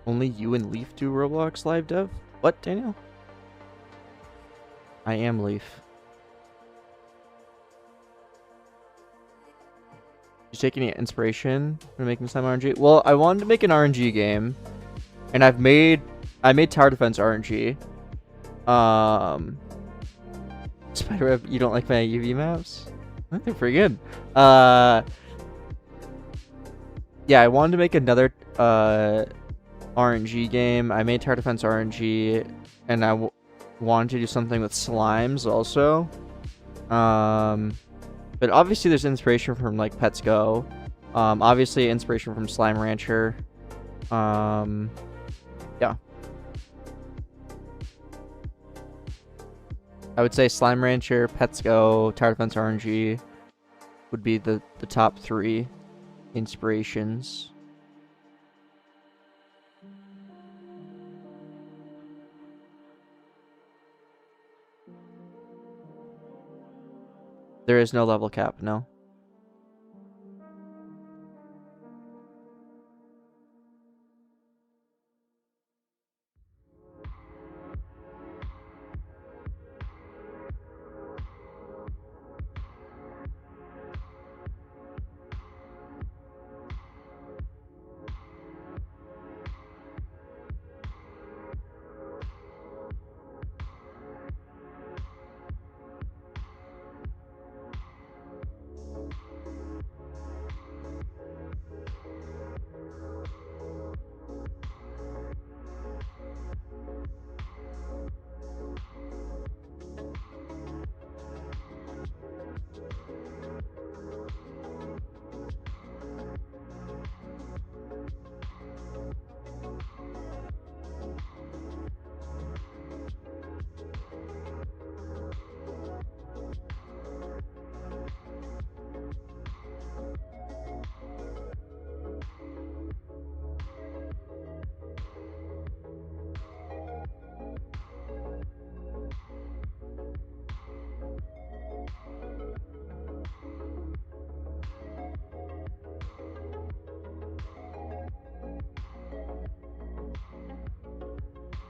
Speaker 1: Only you and Leaf do Roblox live dev? What, Daniel? I am Leaf. You take any inspiration from making slime RNG? Well, I wanted to make an RNG game, and I made tower defense RNG. Spiderweb, you don't like my UV maps? I think they're pretty good. Yeah, I wanted to make another RNG game. I made tower defense RNG, and I wanted to do something with slimes also. But obviously there's inspiration from like Pets Go. Obviously inspiration from Slime Rancher. Yeah. I would say Slime Rancher, Pets Go, Tower Defense RNG would be the top 3 inspirations. There is no level cap, no.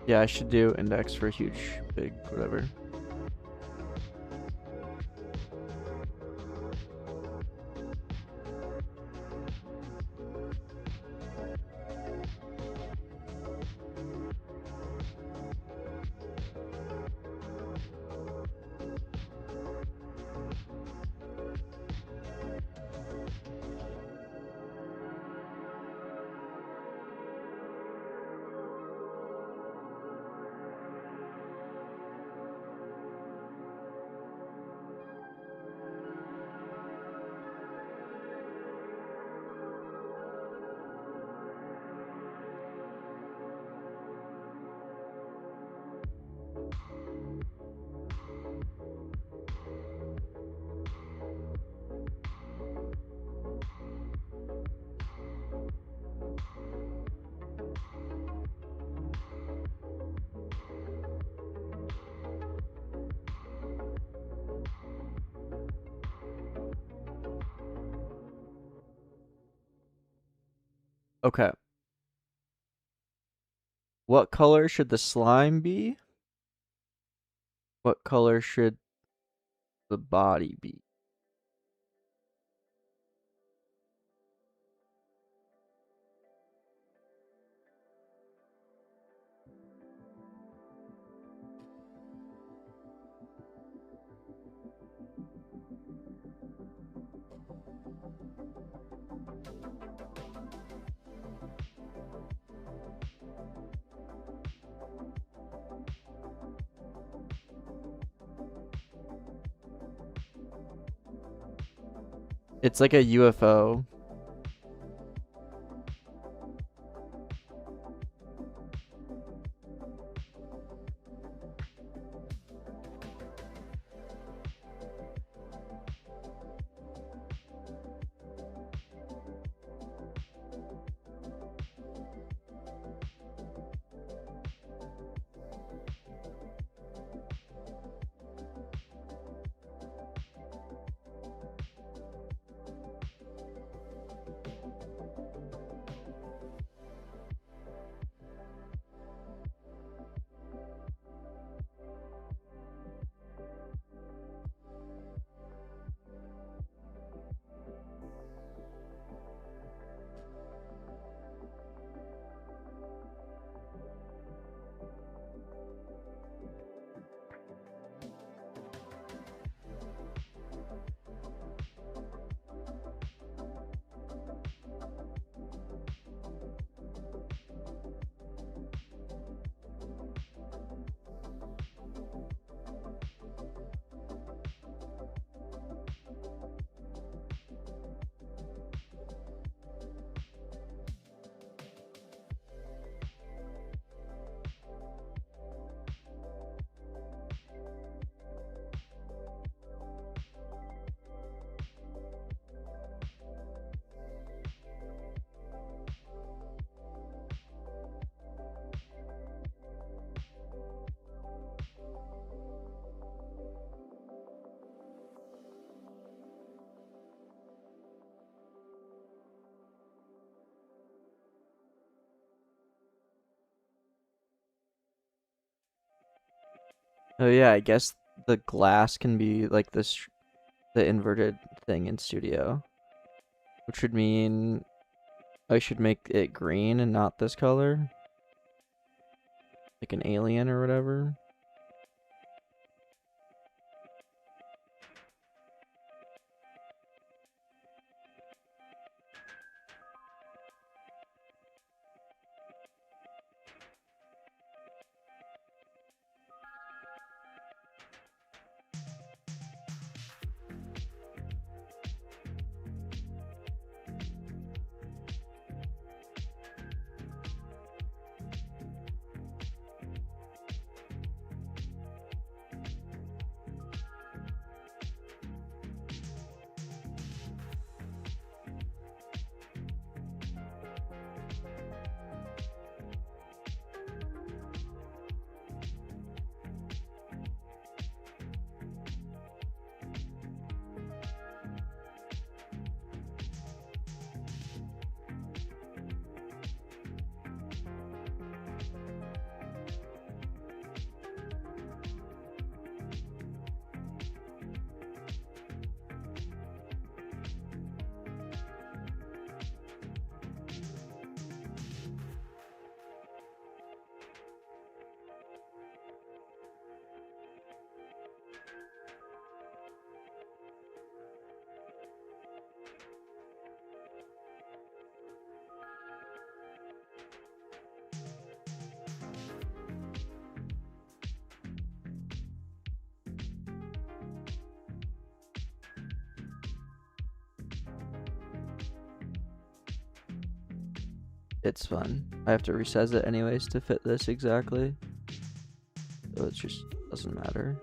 Speaker 1: Yeah, I should do index for huge, big, whatever. Okay. What color should the slime be? What color should the body be? It's like a UFO. Oh yeah, I guess the glass can be like this, the inverted thing in Studio, which would mean I should make it green and not this color, like an alien or whatever. It's fun. I have to resize it anyways to fit this exactly. So it just doesn't matter.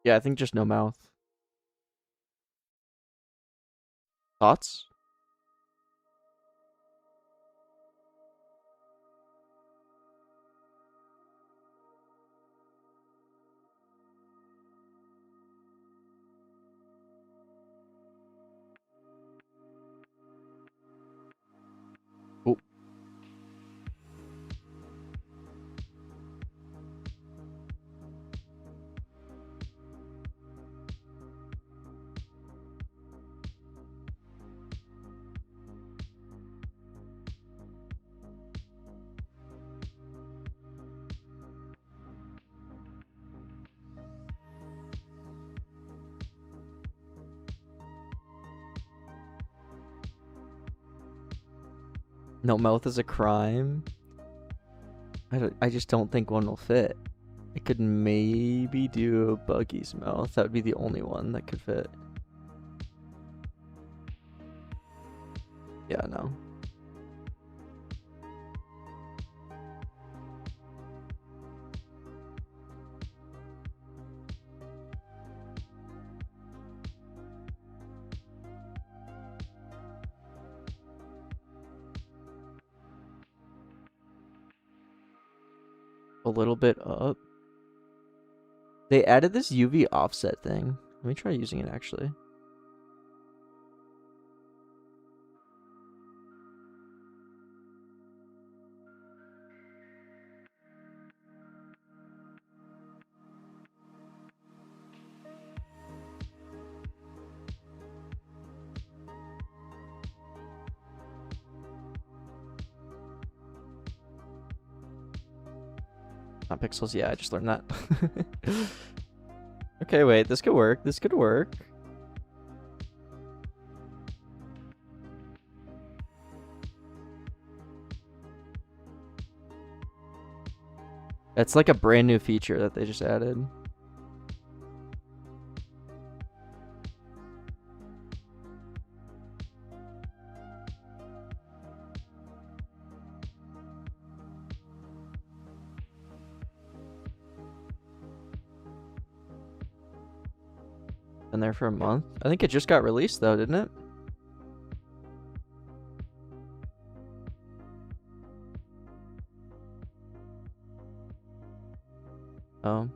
Speaker 1: Yeah, I think just no mouth. Thoughts? Oh. No mouth is a crime. I just don't think one will fit. I could maybe do a buggy's mouth. That would be the only one that could fit. Yeah, no. A little bit up. They added this UV offset thing. Let me try using it actually. Not pixels, yeah, I just learned that. Okay, wait, this could work. This could work. It's like a brand new feature that they just added. Been there for a month. I think it just got released though, didn't it? Oh.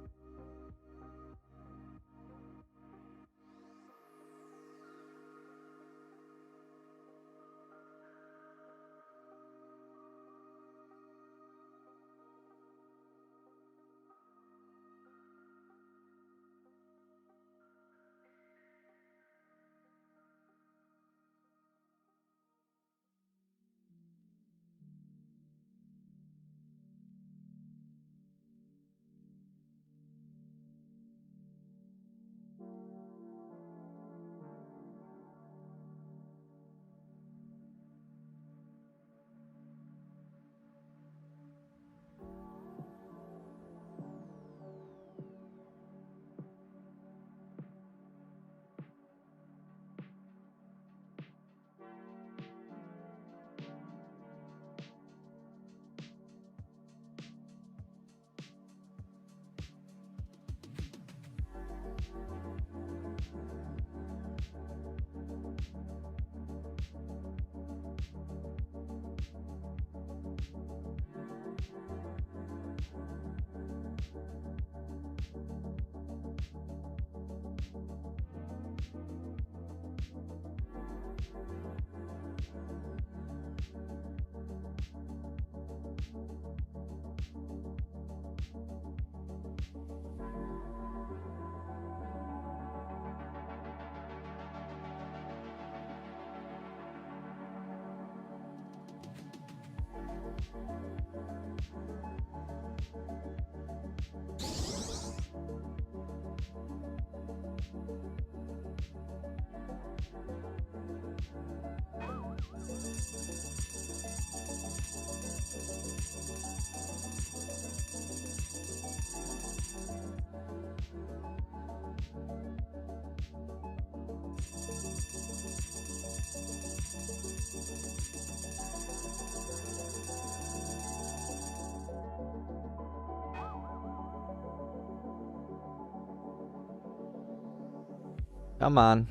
Speaker 1: Come on.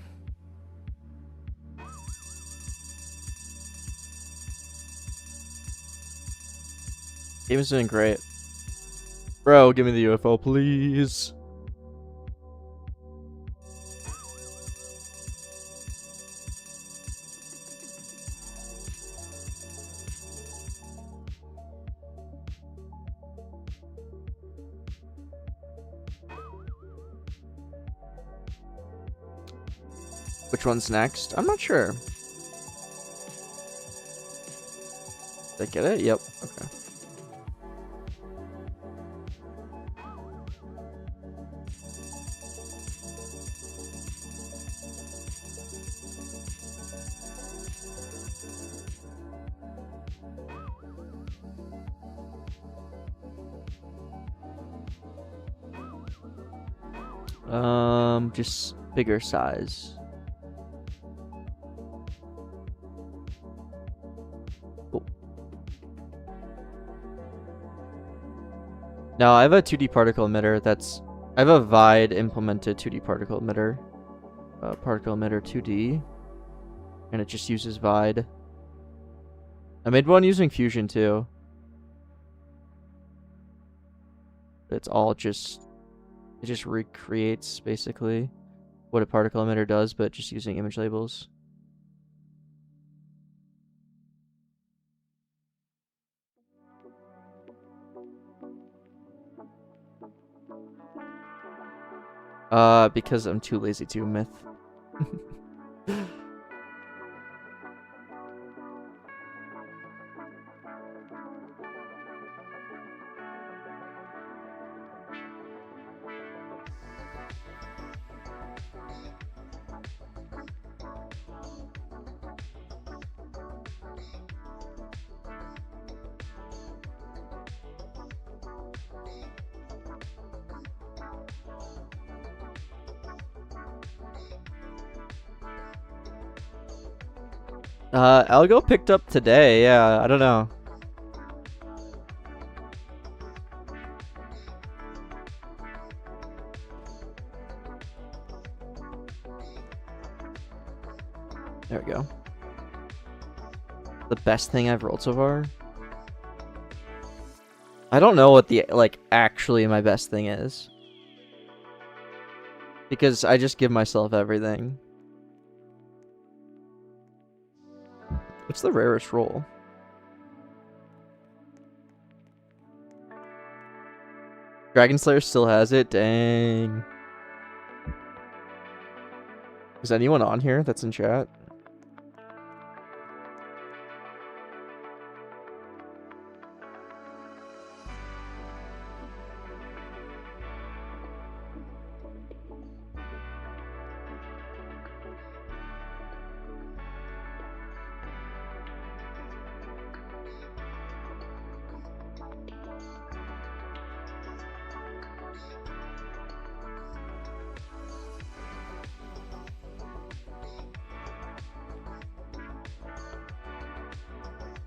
Speaker 1: Game is doing great. Bro, give me the UFO, please. Which one's next? I'm not sure. Did I get it? Yep. Okay. Just bigger size. Oh. Now I have a 2D particle emitter I have a Vide implemented 2D particle emitter. Particle emitter 2D. And it just uses Vide. I made one using Fusion too. It's all it just recreates basically what a particle emitter does, but just using image labels. Because I'm too lazy to myth. Algo picked up today, yeah, I don't know. There we go. The best thing I've rolled so far? I don't know what the, actually my best thing is. Because I just give myself everything. What's the rarest roll? Dragon Slayer still has it? Dang. Is anyone on here that's in chat?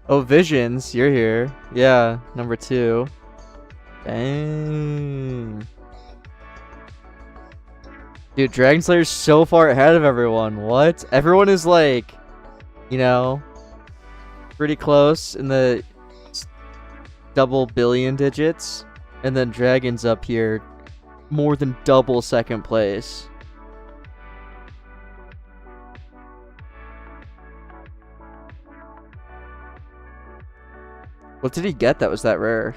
Speaker 1: Oh, Visions, you're here. Yeah, number 2. Dang. Dude, Dragon Slayer's so far ahead of everyone. What? Everyone is like, you know, pretty close in the double billion digits. And then Dragon's up here more than double second place. What did he get that was that rare?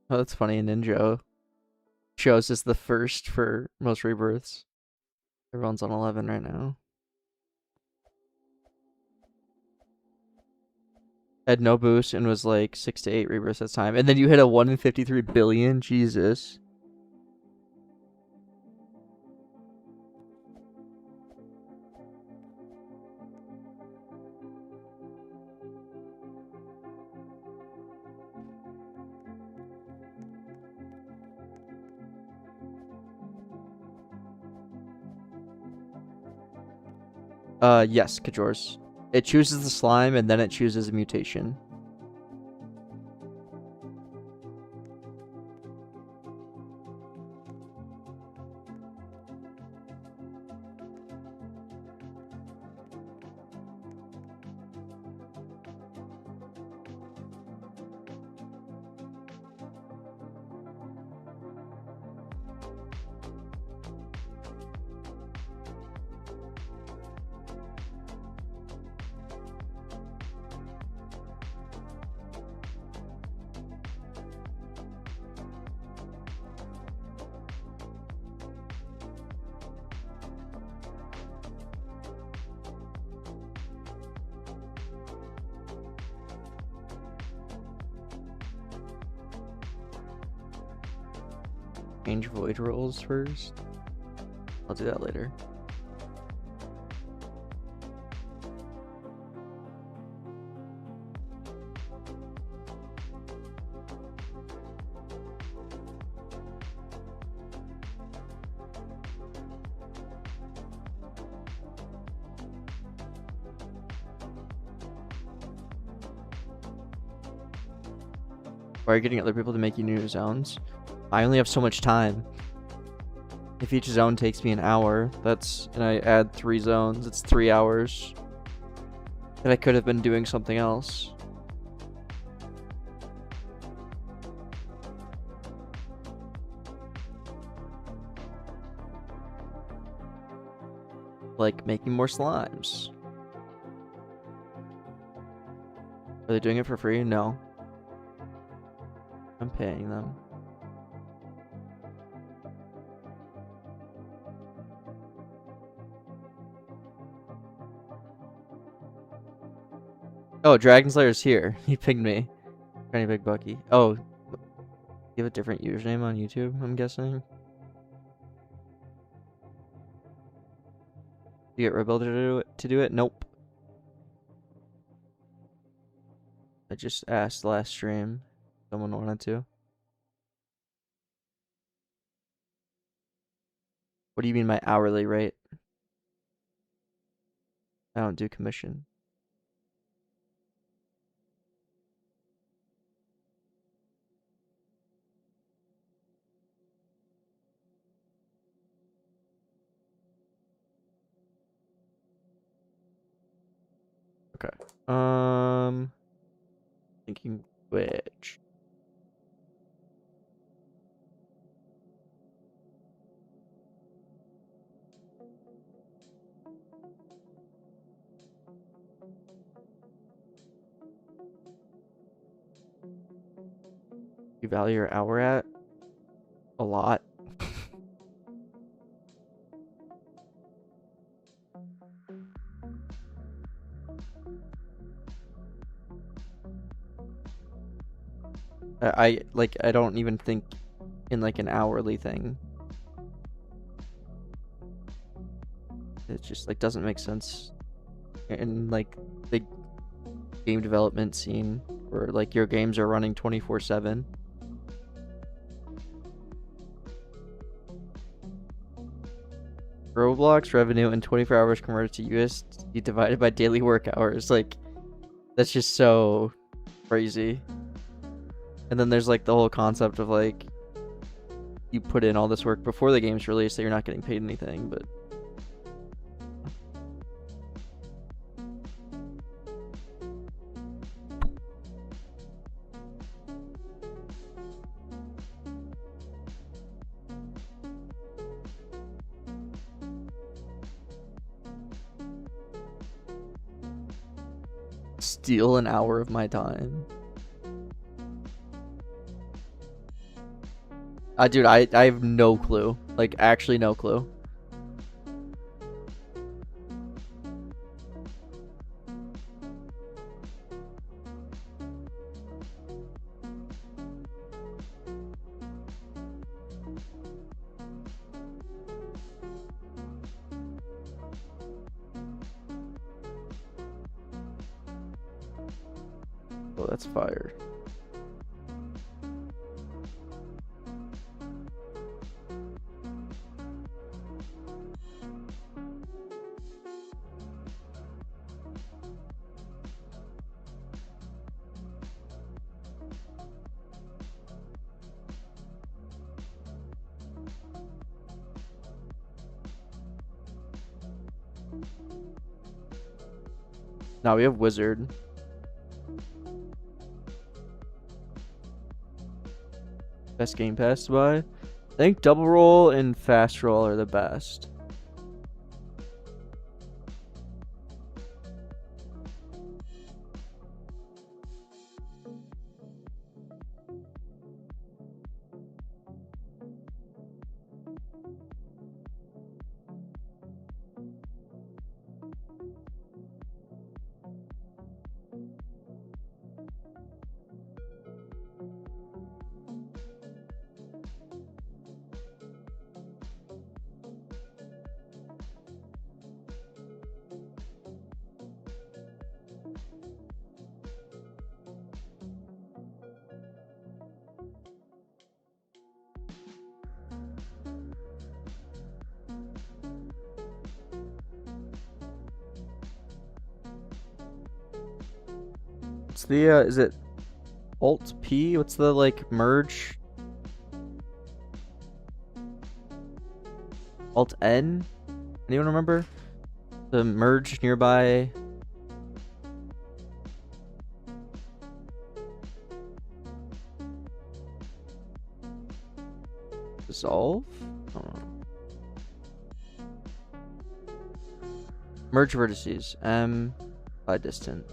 Speaker 1: Oh, that's funny. Ninja shows us the first for most rebirths. Everyone's on 11 right now. Had no boost and was like 6 to 8 rebirths at the time. And then you hit a 1 in 53 billion? Jesus. Yes, Kajors. It chooses the slime and then it chooses a mutation. Change void rolls first. I'll do that later. Or are you getting other people to make you new zones? I only have so much time. If each zone takes me an hour, and I add 3 zones, it's 3 hours. That I could have been doing something else. Like making more slimes. Are they doing it for free? No. I'm paying them. Oh, Dragon Slayer's here. He pinged me. Tiny Big Bucky. Oh, you have a different username on YouTube, I'm guessing? You get Rebuilder to do it? Nope. I just asked last stream. Someone wanted to. What do you mean by hourly rate? I don't do commission. Okay. Thinking which. You value your hour at? A lot. I don't even think in like an hourly thing. It just like doesn't make sense in like the game development scene where like your games are running 24/7. Roblox revenue in 24 hours converted to USD divided by daily work hours. Like, that's just so crazy. And then there's like the whole concept of like you put in all this work before the game's released, so you're not getting paid anything, but steal an hour of my time. Dude, I have no clue. Like, actually no clue. Oh, that's fire. Now we have Wizard. Best game pass to buy? I think Double Roll and Fast Roll are the best. It's the, is it Alt P? What's the like merge? Alt N? Anyone remember? The merge nearby. Dissolve? I don't know. Merge vertices. M by distance.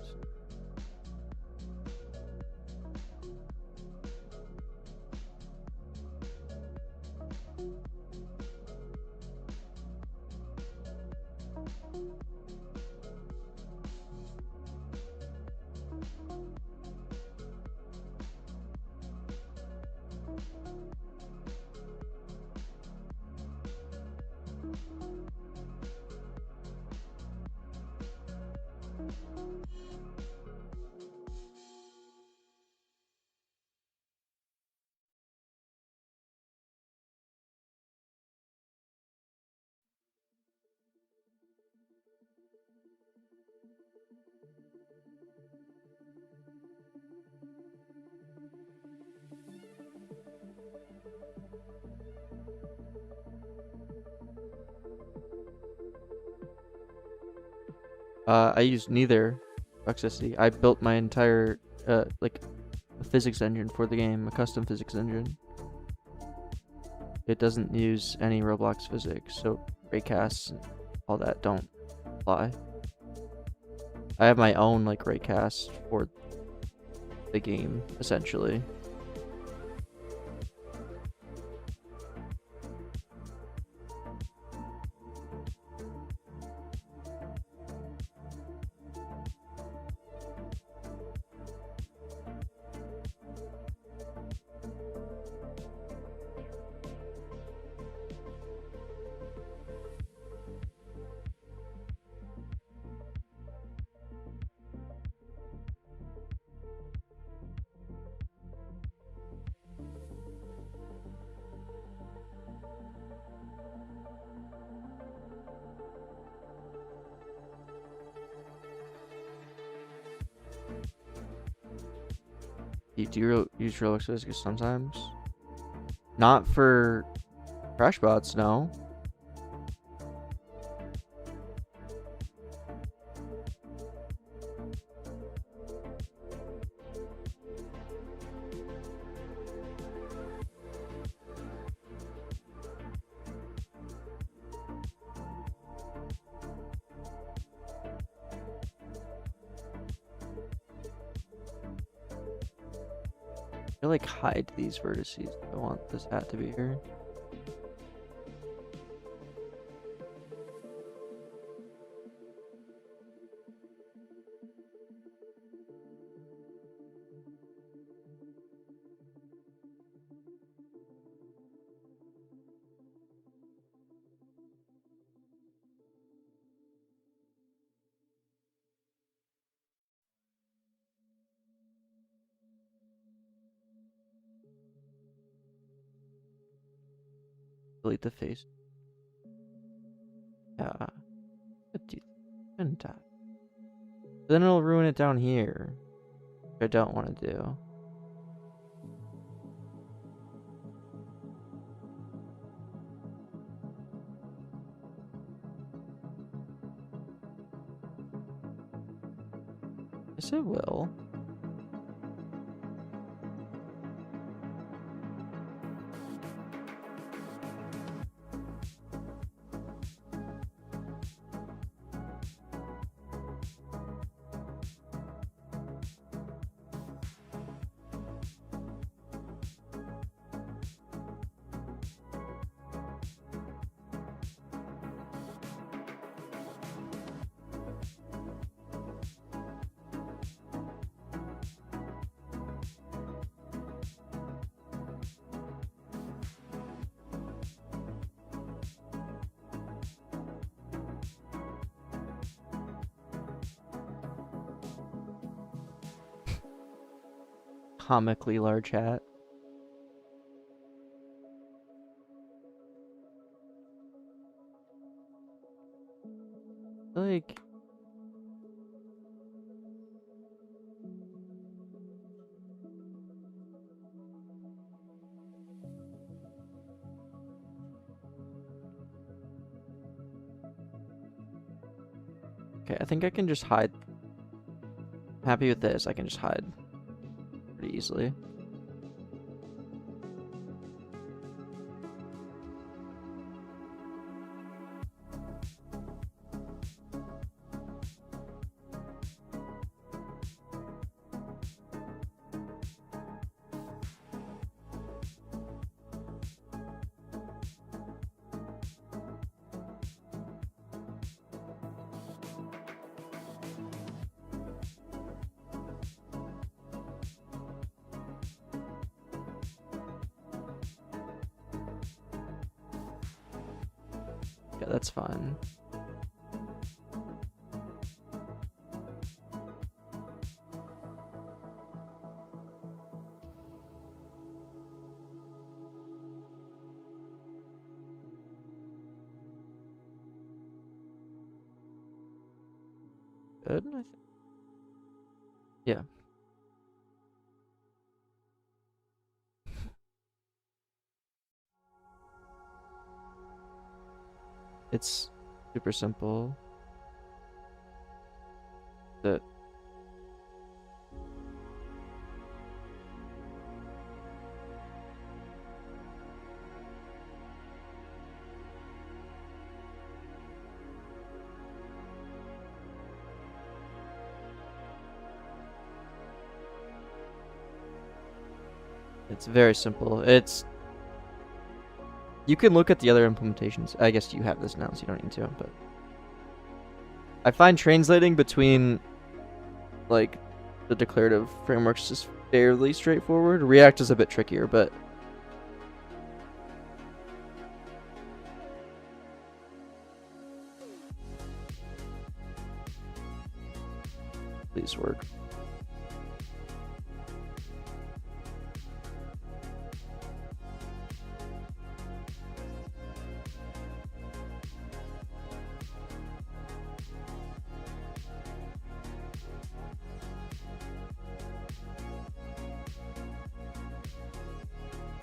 Speaker 1: I used neither toxicity. I built my entire like physics engine for the game, a custom physics engine. It doesn't use any Roblox physics, so raycasts and all that don't apply. I have my own like raycast for the game, essentially. Do you use Roblox physics sometimes? Not for crash bots, no. I like hide these vertices. I want this hat to be here. Delete the face. Yeah. And that. Then it'll ruin it down here. Which I don't want to do. Yes, it will. Comically large hat. Like, Okay, I think I can just hide. Happy with this, I can just hide pretty easily. Yeah, that's fine. Good, I think. Yeah. It's super simple. That it's very simple. It's you can look at the other implementations. I guess you have this now, so you don't need to, but I find translating between like the declarative frameworks is fairly straightforward. React is a bit trickier, but these work.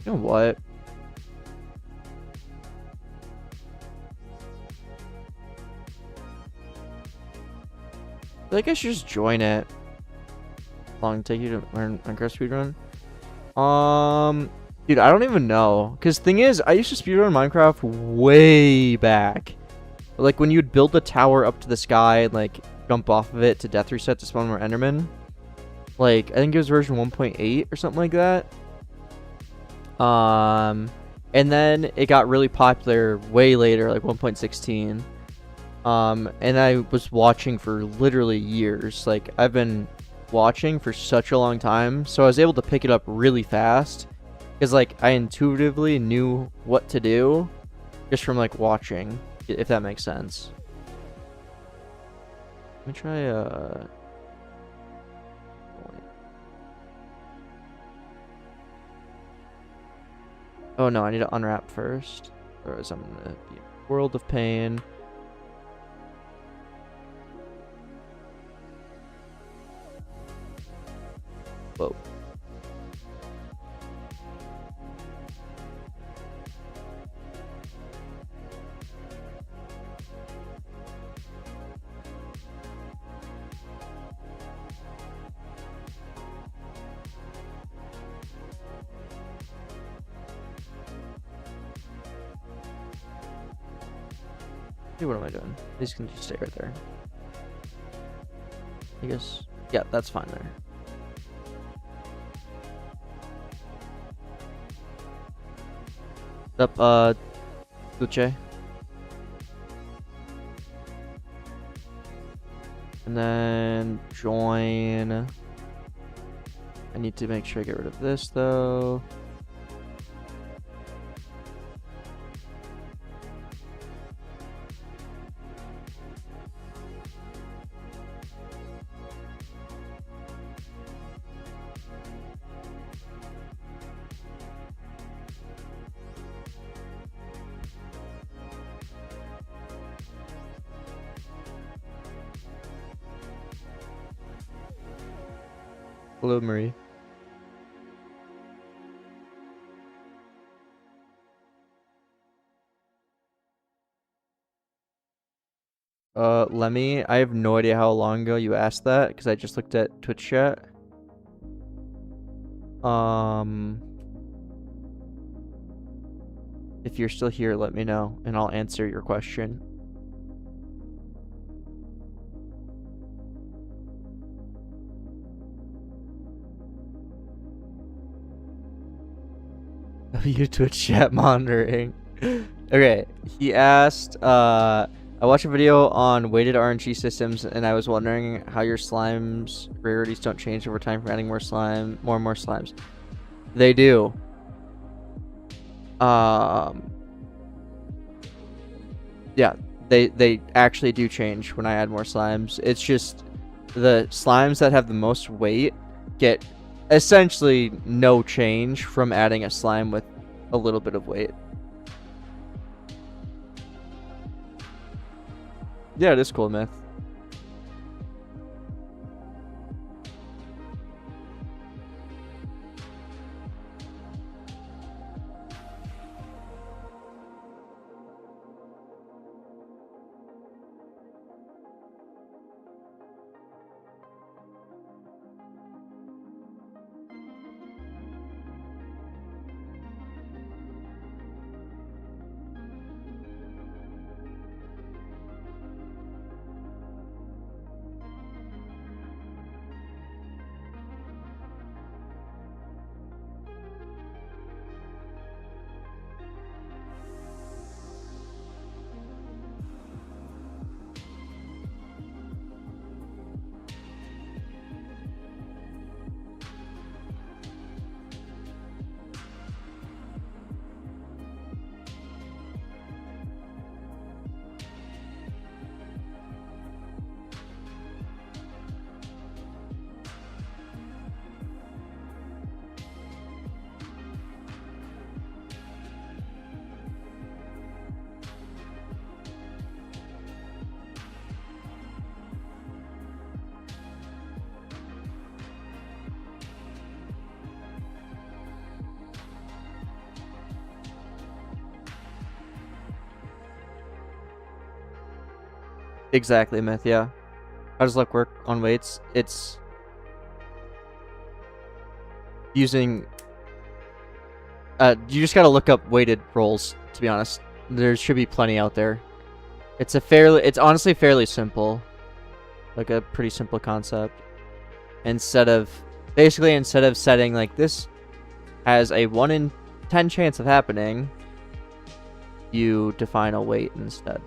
Speaker 1: You know what? I feel like I should just join it. How long did it take you to learn Minecraft speedrun? Dude, I don't even know. Cause thing is, I used to speedrun Minecraft way back. Like when you'd build the tower up to the sky and like jump off of it to death reset to spawn more Endermen. Like I think it was version 1.8 or something like that. And then it got really popular way later, like 1.16. And I was watching for literally years. Like I've been watching for such a long time, so I was able to pick it up really fast because like I intuitively knew what to do just from like watching, if that makes sense. Let me try oh no, I need to unwrap first, or else I'm gonna be in a world of pain. Whoa. Hey, what am I doing? These can just stay right there. I guess. Yeah, that's fine there. Up, Gucci. And then join. I need to make sure I get rid of this though. Hello, Marie. Lemmy, I have no idea how long ago you asked that because I just looked at Twitch chat. If you're still here, let me know and I'll answer your question. You Twitch chat monitoring. Okay, he asked, I watched a video on weighted RNG systems and I was wondering how your slimes rarities don't change over time for adding more and more slimes. They do. Yeah, they actually do change when I add more slimes. It's just the slimes that have the most weight get essentially no change from adding a slime with a little bit of weight. Yeah, it is cool, Myth. Exactly, Myth, yeah. How does luck work on weights? It's using... you just gotta look up weighted rolls, to be honest. There should be plenty out there. It's honestly fairly simple. Like a pretty simple concept. Instead of setting like this has a 1 in 10 chance of happening, you define a weight instead.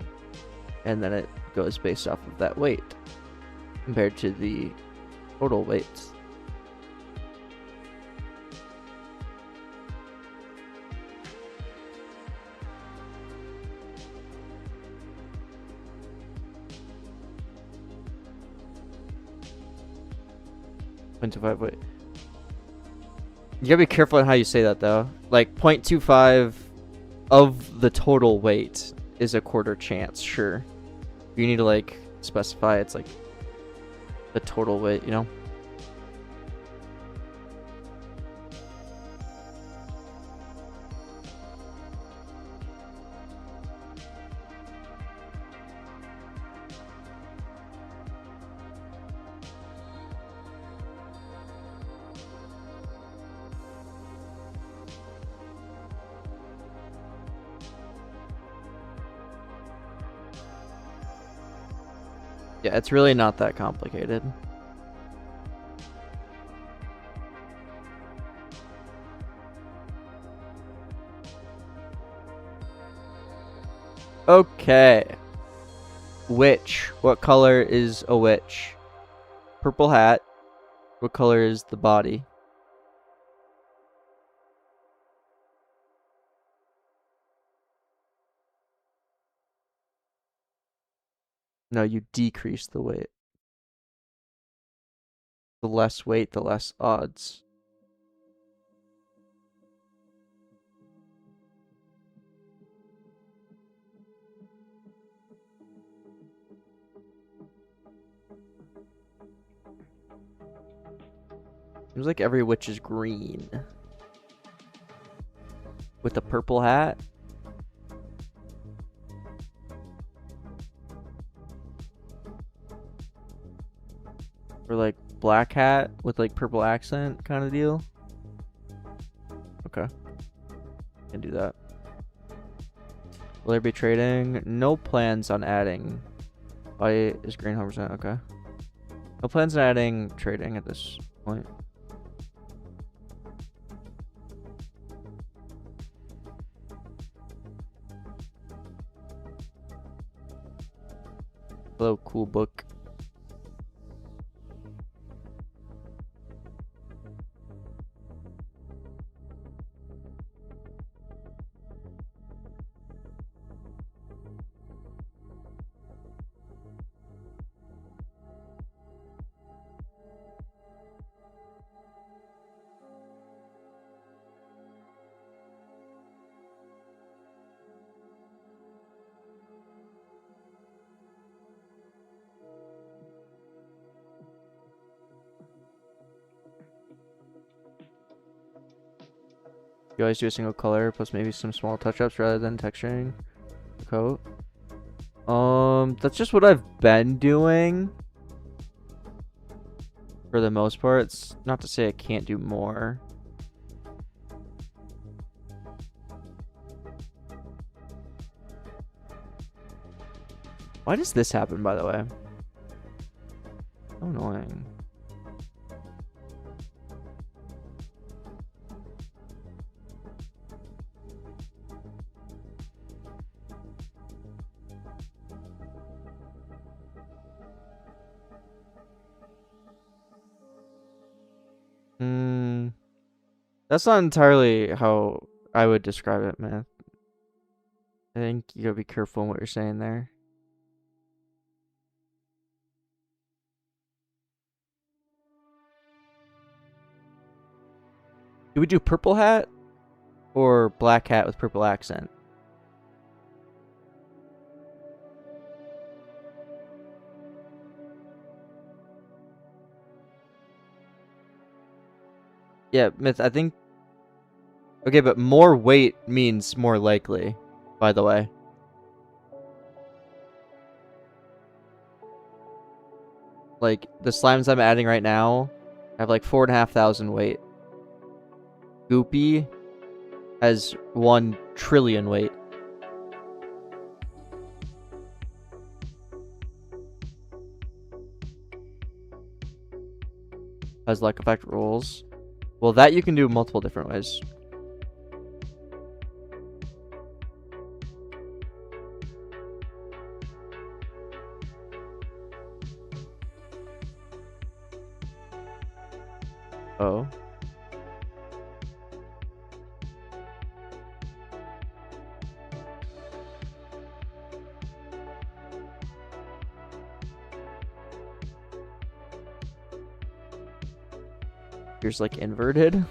Speaker 1: And then it goes based off of that weight compared to the total weights. .25 weight. You gotta be careful on how you say that though. Like 0.25 of the total weight is a quarter chance, sure. You need to like specify it's like the total weight, you know? Yeah, it's really not that complicated. Okay. Witch. What color is a witch? Purple hat. What color is the body? No, you decrease the weight. The less weight, the less odds. Seems like every witch is green. With a purple hat? Or like black hat with like purple accent kind of deal. Okay. Can do that. Will there be trading? No plans on adding. Why is green 100%? Okay. No plans on adding trading at this point. Hello, cool book. You always do a single color plus maybe some small touch-ups rather than texturing the coat. That's just what I've been doing for the most part. It's not to say I can't do more. Why does this happen, by the way? So annoying. That's not entirely how I would describe it, man. I think you gotta be careful in what you're saying there. Do we do purple hat or black hat with purple accent? Yeah, Myth, I think... Okay, but more weight means more likely, by the way. Like, the slimes I'm adding right now have like 4,500 weight. Goopy has 1 trillion weight. Has like effect rules. Well, that you can do multiple different ways. Oh. Here's like inverted.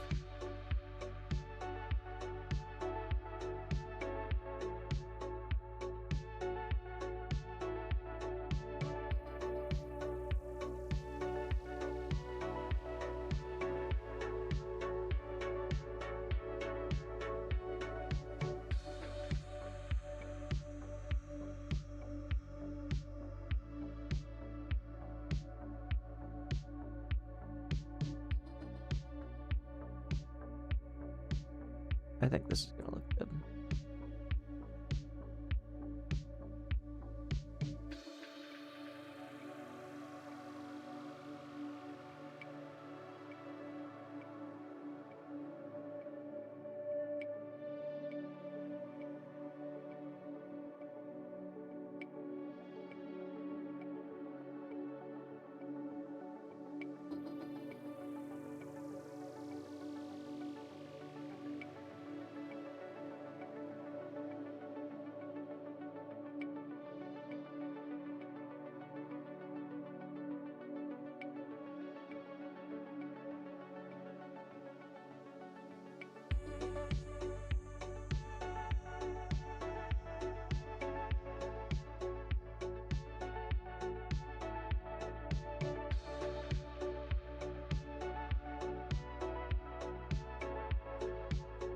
Speaker 1: I think this is gonna look good.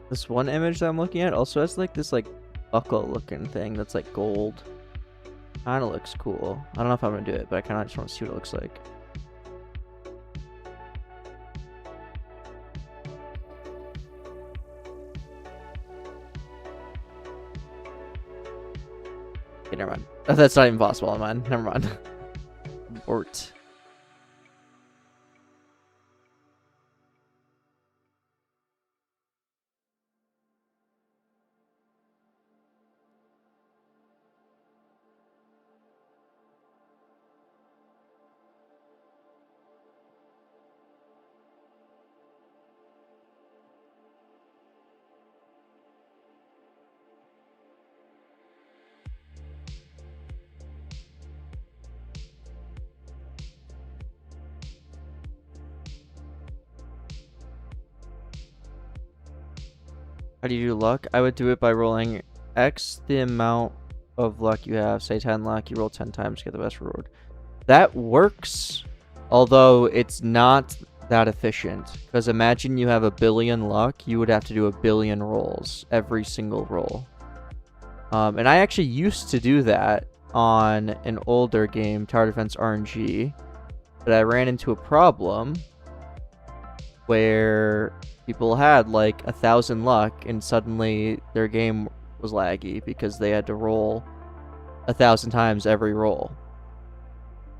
Speaker 1: This one image that I'm looking at also has like this like buckle looking thing that's like gold. Kinda looks cool. I don't know if I'm gonna do it, but I kinda just want to see what it looks like. Okay, never mind. Oh, that's not even possible on mine. Never mind. Ort. How do you do luck? I would do it by rolling X the amount of luck you have. Say 10 luck, you roll 10 times, get the best reward. That works, although it's not that efficient. Because imagine you have 1 billion luck, you would have to do 1 billion rolls, every single roll. And I actually used to do that on an older game, Tower Defense RNG, but I ran into a problem where people had like 1,000 luck and suddenly their game was laggy because they had to roll 1,000 times every roll.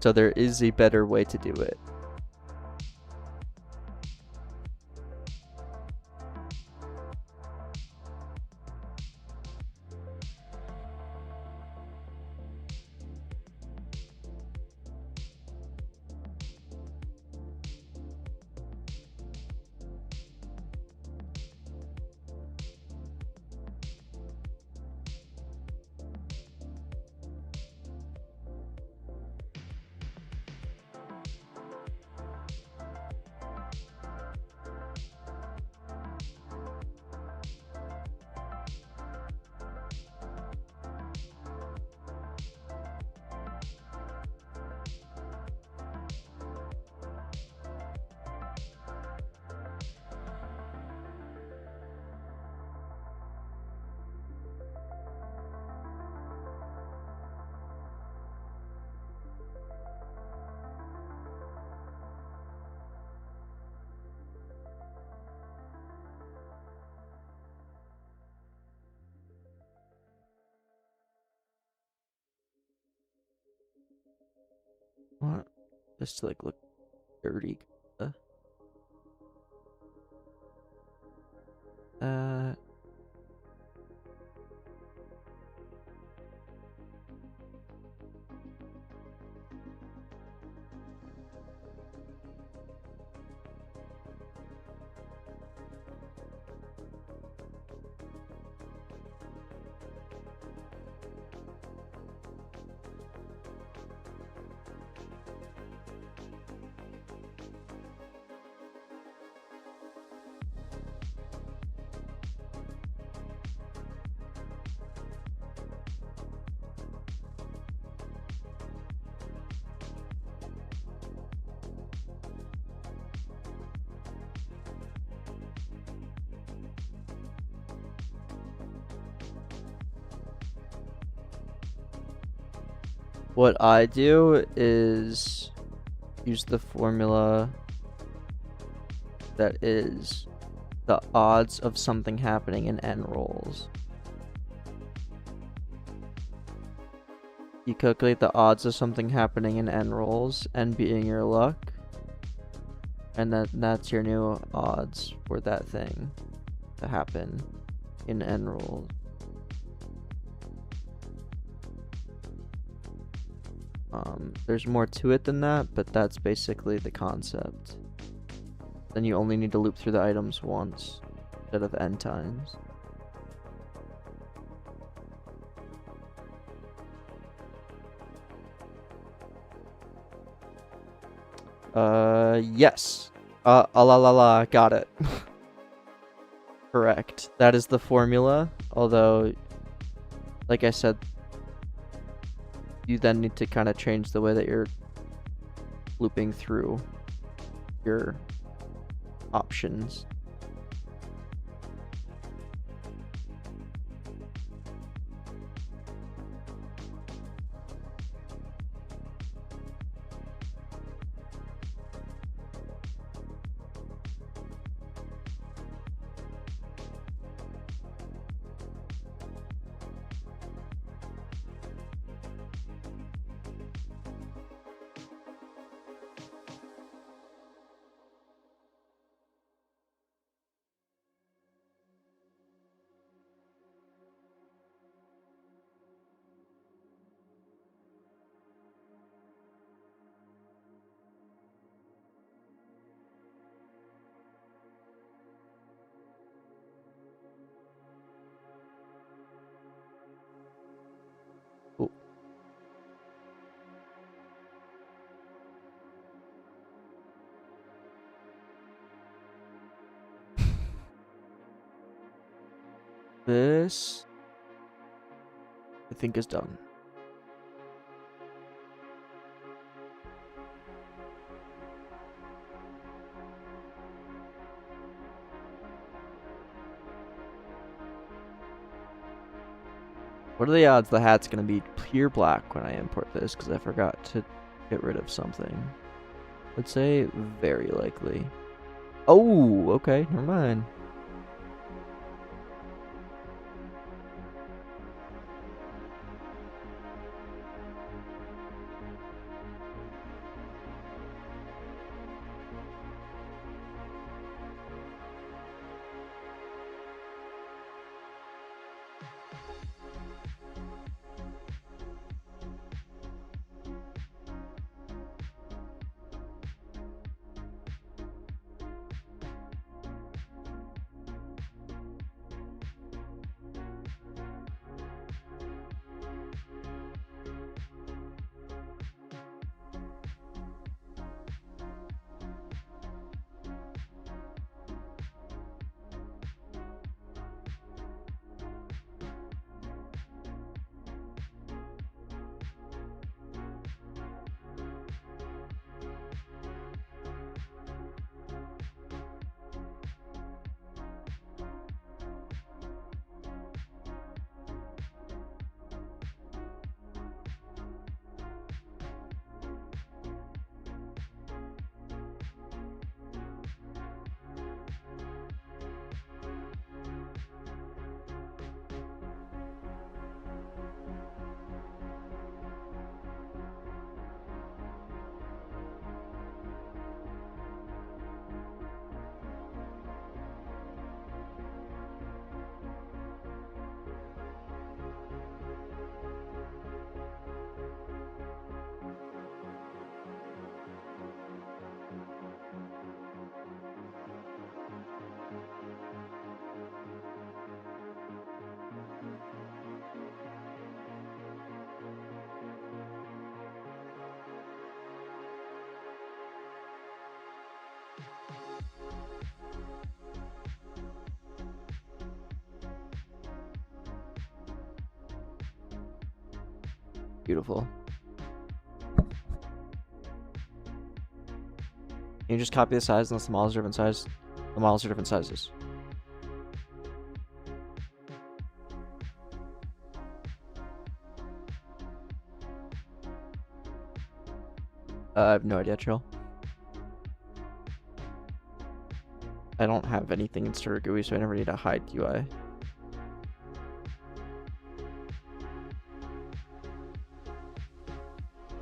Speaker 1: So there is a better way to do it. What? Just to like look dirty. What I do is use the formula that is the odds of something happening in n rolls. You calculate the odds of something happening in n rolls, n being your luck, and then that's your new odds for that thing to happen in n rolls. There's more to it than that, but that's basically the concept. Then you only need to loop through the items once instead of n times. Yes. La la la, got it. Correct. That is the formula, although, like I said, you then need to kind of change the way that you're looping through your options. This, I think, is done. What are the odds the hat's going to be pure black when I import this? Because I forgot to get rid of something. Let's say very likely. Oh, okay, never mind. Beautiful. Can you just copy the size unless the models are different size? The models are different sizes. I have no idea, Trill. I don't have anything in StarterGui, so I never need to hide UI.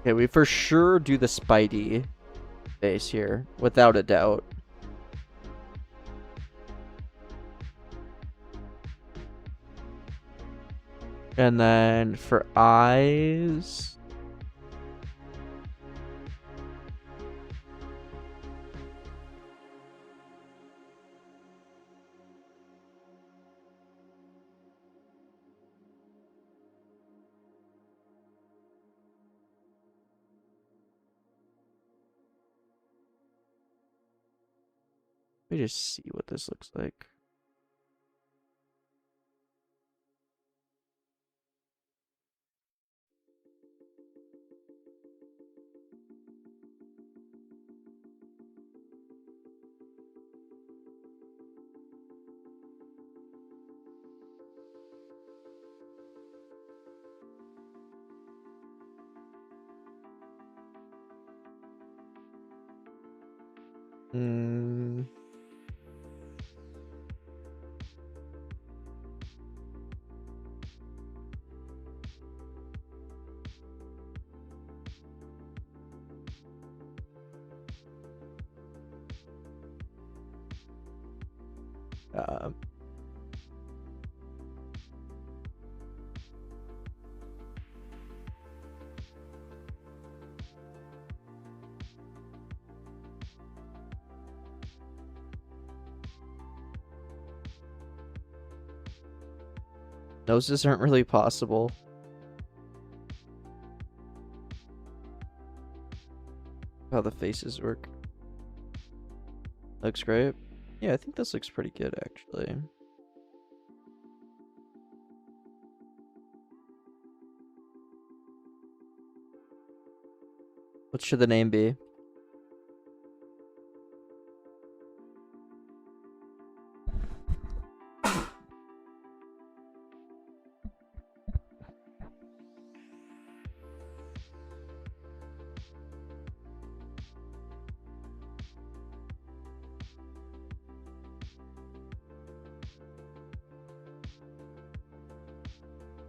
Speaker 1: Okay, we for sure do the Spidey base here, without a doubt. And then for eyes... Let me just see what this looks like. Noses aren't really possible. How the faces work. Looks great. Yeah, I think this looks pretty good, actually. What should the name be?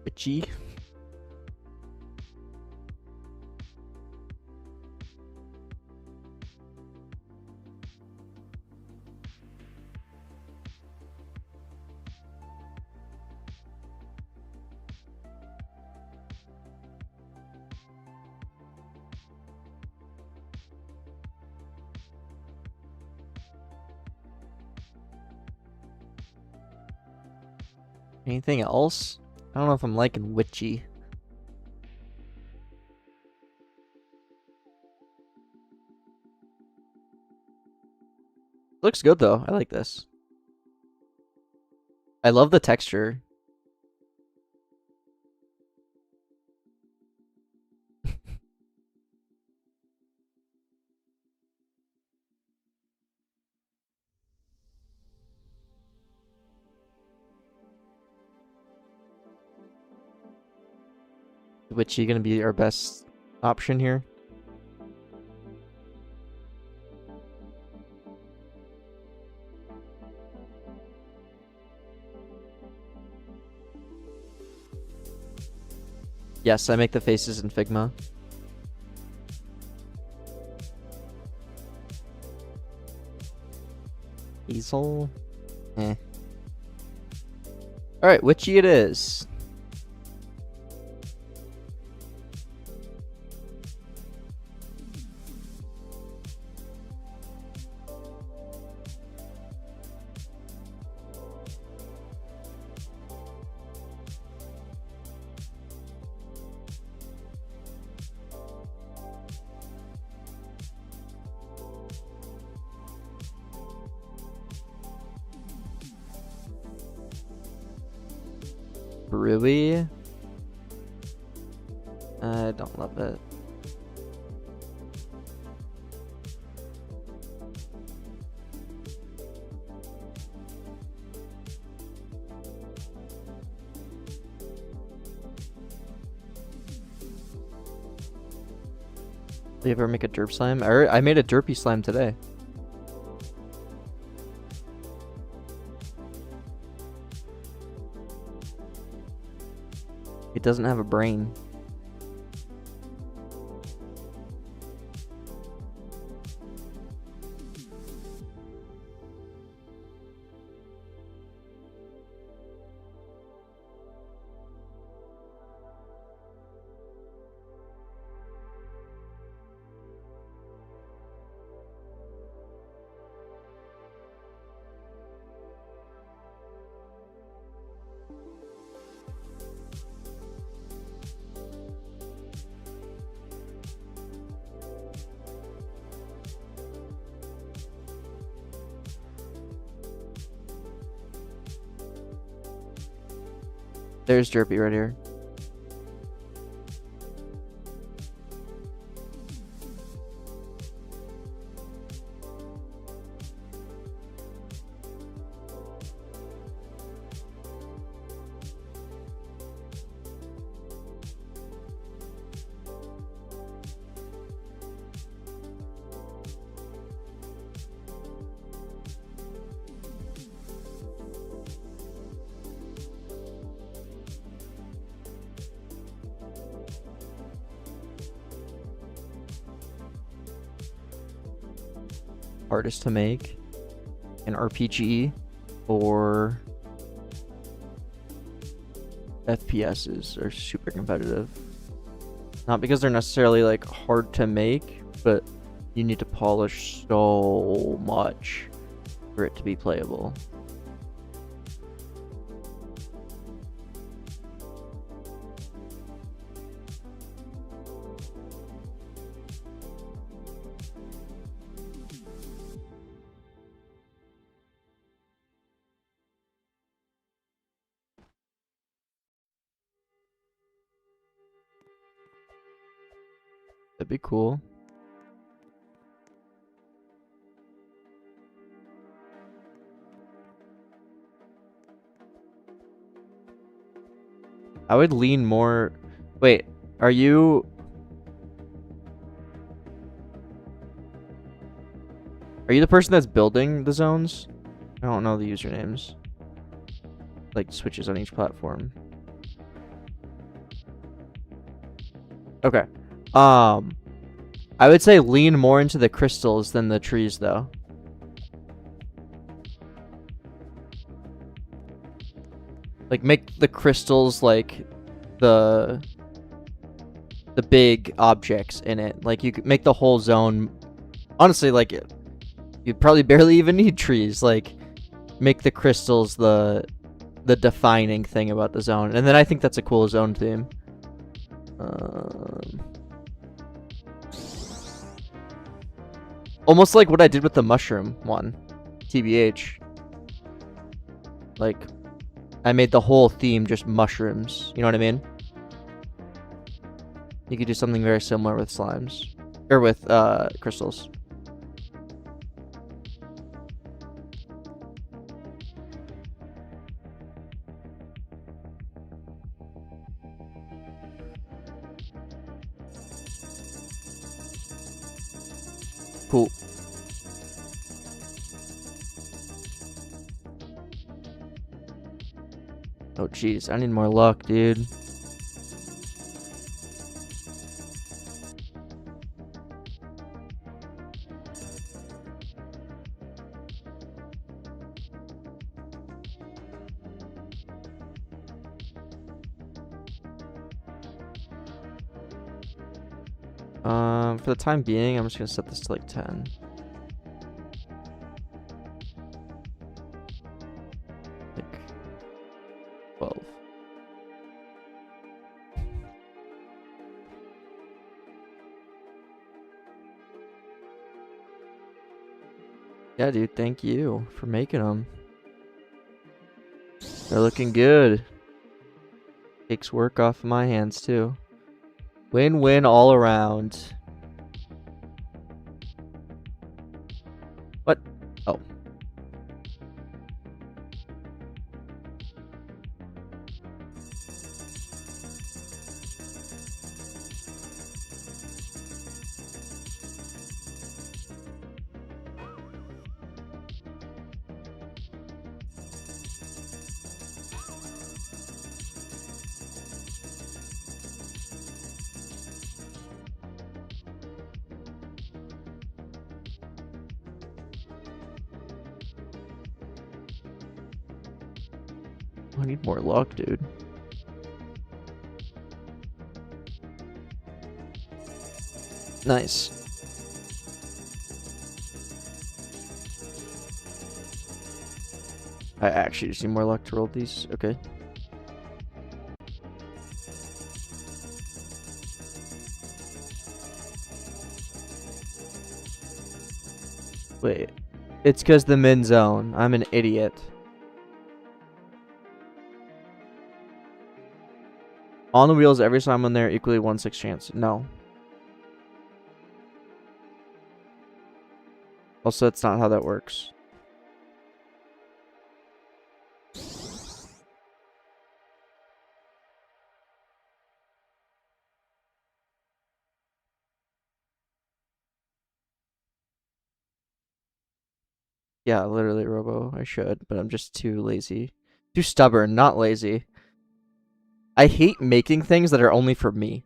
Speaker 1: Witchy. Anything else? I don't know if I'm liking witchy. Looks good though. I like this. I love the texture. Witchy gonna be our best option here. Yes, I make the faces in Figma. Easel? Eh. Alright, witchy it is. Really? I don't love it. Do you ever make a derp slime? I made a derpy slime today. It doesn't have a brain. There's derpy right here. Hardest to make an RPG or FPSs are super competitive. Not because they're necessarily like hard to make, but you need to polish so much for it to be playable. That'd be cool. I would lean more. Wait, are you the person that's building the zones? I don't know the usernames. Like switches on each platform. Okay. I would say lean more into the crystals than the trees though. Like make the crystals like the big objects in it. Like you could make the whole zone. Honestly, like you'd probably barely even need trees. Like make the crystals the defining thing about the zone, and then I think that's a cool zone theme. Almost like what I did with the mushroom one, TBH. Like I made the whole theme just mushrooms. You know what I mean? You could do something very similar with slimes. Or with crystals. Cool. Oh jeez, I need more luck, dude. For the time being, I'm just gonna set this to like 10. Like 12. Yeah, dude, thank you for making them. They're looking good. Takes work off of my hands too. Win-win all around. What? Oh. I need more luck, dude. Nice. I actually just need more luck to roll these. Okay. Wait. It's because the min zone. I'm an idiot. On the wheels every time when they're equally 1/6 chance. No. Also, that's not how that works. Yeah, literally, Robo. I should, but I'm just too lazy. Too stubborn, not lazy. I hate making things that are only for me.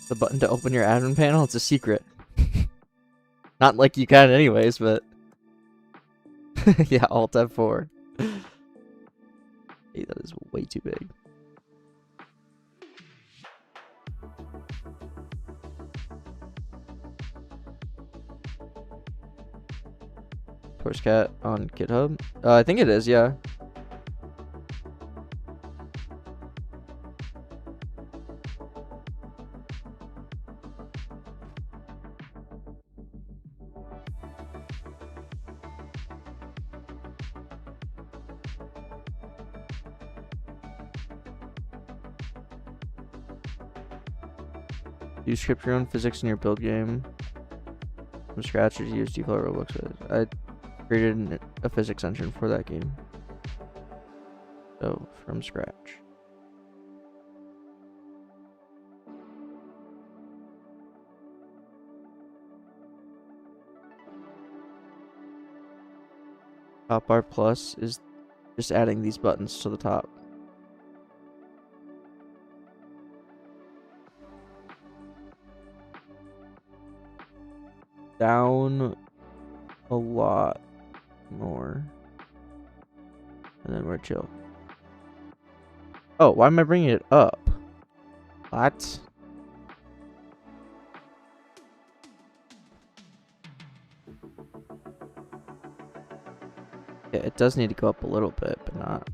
Speaker 1: The button to open your admin panel, it's a secret. Not like you can anyways, but... yeah, Alt F4. Hey, that is way too big. Torch Cat on GitHub? I think it is, yeah. Do you script your own physics in your build game from scratch, or do you use default Roblox? I created a physics engine for that game. So, from scratch. Top bar plus is just adding these buttons to the top. Down a lot more. And then we're chill. Oh, why am I bringing it up? What? Yeah, it does need to go up a little bit, but not.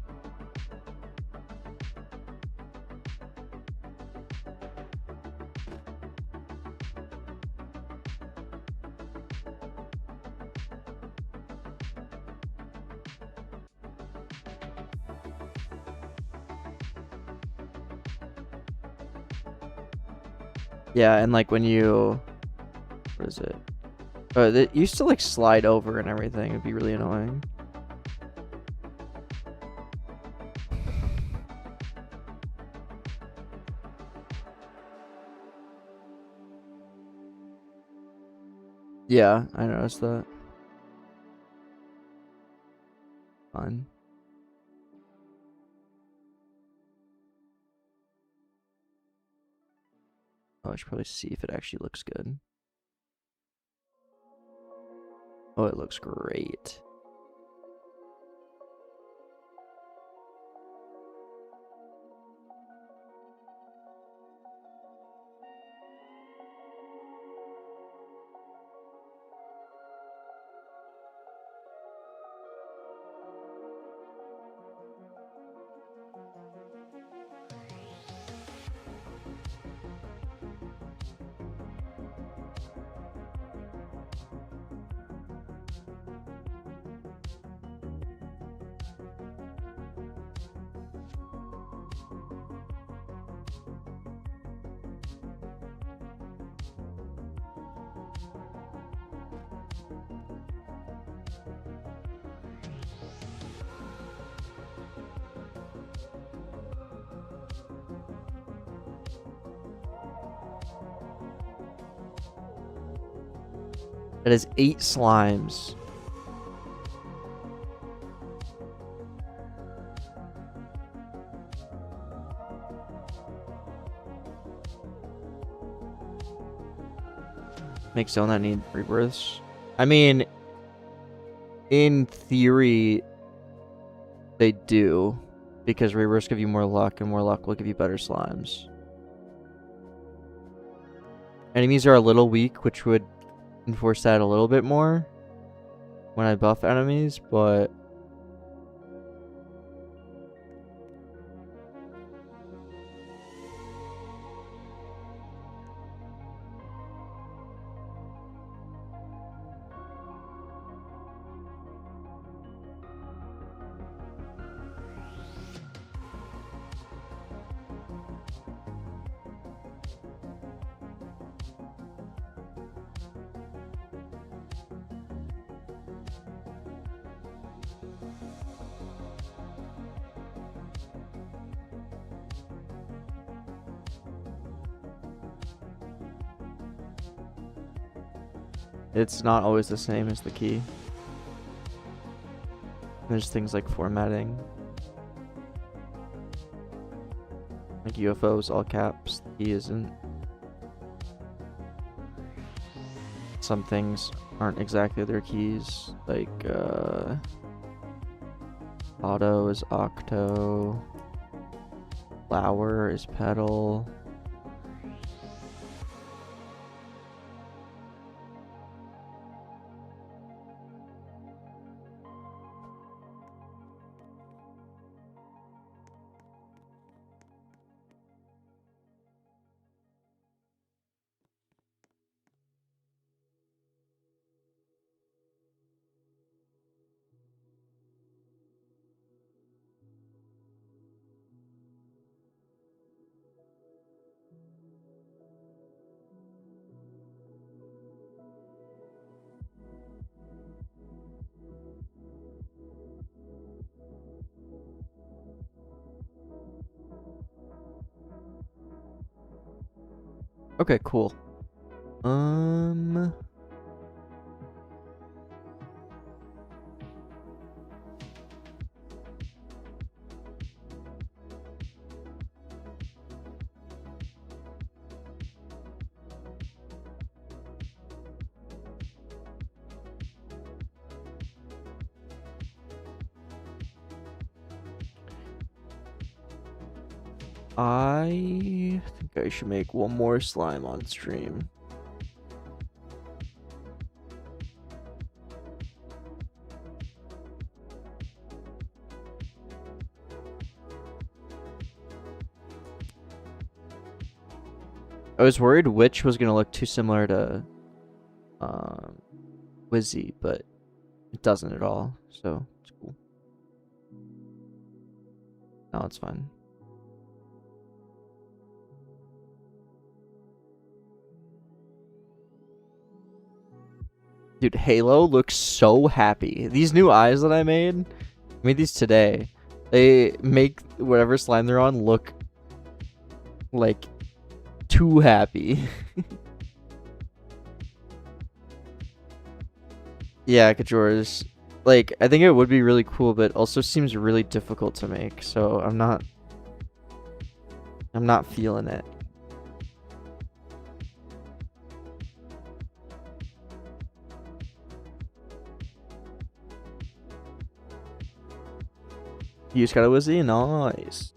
Speaker 1: Yeah, and like when you, what is it? It used to like slide over and everything. It'd be really annoying. Yeah, I noticed that. Fine. Oh, I should probably see if it actually looks good. Oh, it looks great. That is 8 slimes. Makes zone that need rebirths. I mean, in theory, they do, because rebirths give you more luck, and more luck will give you better slimes. Enemies are a little weak, which would enforce that a little bit more when I buff enemies, but it's not always the same as the key. There's things like formatting. Like UFOs, all caps, the key isn't. Some things aren't exactly their keys, like auto is octo, flower is petal. Okay, cool. I think I should make one more slime on stream. I was worried Witch was gonna look too similar to Wizzy, but it doesn't at all, so it's cool. No, it's fine. Dude, Halo looks so happy. These new eyes that I made these today. They make whatever slime they're on look like too happy. Yeah, Kajora's. Like, I think it would be really cool, but also seems really difficult to make, so I'm not feeling it. You just got a Wizzy? Nice.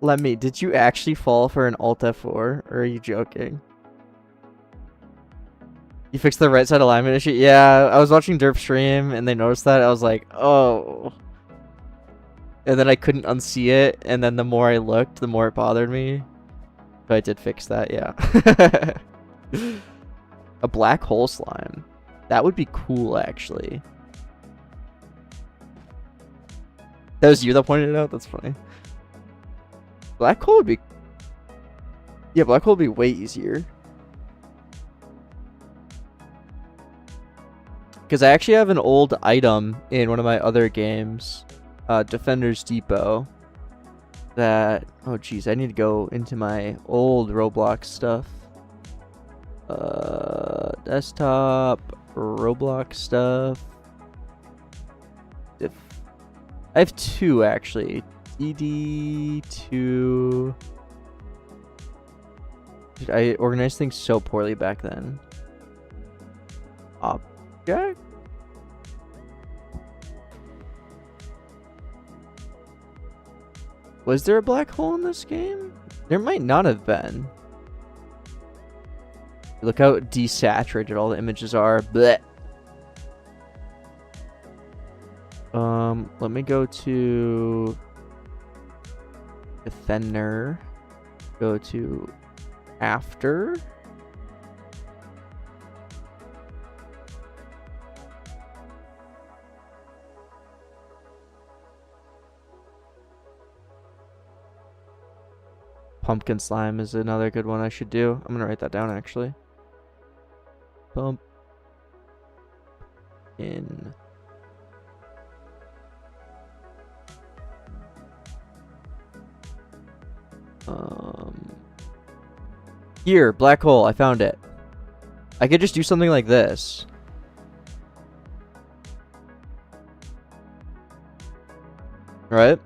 Speaker 1: Lemmy, did you actually fall for an Alt F4, or are you joking? You fixed the right side alignment issue? Yeah, I was watching Derp stream and they noticed that. I was like, oh. And then I couldn't unsee it, and then the more I looked, the more it bothered me. But I did fix that, yeah. A black hole slime. That would be cool, actually. That was you that pointed it out? That's funny. Black hole would be... Yeah, black hole would be way easier. Because I actually have an old item in one of my other games, Defender's Depot, that... Oh, jeez, I need to go into my old Roblox stuff. Desktop, Roblox stuff. I have two, actually. DD2. Dude, I organized things so poorly back then. Object? Was there a black hole in this game? There might not have been. Look how desaturated all the images are. Blech. Let me go to Defender. Go to After. Pumpkin slime is another good one I should do. I'm gonna write that down actually. Pumpkin. Here, black hole, I found it. I could just do something like this. Right?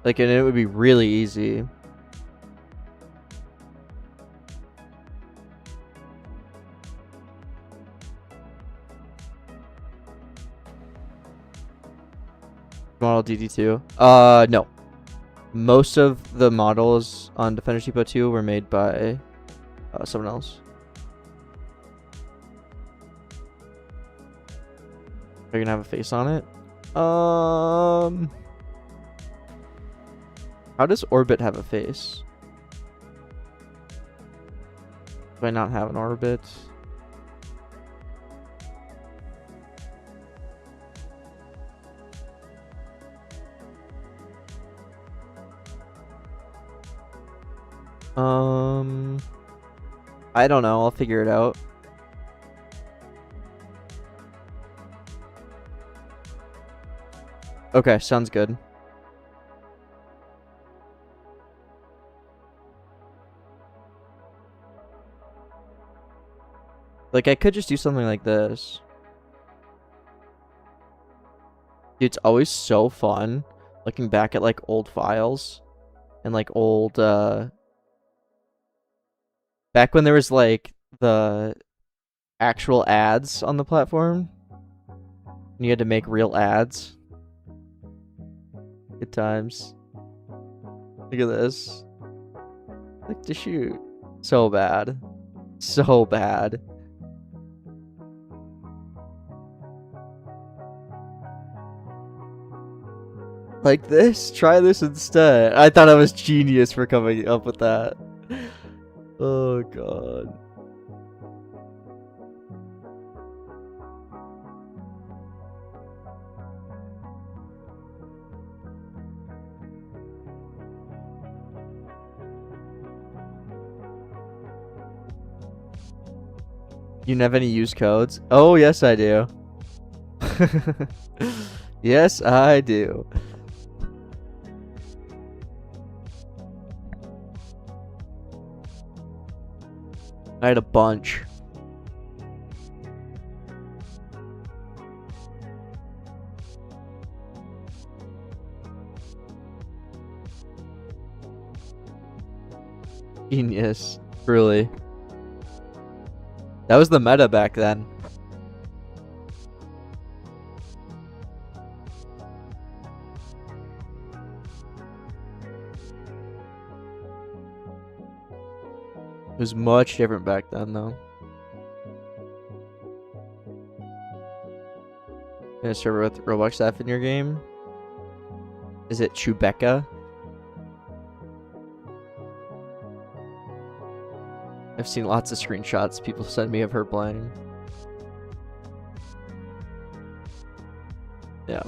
Speaker 1: Like, and it would be really easy. Model DD2. No. Most of the models on Defender's Depot 2 were made by someone else. Are you gonna have a face on it? How does Orbit have a face? Do I not have an Orbit? I don't know. I'll figure it out. Okay, sounds good. Like, I could just do something like this. Dude, it's always so fun looking back at, like, old files. And, like, old, back when there was, like, the actual ads on the platform. And you had to make real ads. Good times. Look at this. Like to shoot. So bad. So bad. Like this? Try this instead. I thought I was genius for coming up with that. Oh god. You have any use codes? Oh, yes, I do. Yes, I do. I had a bunch. Genius. Really. That was the meta back then. It was much different back then, though. Gonna server with Roblox Dev in your game? Is it Chewbacca? I've seen lots of screenshots people send me of her playing. Yeah.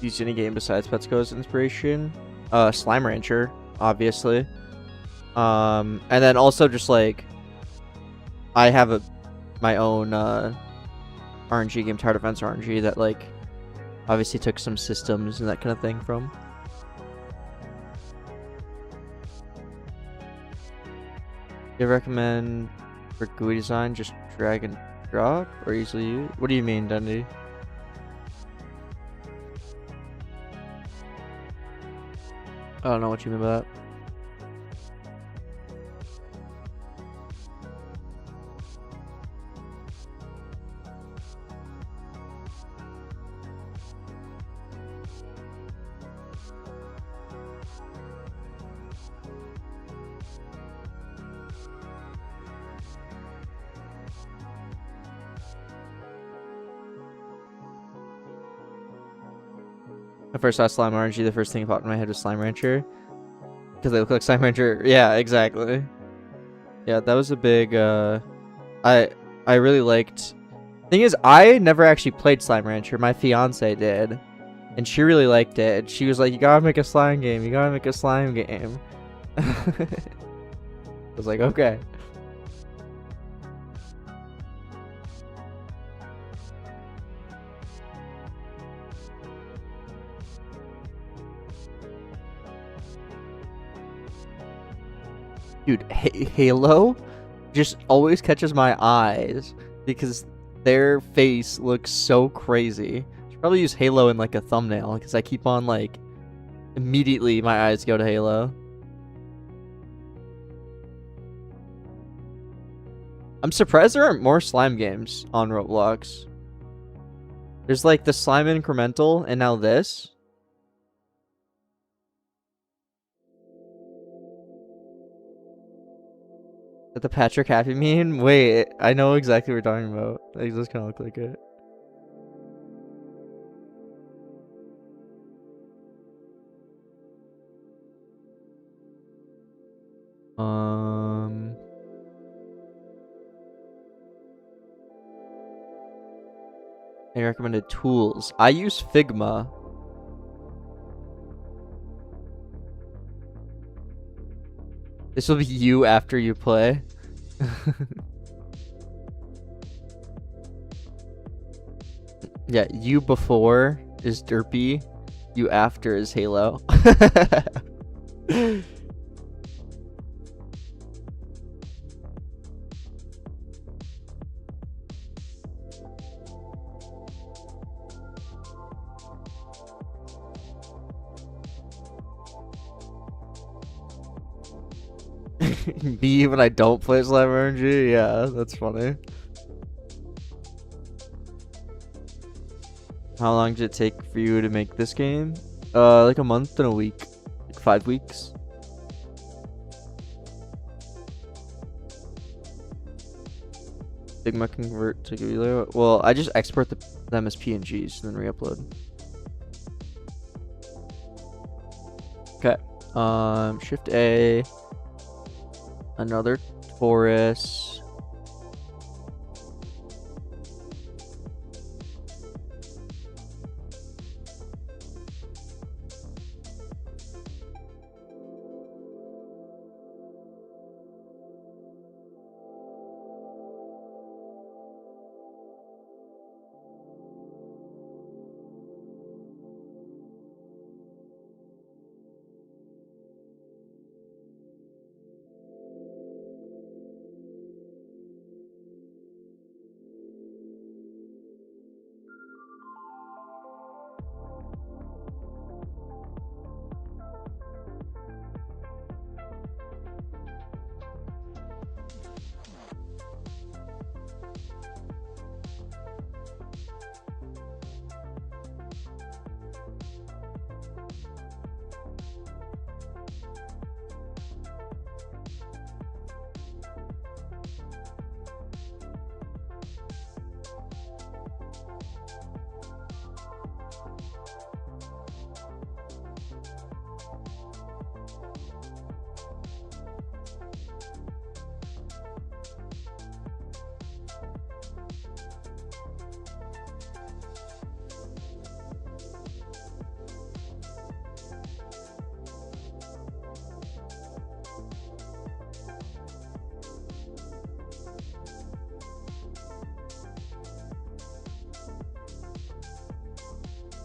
Speaker 1: Used any game besides Petsko's inspiration? Slime Rancher, obviously. And then also just like I have my own RNG game, Tower Defense RNG, that like obviously took some systems and that kind of thing from. Do you recommend for GUI design just drag and drop or easily use? What do you mean, Dundee? I don't know what you mean by that. When I first saw Slime RNG, the first thing that popped in my head was Slime Rancher. Because they look like Slime Rancher. Yeah, exactly. Yeah, that was a big, I really liked... Thing is, I never actually played Slime Rancher. My fiance did. And she really liked it. She was like, you gotta make a slime game. You gotta make a slime game. I was like, okay. Dude, Halo just always catches my eyes because their face looks so crazy. I should probably use Halo in like a thumbnail because I keep on like immediately my eyes go to Halo. I'm surprised there aren't more slime games on Roblox. There's like the slime incremental and now this. At the Patrick Happy meme? Wait, I know exactly what you're talking about. It does kind of look like it. Any recommended tools? I use Figma. This will be you after you play. Yeah, you before is Derpy. You after is Halo. Me when I don't play Slime RNG? Yeah, that's funny. How long did it take for you to make this game? Like a month and a week. Like 5 weeks. Figma convert to Google. Well, I just export them as PNGs and then re-upload. Okay. Shift A. Another Taurus.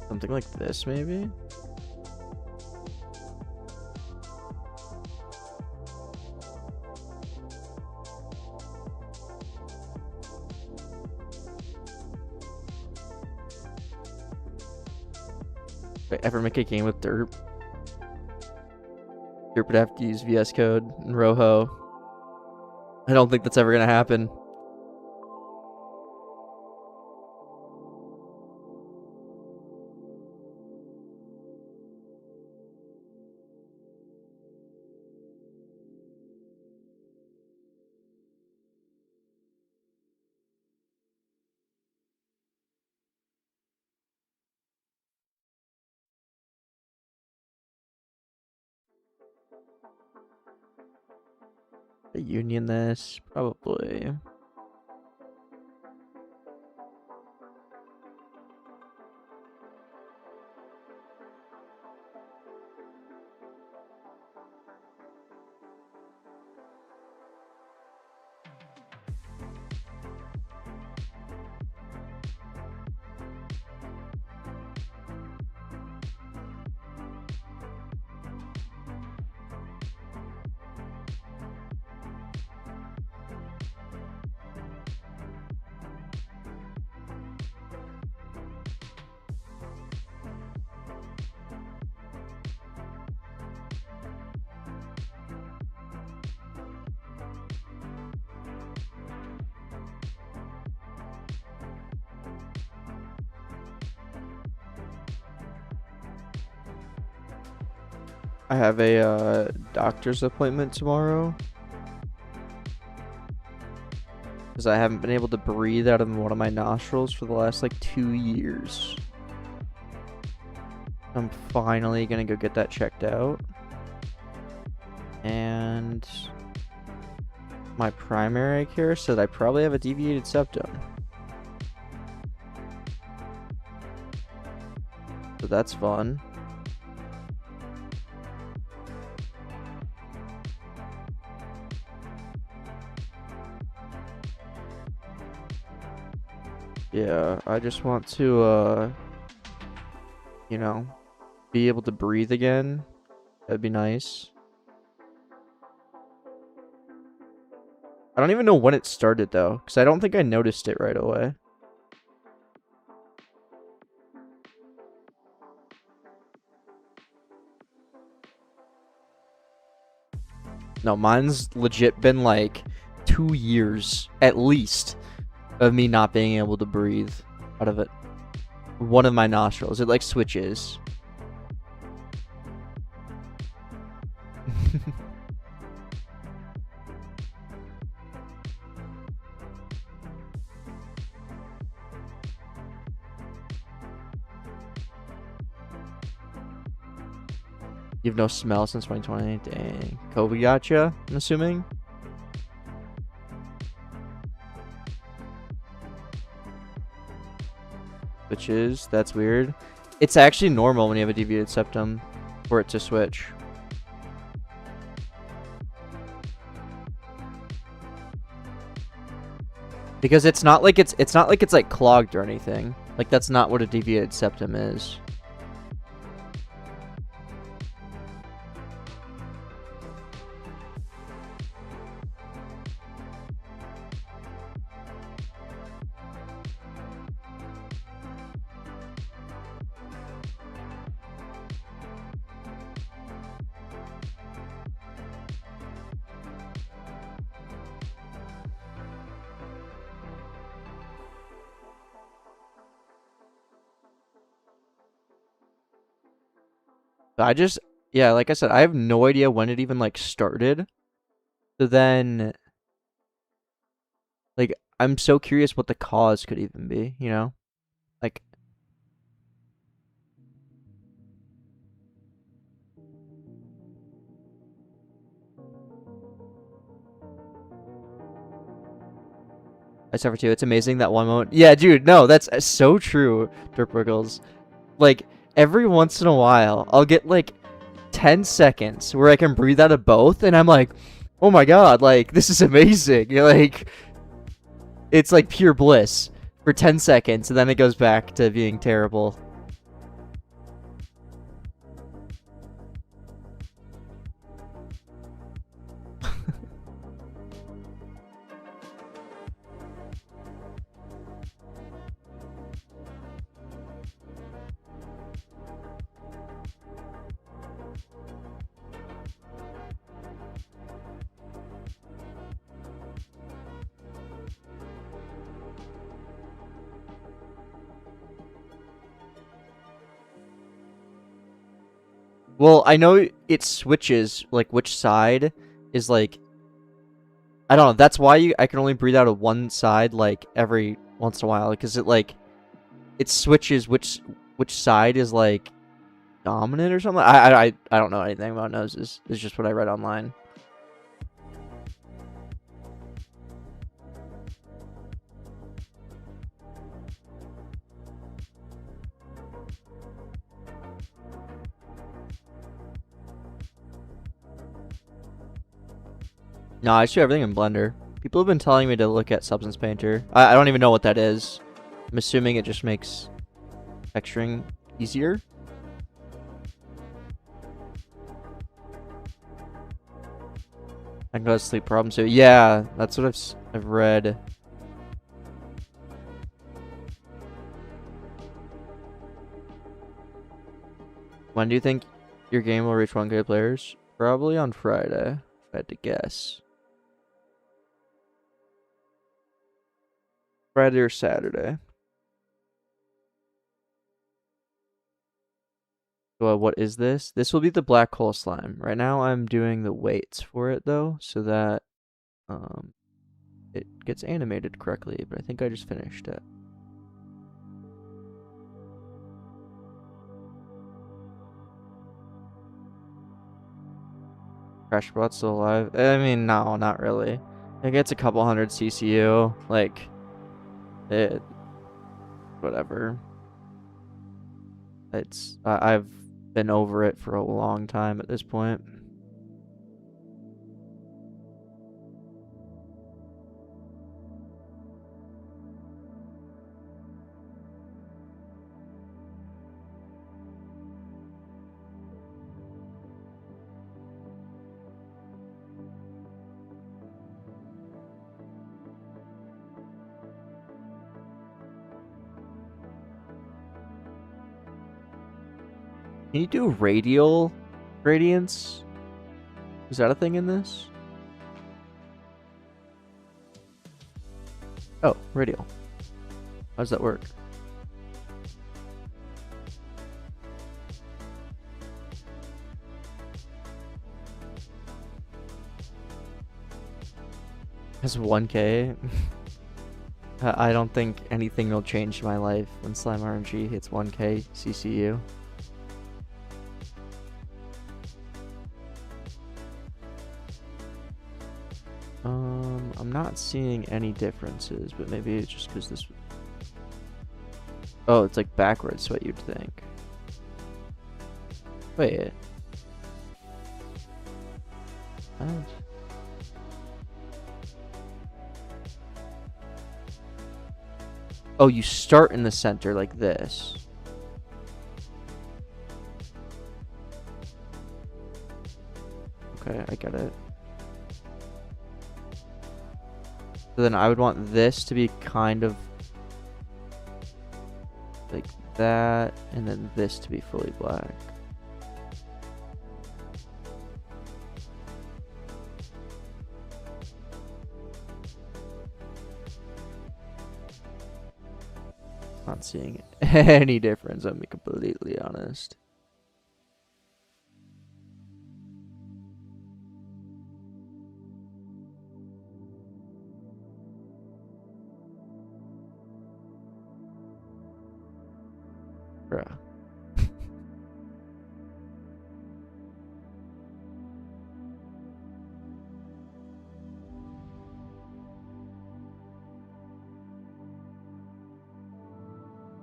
Speaker 1: Something like this, maybe? If I ever make a game with Derp, Derp would have to use VS Code and Rojo. I don't think that's ever gonna happen. Union this, probably. I have a doctor's appointment tomorrow. Because I haven't been able to breathe out of one of my nostrils for the last like 2 years. I'm finally gonna go get that checked out. And my primary care said I probably have a deviated septum. So that's fun. Yeah, I just want to, you know, be able to breathe again. That'd be nice. I don't even know when it started, though, because I don't think I noticed it right away. No, mine's legit been like 2 years, at least, of me not being able to breathe out of it. One of my nostrils. It like switches. You have no smell since 2020. Dang. COVID gotcha, I'm assuming. Switches. That's weird. It's actually normal when you have a deviated septum for it to switch. Because it's not like it's not like it's like clogged or anything. Like that's not what a deviated septum is. Yeah, like I said, I have no idea when it even like started. So then, like, I'm so curious what the cause could even be, you know? Like, I suffer too. It's amazing that one moment. Yeah, dude, no, that's so true, Derp Wiggles. Like, every once in a while, I'll get like 10 seconds where I can breathe out of both, and I'm like, oh my god, like, this is amazing. Like, it's like pure bliss for 10 seconds, and then it goes back to being terrible. Well, I know it switches, like, which side is, like... I don't know, that's why I can only breathe out of one side, like, every once in a while, because it, like... It switches which side is, like, dominant or something? I don't know anything about noses. It's just what I read online. No, I just do everything in Blender. People have been telling me to look at Substance Painter. I don't even know what that is. I'm assuming it just makes texturing easier. I can cause sleep problems too. Yeah, that's what I've read. When do you think your game will reach 1K players? Probably on Friday, if I had to guess. Friday or Saturday. Well, what is this? This will be the black hole slime. Right now I'm doing the weights for it though, so that it gets animated correctly, but I think I just finished it. Crashbot's still alive? I mean, no, not really. It gets a couple hundred CCU, like, it, whatever. I've been over it for a long time at this point. Can you do radial gradients? Is that a thing in this? Oh, radial. How does that work? Has 1K? I don't think anything will change my life when Slime RNG hits 1K CCU. I'm not seeing any differences, but maybe it's just because this... Oh, it's like backwards, what you'd think. Wait. What? Oh, you start in the center like this. Okay, I get it. So then I would want this to be kind of like that, and then this to be fully black. Not seeing any difference, I'll be completely honest. Bruh.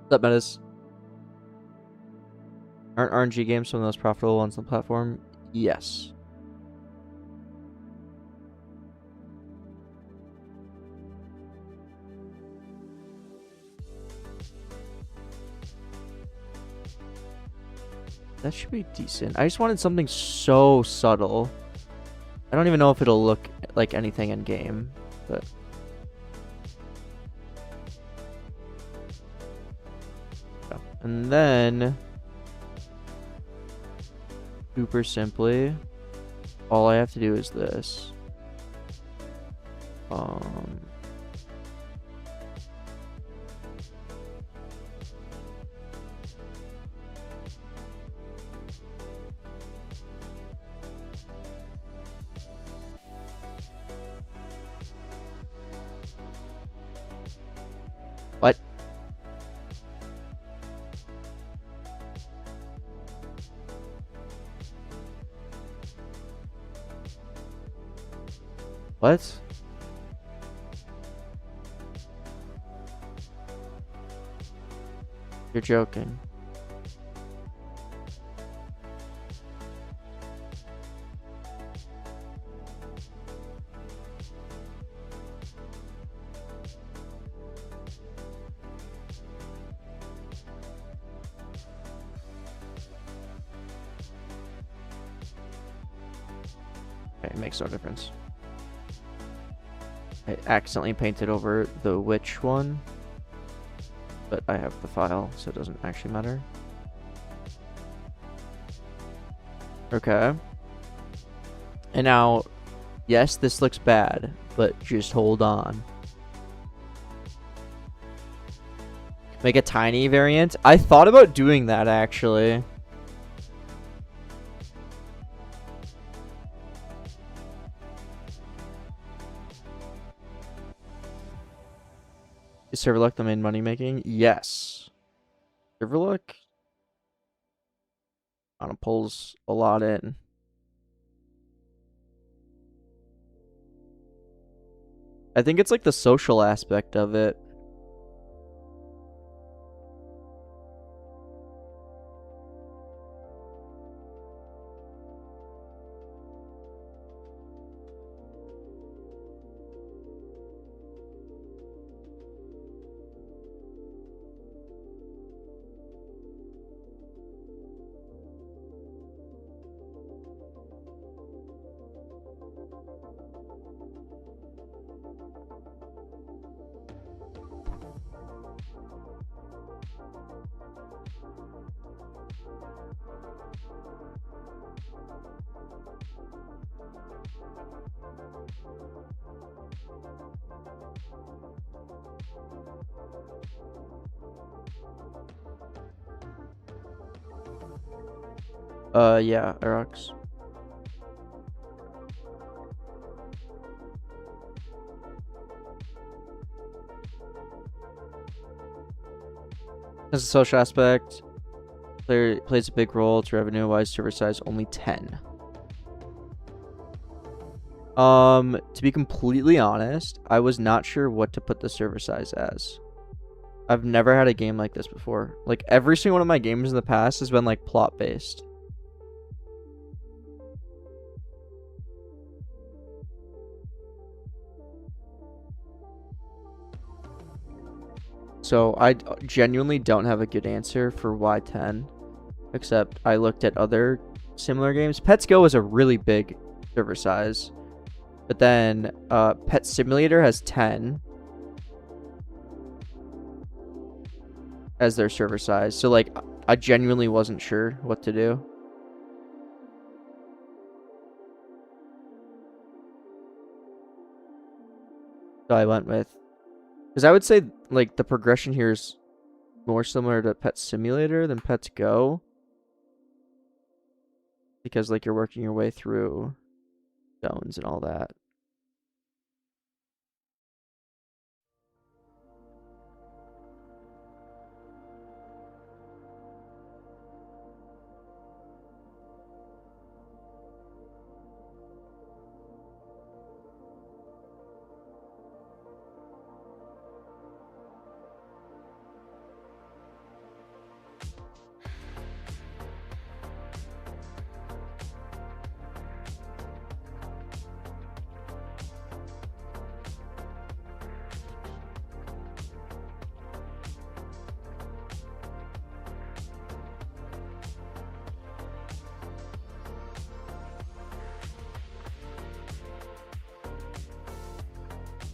Speaker 1: What's up, Metas? Aren't RNG games some of the most profitable ones on the platform? Yes. That should be decent. I just wanted something so subtle. I don't even know if it'll look like anything in game, but... And then, super simply, all I have to do is this. What? What? You're joking. Okay, it makes no difference. I accidentally painted over the witch one, but I have the file, so it doesn't actually matter. Okay. And now, yes, this looks bad, but just hold on. Make a tiny variant. I thought about doing that, actually. Serverlock the main money making? Yes. Serverlock kind of pulls a lot in. I think it's like the social aspect of it. Yeah, Arox. As a social aspect, plays a big role to revenue-wise. Server size only 10. To be completely honest, I was not sure what to put the server size as. I've never had a game like this before. Like, every single one of my games in the past has been, like, plot-based. So, I genuinely don't have a good answer for why 10. Except, I looked at other similar games. Pets Go is a really big server size. But then, Pet Simulator has 10. As their server size. So, like, I genuinely wasn't sure what to do. So I went with... Because I would say, like, the progression here is more similar to Pet Simulator than Pets Go. Because, like, you're working your way through zones and all that.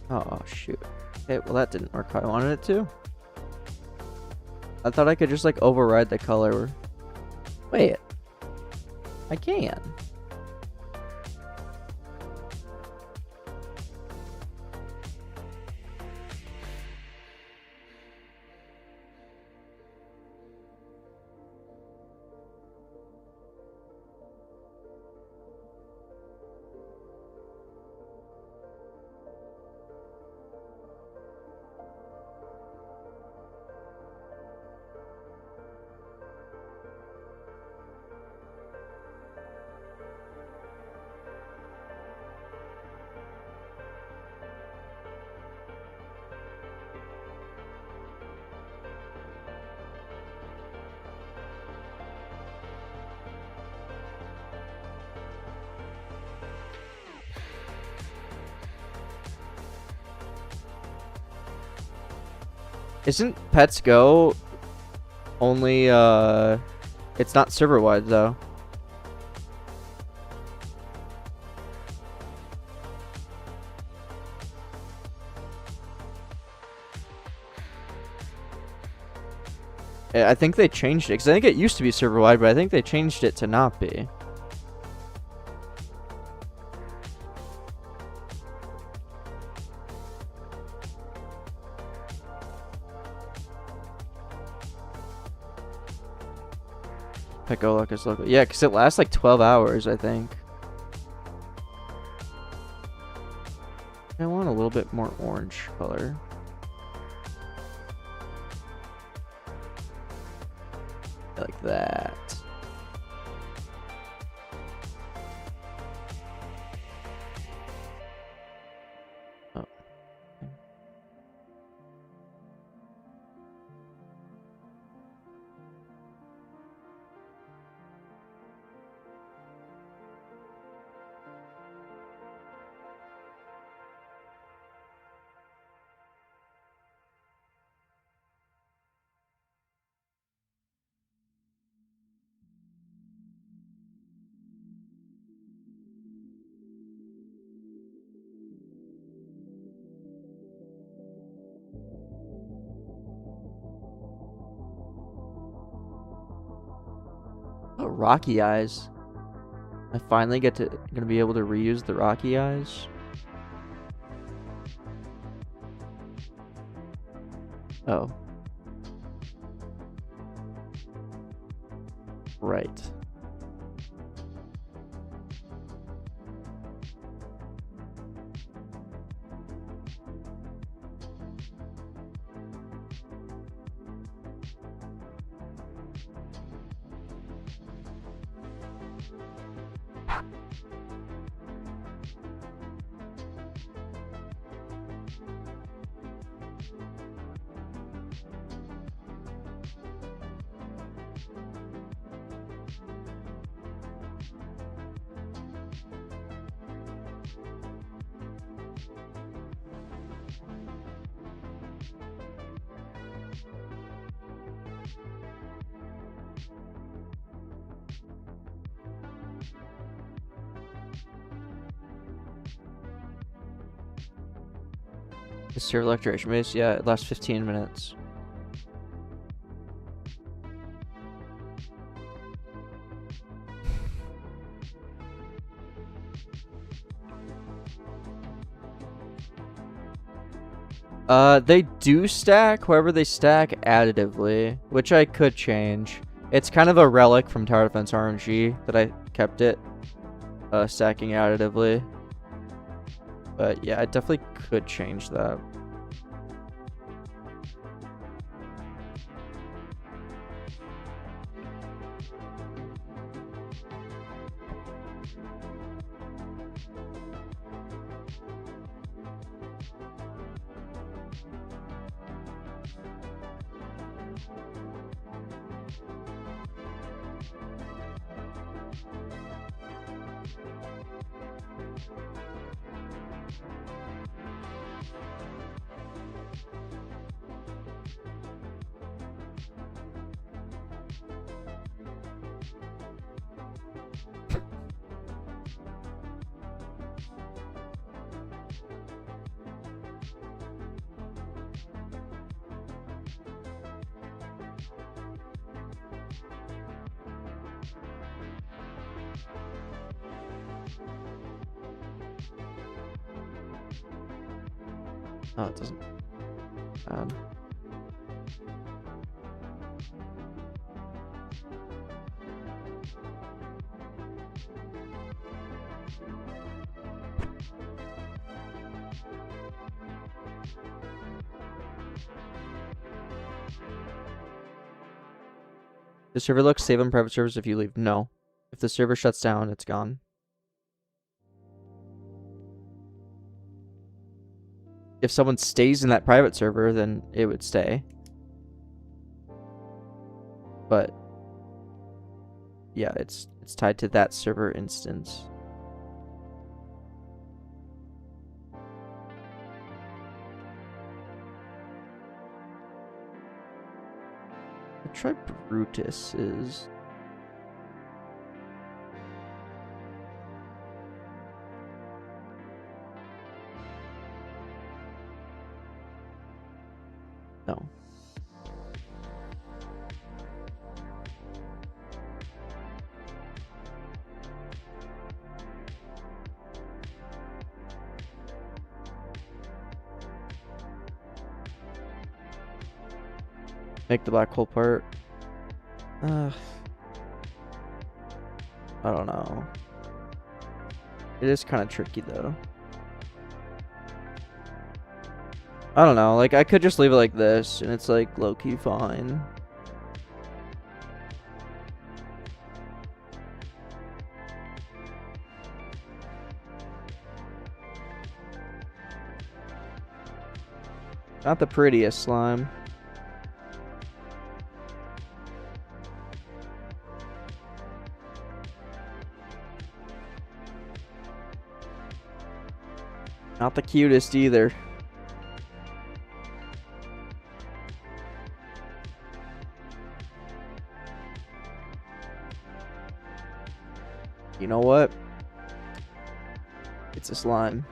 Speaker 1: Oh, shoot. Okay, well, that didn't work how I wanted it to. I thought I could just, like, override the color. Wait. I can. Isn't Pets Go only, it's not server-wide, though. I think they changed it, because I think it used to be server-wide, but I think they changed it to not be. Pecolock is local. Yeah, because it lasts like 12 hours, I think. I want a little bit more orange color. like that. Oh. Oh, rocky eyes. I finally gonna be able to reuse the rocky eyes. Oh. Right. The server electrocution base, yeah, it lasts 15 minutes. They do stack, however they stack additively, which I could change. It's kind of a relic from Tower Defense RNG that I kept it stacking additively. But yeah, I definitely could change that. Oh, it doesn't. The server looks save on private servers if you leave. No. If the server shuts down, it's gone. If someone stays in that private server, then it would stay. But yeah, it's tied to that server instance. I'll try Brutus's. No. Make the black hole part. I don't know. It is kind of tricky though. I don't know, like I could just leave it like this and it's like low-key fine. Not the prettiest slime. Not the cutest either. You know what? It's a slime.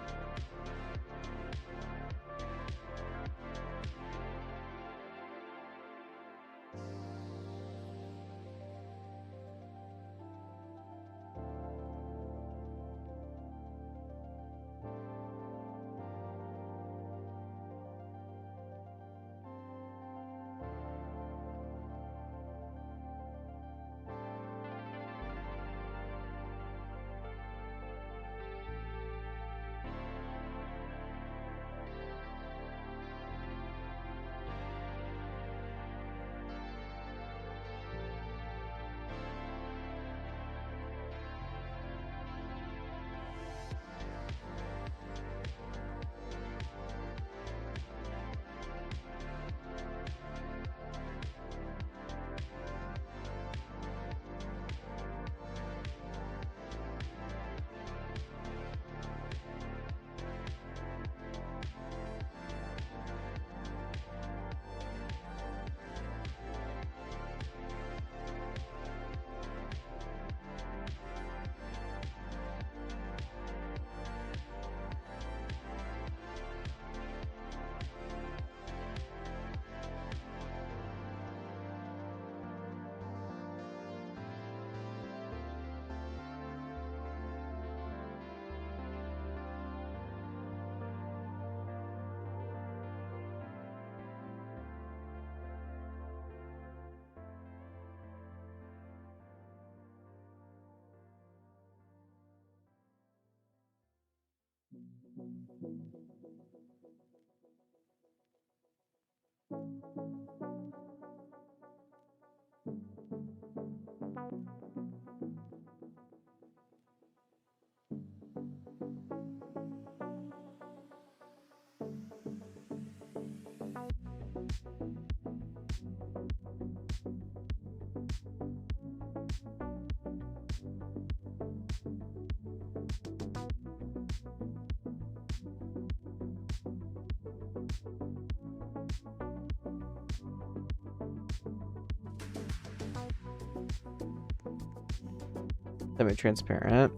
Speaker 1: Semi-transparent.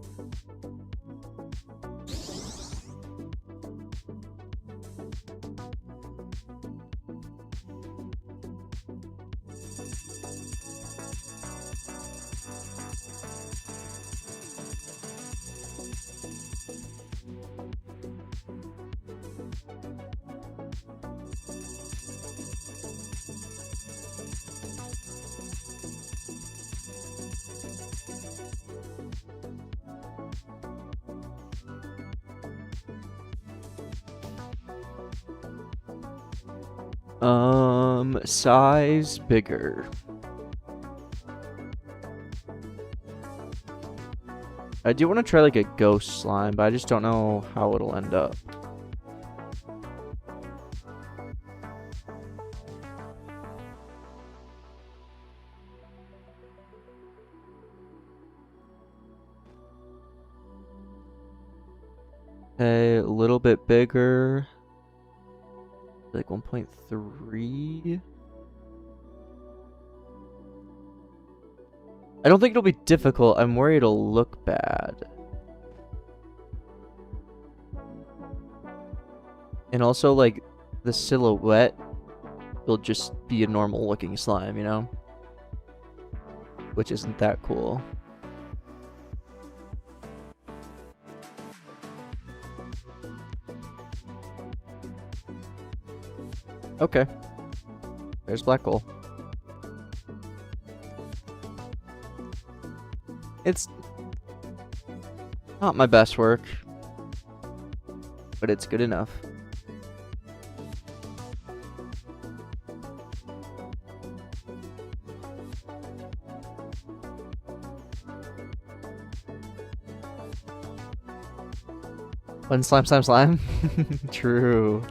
Speaker 1: Size bigger. I do want to try like a ghost slime, but I just don't know how it'll end up. Okay, a little bit bigger. Like 1.3. I don't think it'll be difficult. I'm worried it'll look bad. And also, like, the silhouette will just be a normal looking slime, you know? Which isn't that cool. Okay. There's black hole. It's not my best work, but it's good enough. One slime, slime, slime. True.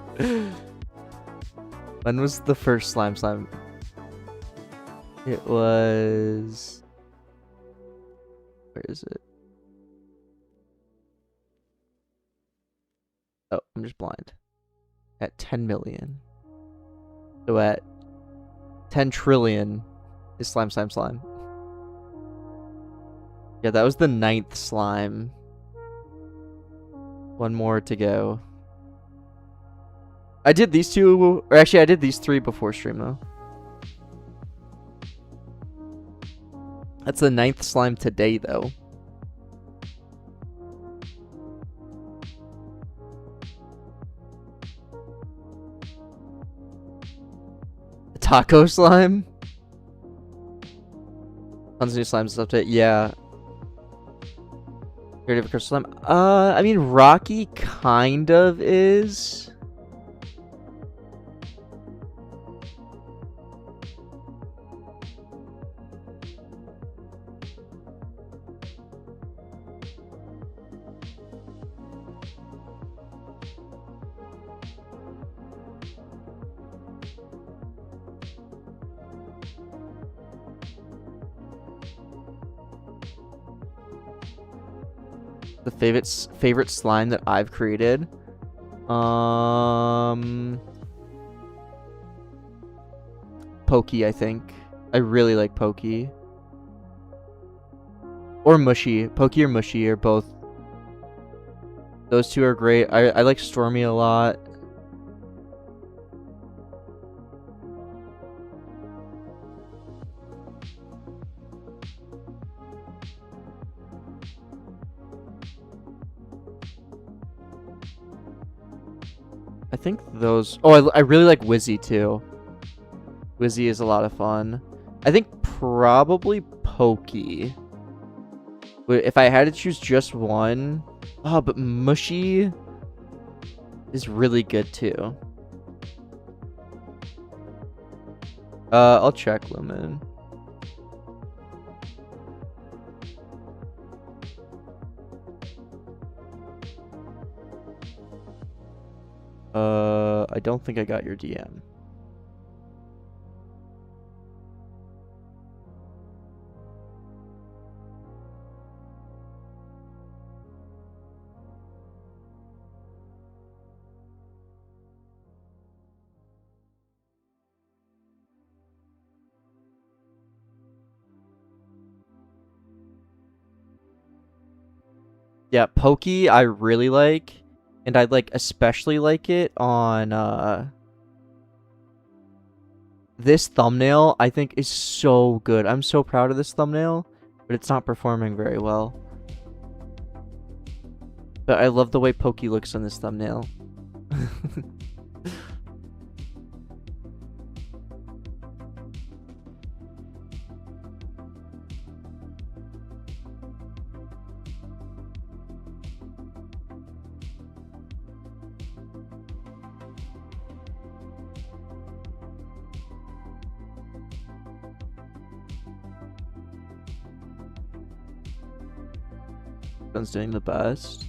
Speaker 1: When was the first slime? It was... Where is it? Oh, I'm just blind. At 10 million. So at 10 trillion is slime. Yeah, that was the 9th slime. One more to go. I did these 2, or actually I did these 3 before stream though. That's the 9th slime today though. Taco slime? Tons of new slimes update. Yeah. Creative crystal slime. I mean, Rocky kind of is. The favorite slime that I've created. Pokey, I think. I really like Pokey. Or Mushy. Pokey or Mushy are both. Those 2 are great. I like Stormy a lot. I think those... Oh, I really like Wizzy, too. Wizzy is a lot of fun. I think probably Pokey. If I had to choose just one... Oh, but Mushy is really good, too. I'll check, Lumen. I don't think I got your DM. Yeah, Pokey I really like. And I like especially like it on this thumbnail. I think is so good. I'm so proud of this thumbnail, but it's not performing very well. But I love the way Pokey looks on this thumbnail. One's doing the best.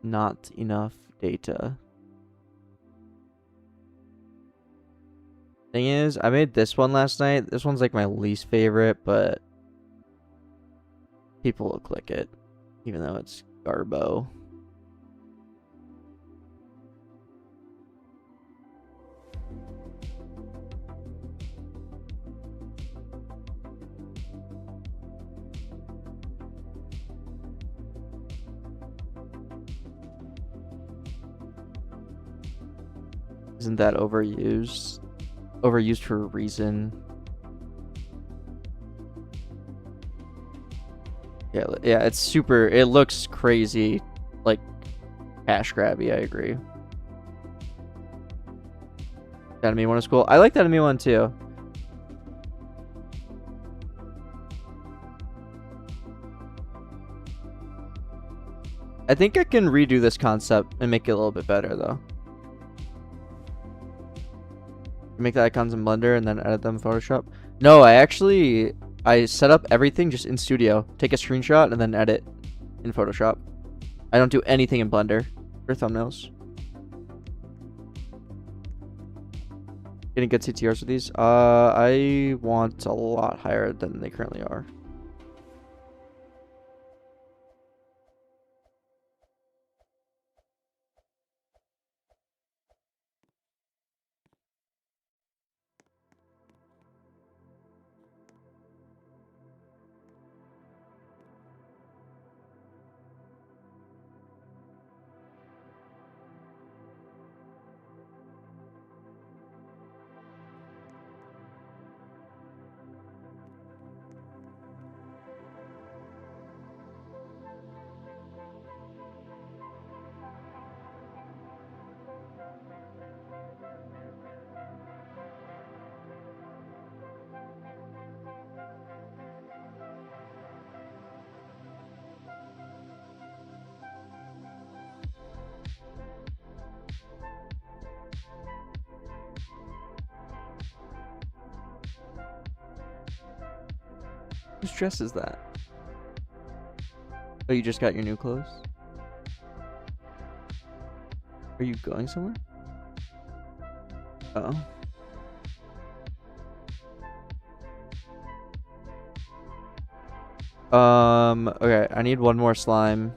Speaker 1: Not enough data. Thing is, I made this one last night. This one's like my least favorite, but people will click it, even though it's garbo. Isn't that overused? Overused for a reason. Yeah, it's super. It looks crazy, like cash grabby. I agree. That enemy one is cool. I like that enemy one too. I think I can redo this concept and make it a little bit better though. Make the icons in Blender and then edit them in Photoshop. No, I set up everything just in Studio. Take a screenshot and then edit in Photoshop. I don't do anything in Blender for thumbnails. Getting good CTRs with these? I want a lot higher than they currently are. Whose dress is that? Oh, you just got your new clothes? Are you going somewhere? Uh oh. Okay, I need one more slime.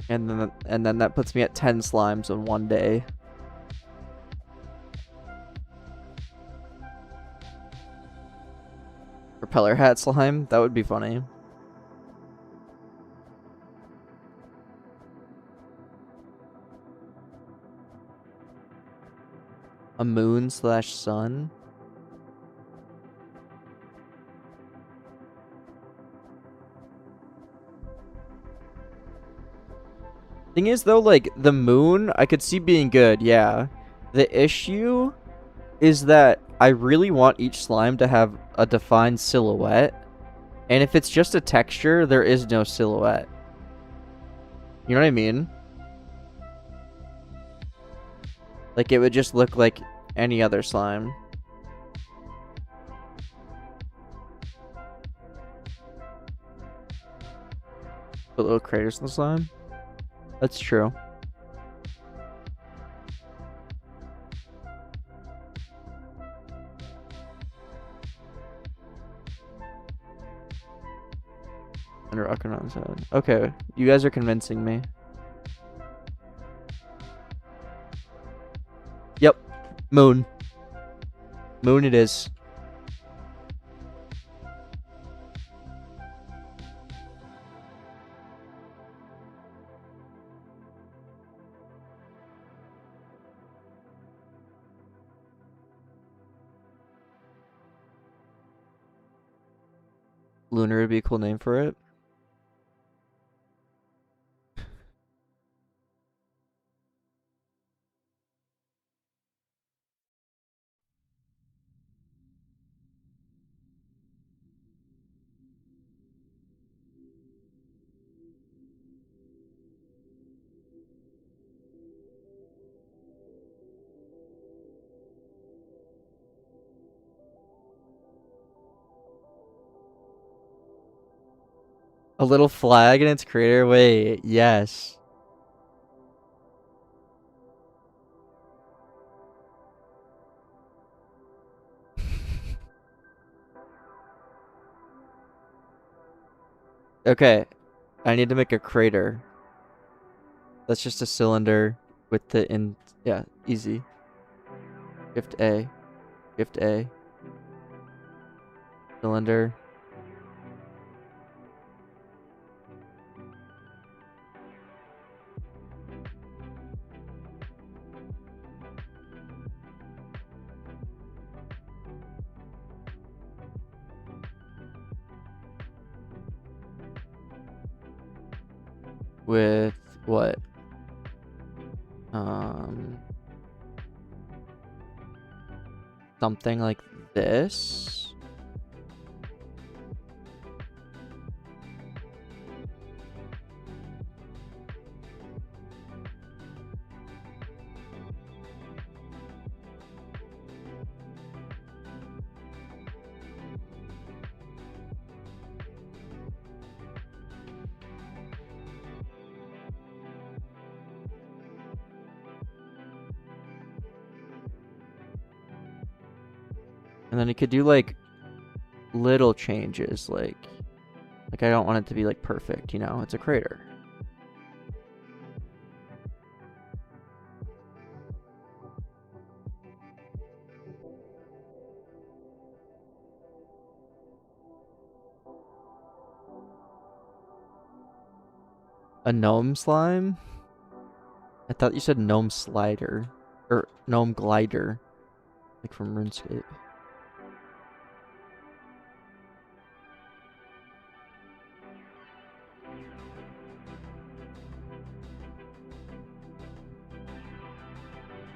Speaker 1: And then that puts me at 10 slimes in one day. Propeller hat slime? That would be funny. A moon/sun? Thing is though, like the moon I could see being good, yeah. The issue is that I really want each slime to have a defined silhouette. And if it's just a texture, there is no silhouette. You know what I mean? Like it would just look like any other slime. Put little craters in the slime? That's true. And rocking on side. Okay, you guys are convincing me. Yep, moon. Moon it is. Lunar would be a cool name for it. A little flag in its crater? Wait, yes. Okay, I need to make a crater. That's just a cylinder with the in. Yeah, easy. Shift A. Shift A. Cylinder. With what? Something like this. And then you could do like little changes, like I don't want it to be like perfect, you know, it's a crater. A gnome slime? I thought you said gnome slider. Or gnome glider. Like from RuneScape.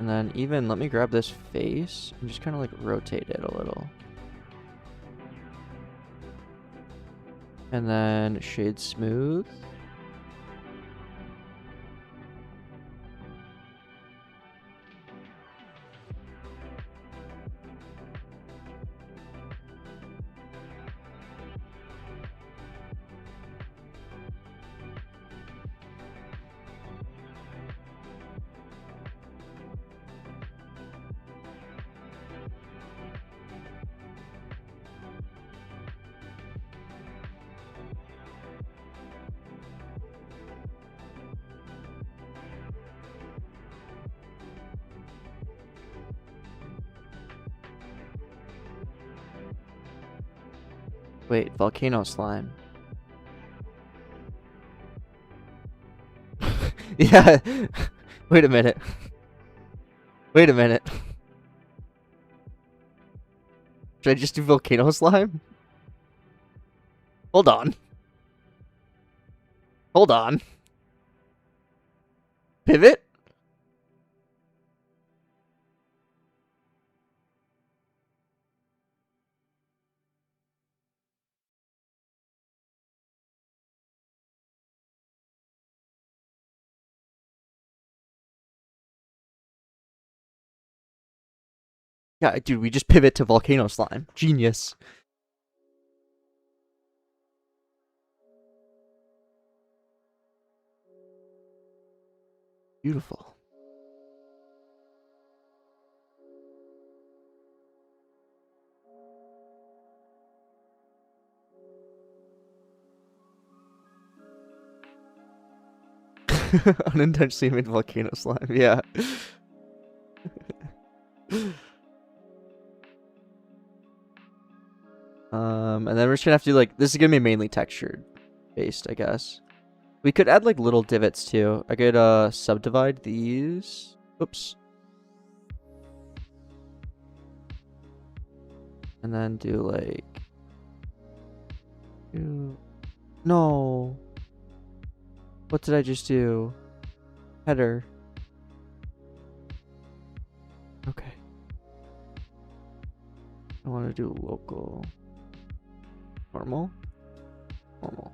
Speaker 1: And then even, let me grab this face and just kind of like rotate it a little. And then shade smooth. Wait, volcano slime. Yeah. Wait a minute. Wait a minute. Should I just do volcano slime? Hold on. Hold on. Pivot? Yeah, dude, we just pivot to volcano slime. Genius. Beautiful. Unintentionally made volcano slime, yeah. And then we're just gonna have to do like, this is gonna be mainly textured based, I guess. We could add like little divots too. I could subdivide these. Oops. And then do like, no. What did I just do? Header. Okay. I want to do local. Normal. Normal.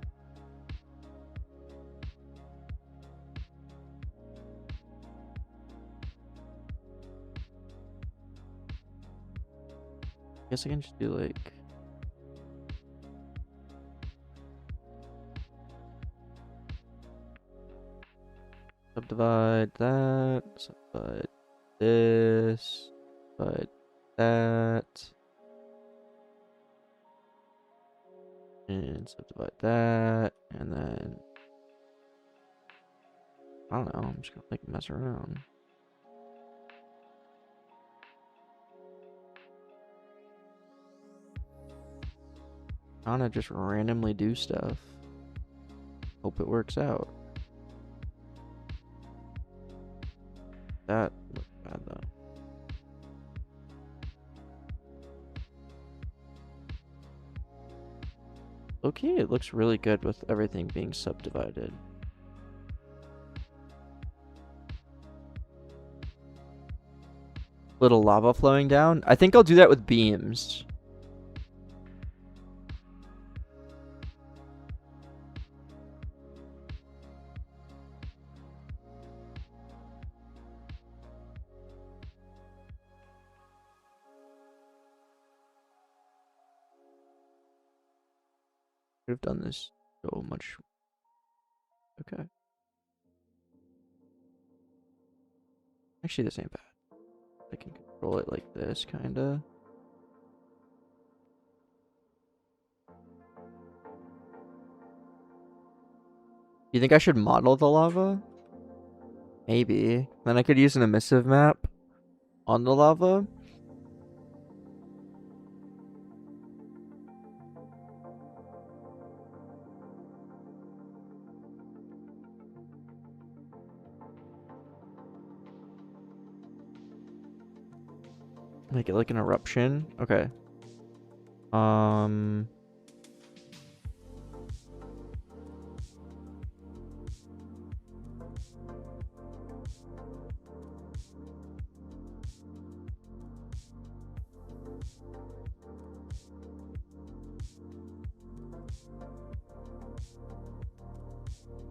Speaker 1: Guess I can just do like, subdivide that, subdivide this, subdivide that, and subdivide that, and then, I don't know, I'm just gonna like mess around. I wanna just randomly do stuff. Hope it works out. That looks bad though. Okay, it looks really good with everything being subdivided. Little lava flowing down. I think I'll do that with beams. Could have done this so much. Okay. Actually, this ain't bad. I can control it like this, kinda. You think I should model the lava? Maybe. Then I could use an emissive map on the lava. Make it like an eruption. Okay.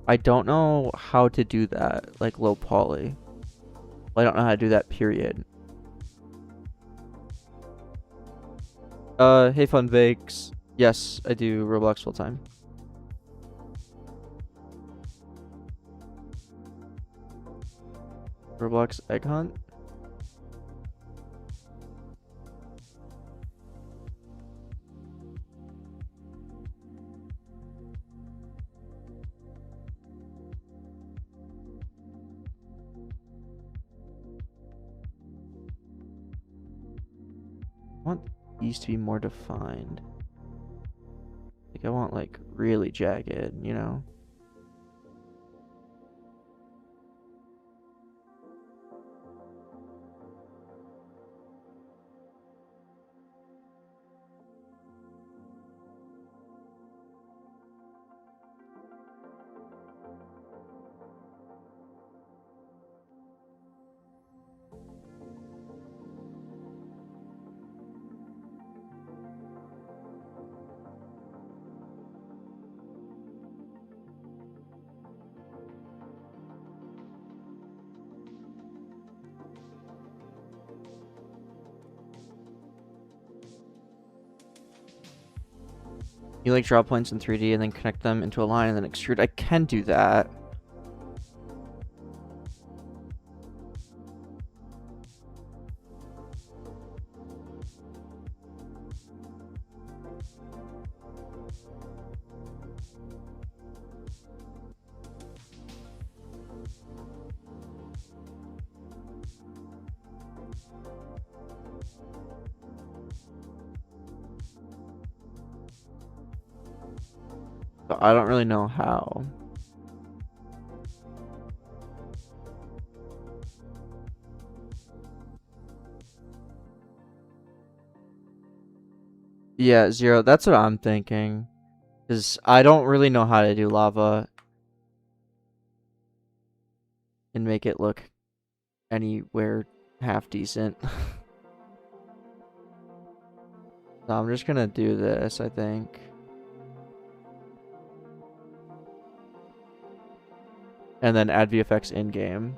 Speaker 1: I don't know how to do that, like low poly. I don't know how to do that, period. Hey Fun Bakes. Yes, I do Roblox full time. Roblox Egg Hunt? I want these to be more defined. Like I want like really jagged, you know? You like draw points in 3D and then connect them into a line and then extrude. I can do that. But I don't really know how. Yeah, Zero, that's what I'm thinking. Because I don't really know how to do lava and make it look anywhere half decent. So I'm just gonna do this, I think. And then add VFX in-game.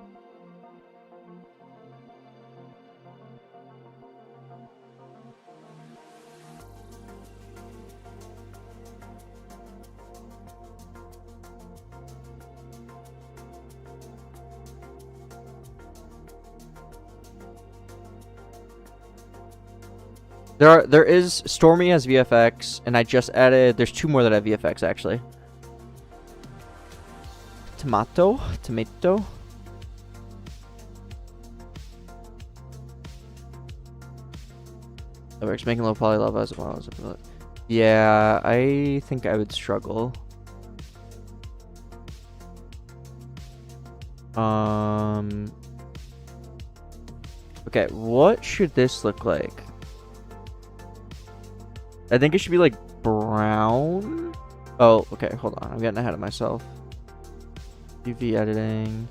Speaker 1: There is Stormy has VFX, and I just added. There's 2 more that have VFX actually. Tomato. That works. Making low poly lava as well as a. Yeah, I think I would struggle. Okay, what should this look like? I think it should be like brown. Oh, okay, hold on. I'm getting ahead of myself. UV editing.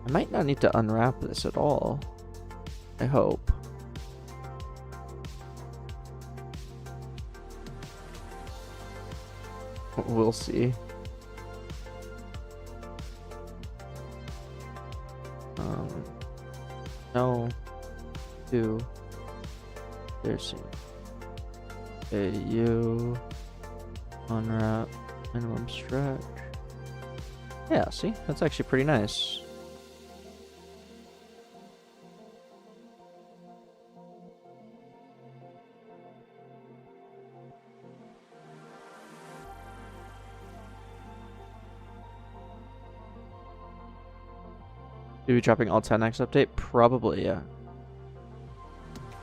Speaker 1: I might not need to unwrap this at all. I hope. We'll see. No. 2. There's a U. Unwrap. Minimum stretch. Yeah, see? That's actually pretty nice. Do we dropping all 10 next update? Probably, yeah.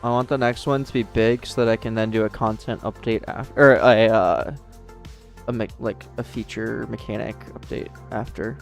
Speaker 1: I want the next one to be big so that I can then do a content update after, or a feature mechanic update after.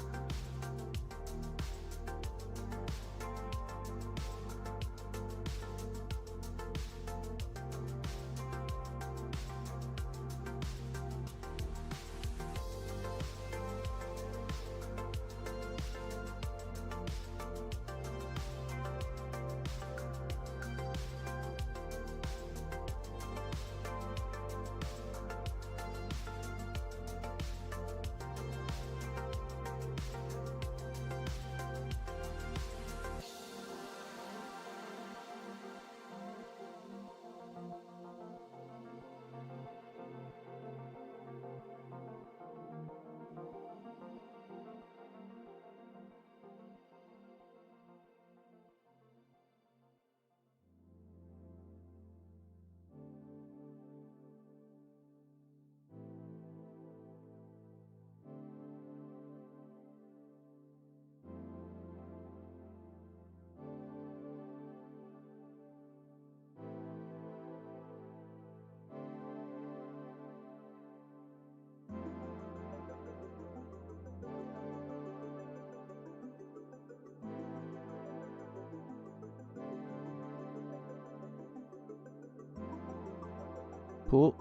Speaker 1: Cool.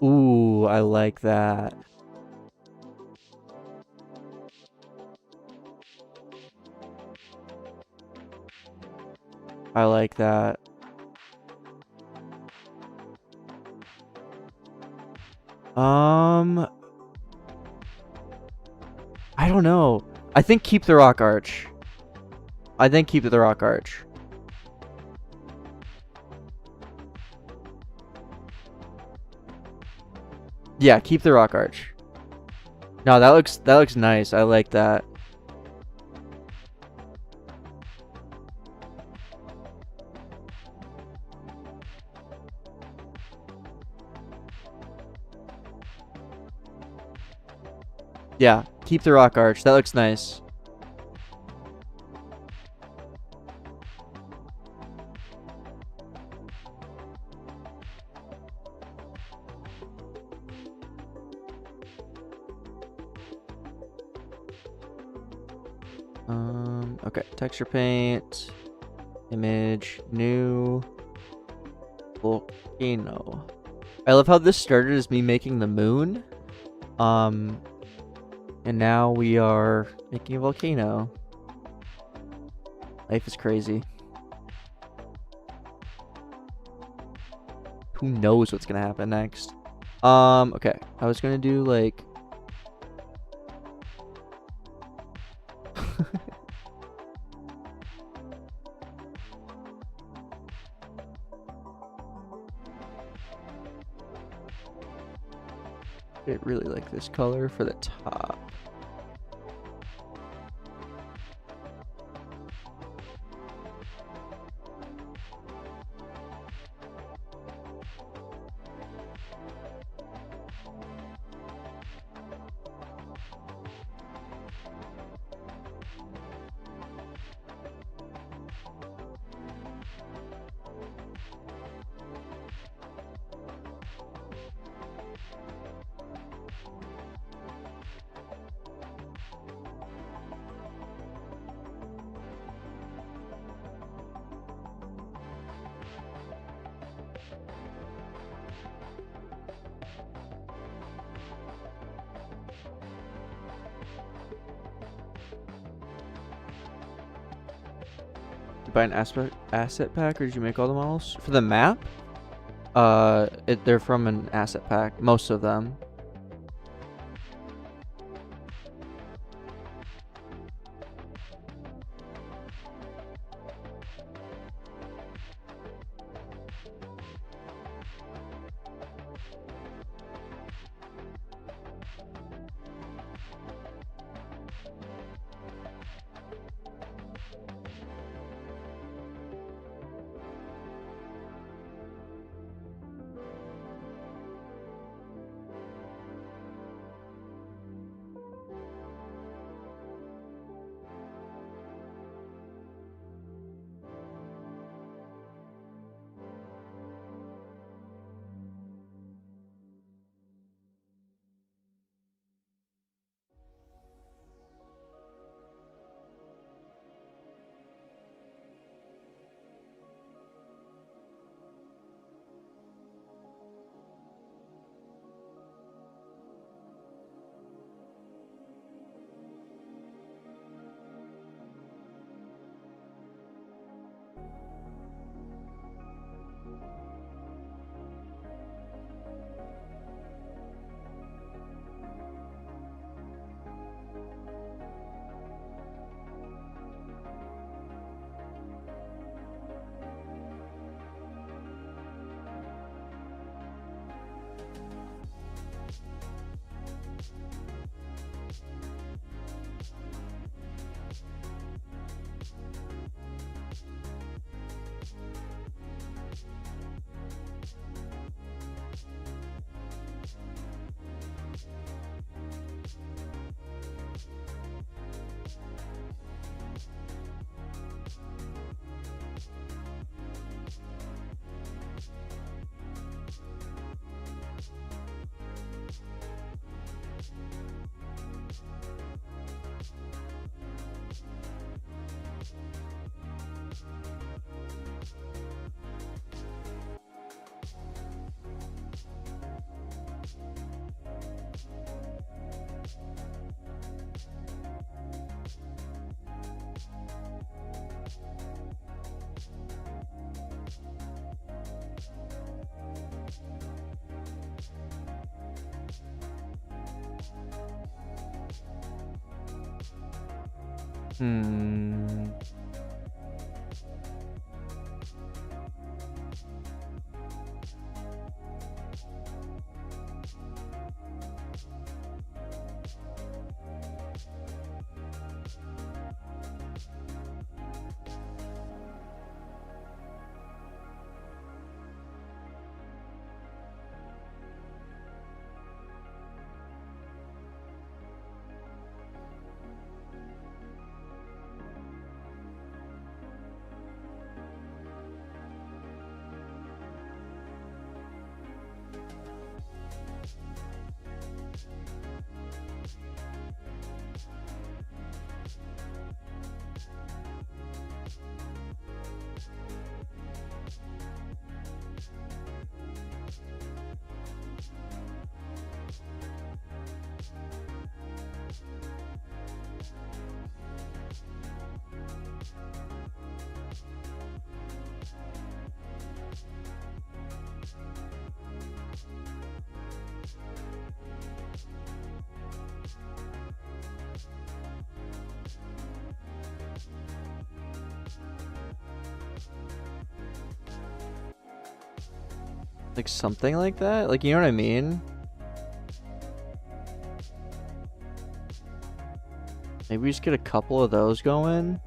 Speaker 1: Ooh, I like that. I like that. I don't know. I think keep the rock arch. Yeah, keep the rock arch. No, that looks nice. I like that. Yeah, keep the rock arch. That looks nice. Okay, texture paint, image, new, volcano. I love how this started as me making the moon. And now we are making a volcano. Life is crazy. Who knows what's gonna happen next? Okay. I was gonna do like I really like this color for the top. You buy an asset pack, or did you make all the models for the map? They're from an asset pack, most of them. Hmm. Like something like that? Like, you know what I mean? Maybe we just get a couple of those going.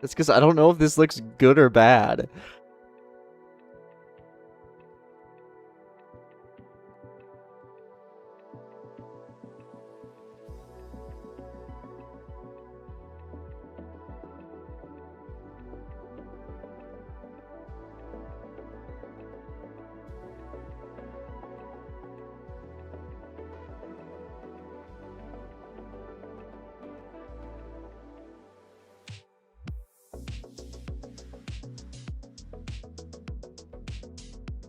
Speaker 1: It's because I don't know if this looks good or bad.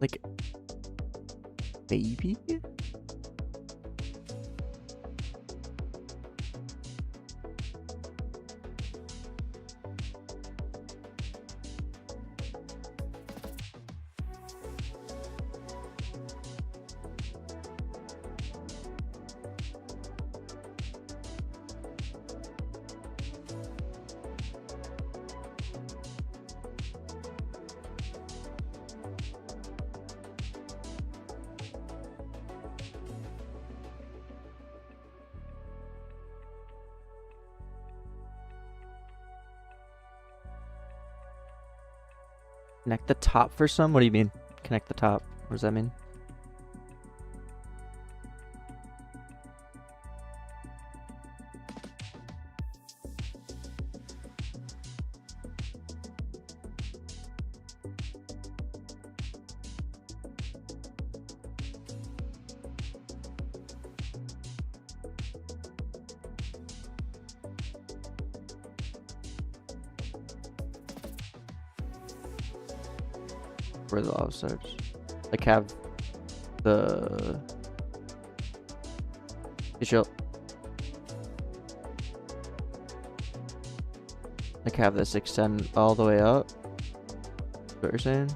Speaker 1: Like, maybe? Connect the top for some? What do you mean? Connect the top. What does that mean? Where the offsets? Like have the show. Like have this extend all the way up. What you're saying?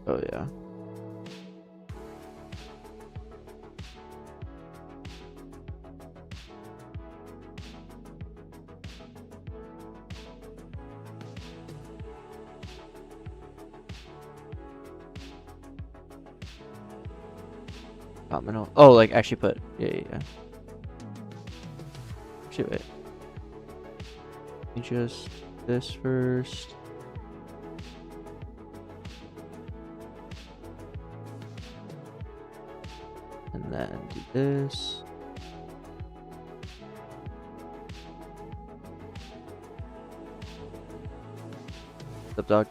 Speaker 1: Oh yeah. Oh, like actually put. Yeah. Actually, wait. Just this first. And then do this. What's up, dog?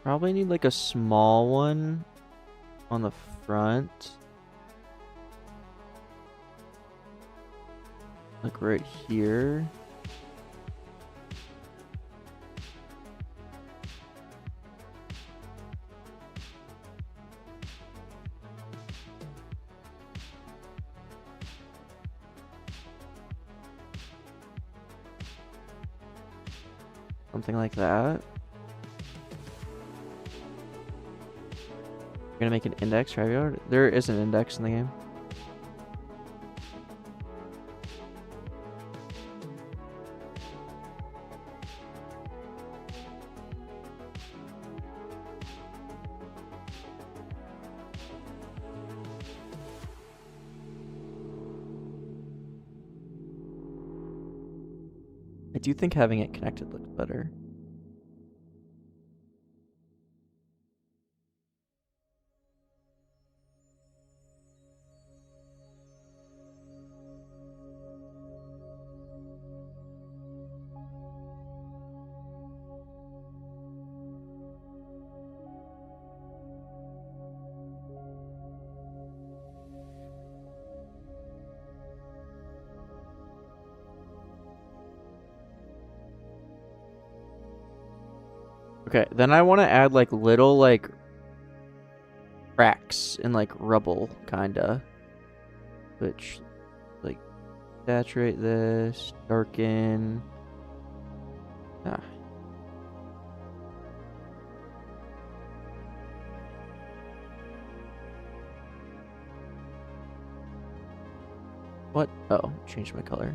Speaker 1: Probably need like a small one on the front. Like right here. Something like that. We're gonna make an index, right? There is an index in the game. I do think having it connected looks better. Okay, then I want to add like little like cracks in like rubble, kinda. Which, like, saturate this, darken. Ah. What? Oh, changed my color.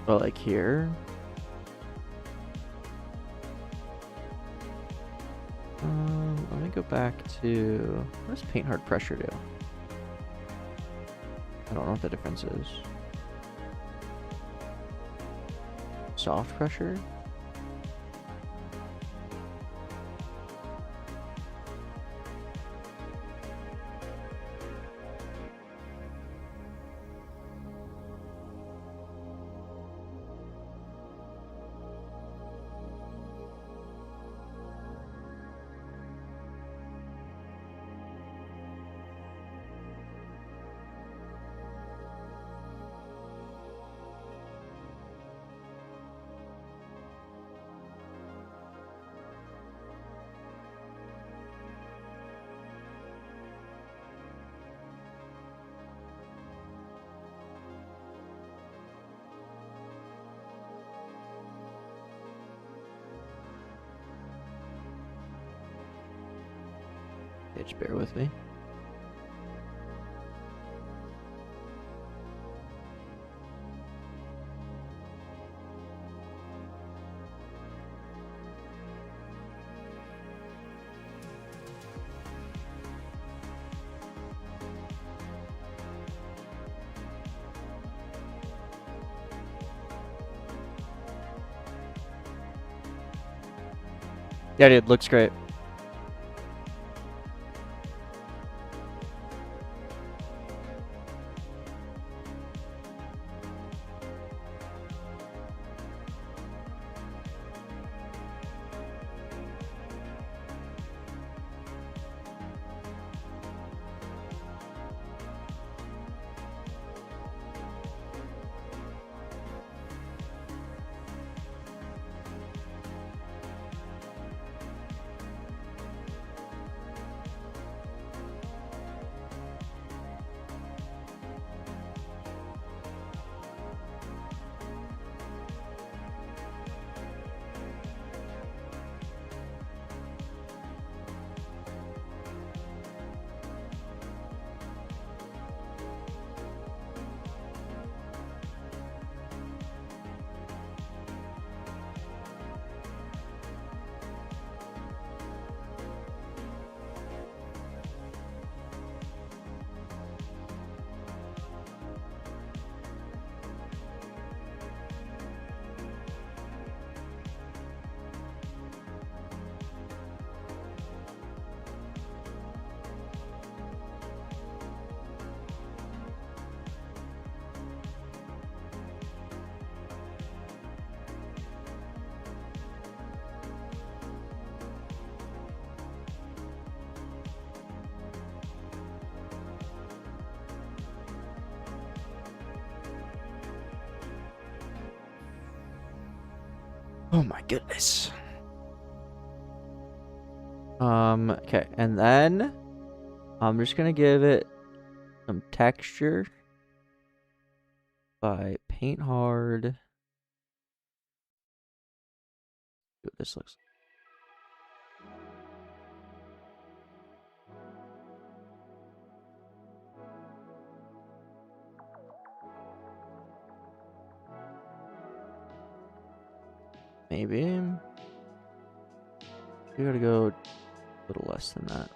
Speaker 1: Well, like here. Let me go back to, what does paint hard pressure do? I don't know what the difference is. Soft pressure? Just bear with me. Yeah, dude, looks great. Oh my goodness. Okay, and then I'm just gonna give it some texture by paint hard. See what this looks like. Maybe. We gotta go a little less than that.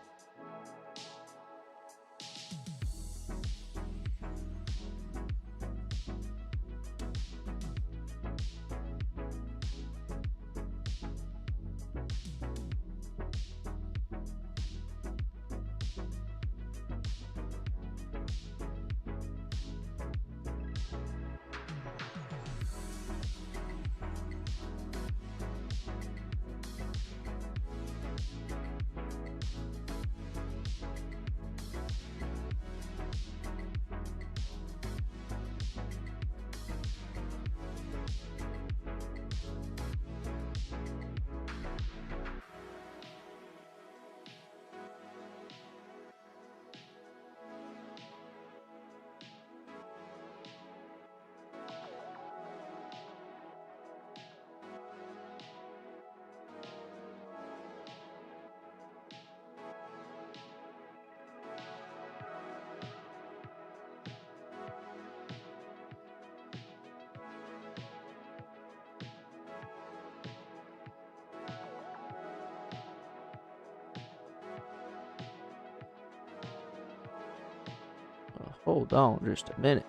Speaker 1: Hold on just a minute.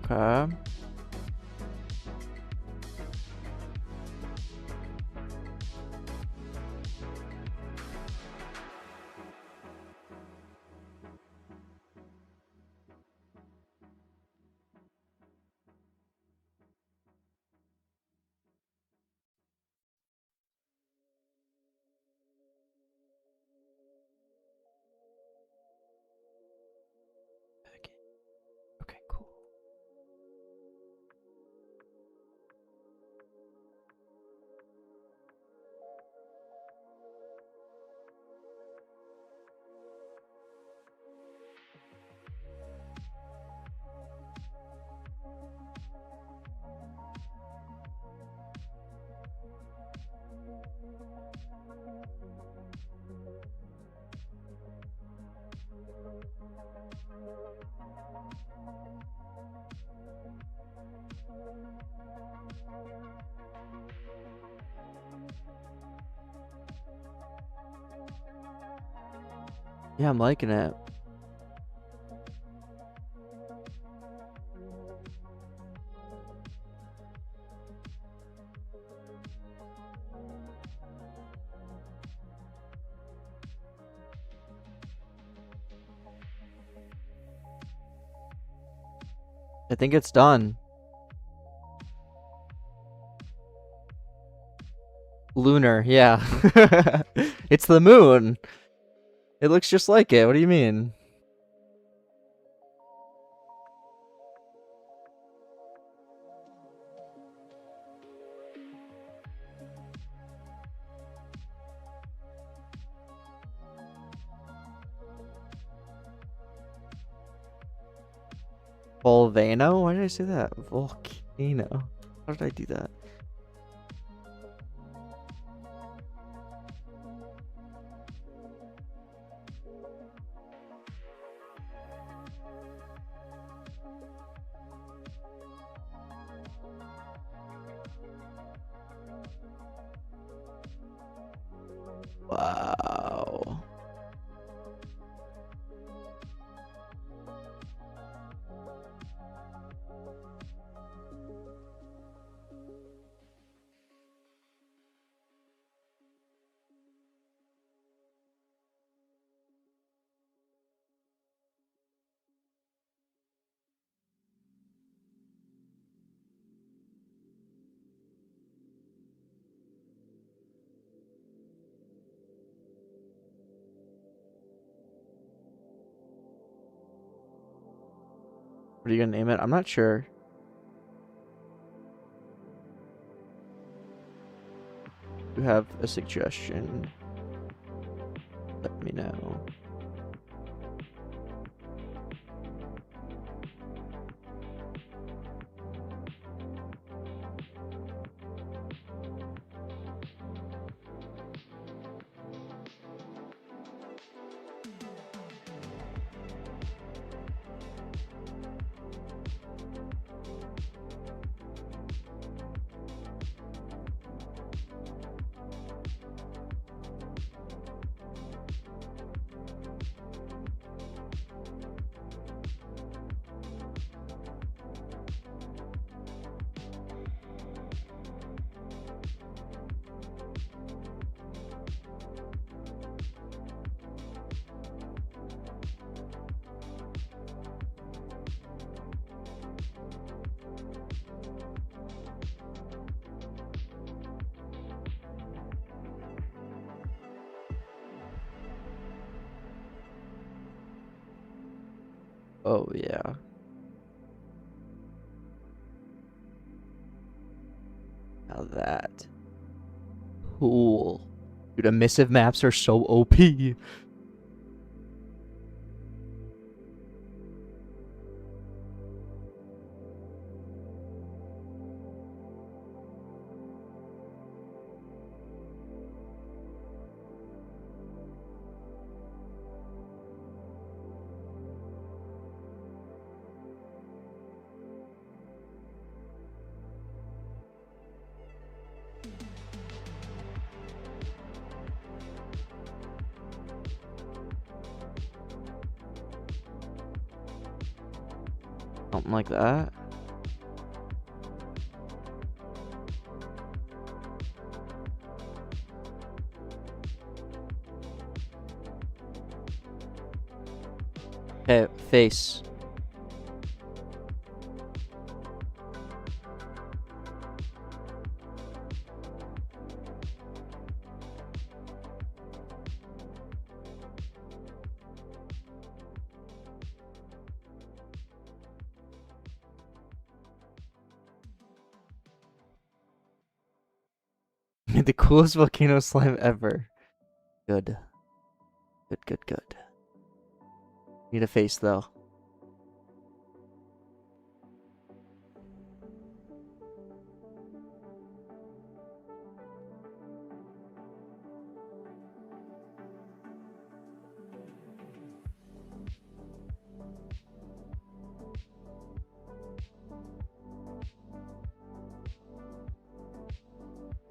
Speaker 1: Okay. Okay, cool. Yeah, I'm liking it. I think it's done. Lunar, yeah. It's the moon. It looks just like it. What do you mean? Volcano? Why did I say that? Volcano. How did I do that? Wow. What are you gonna name it? I'm not sure. If you have a suggestion, let me know. Oh, yeah. Now that. Cool. Dude, emissive maps are so OP. Something like that. Okay, face. The coolest volcano slime ever. Good. Good, good, good. Need a face, though.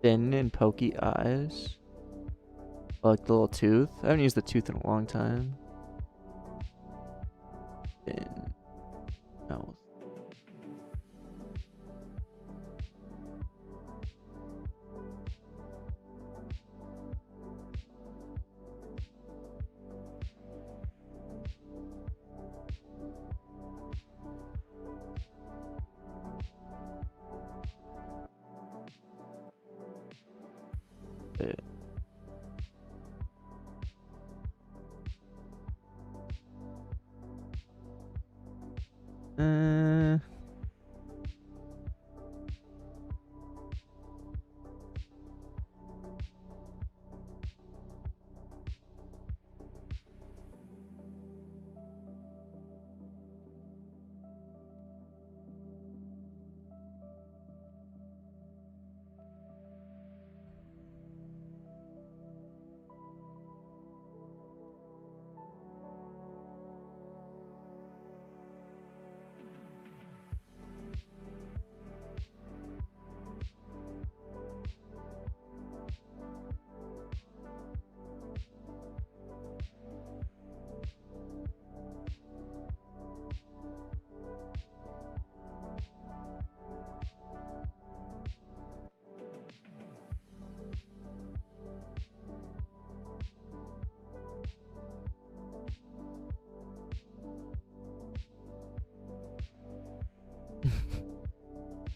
Speaker 1: Thin and pokey eyes. Like the little tooth. I haven't used the tooth in a long time. Thin mouth.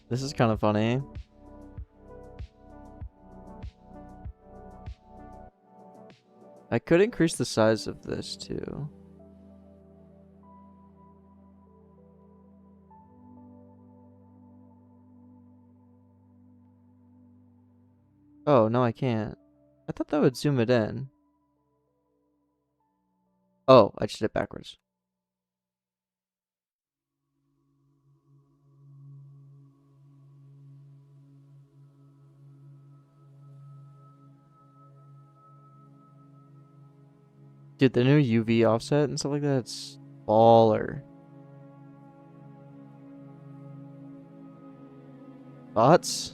Speaker 1: This is kind of funny. I could increase the size of this too. Oh, no, I can't. I thought that would zoom it in. Oh, I just did it backwards. Dude, the new UV offset and stuff like that, it's baller. Thoughts?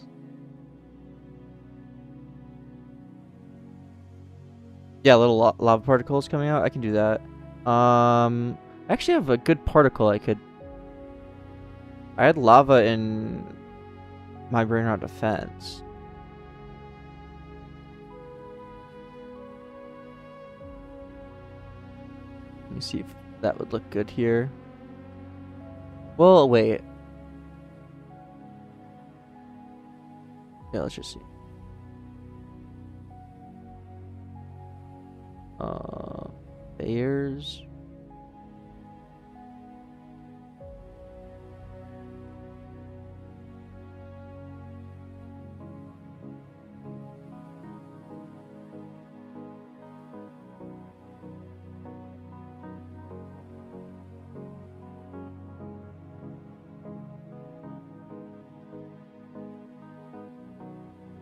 Speaker 1: Yeah, little lava particles coming out. I can do that. I actually have a good particle I could... I had lava in my brain rot defense. Let me see if that would look good here. Well, wait. Yeah, let's just see. Bears.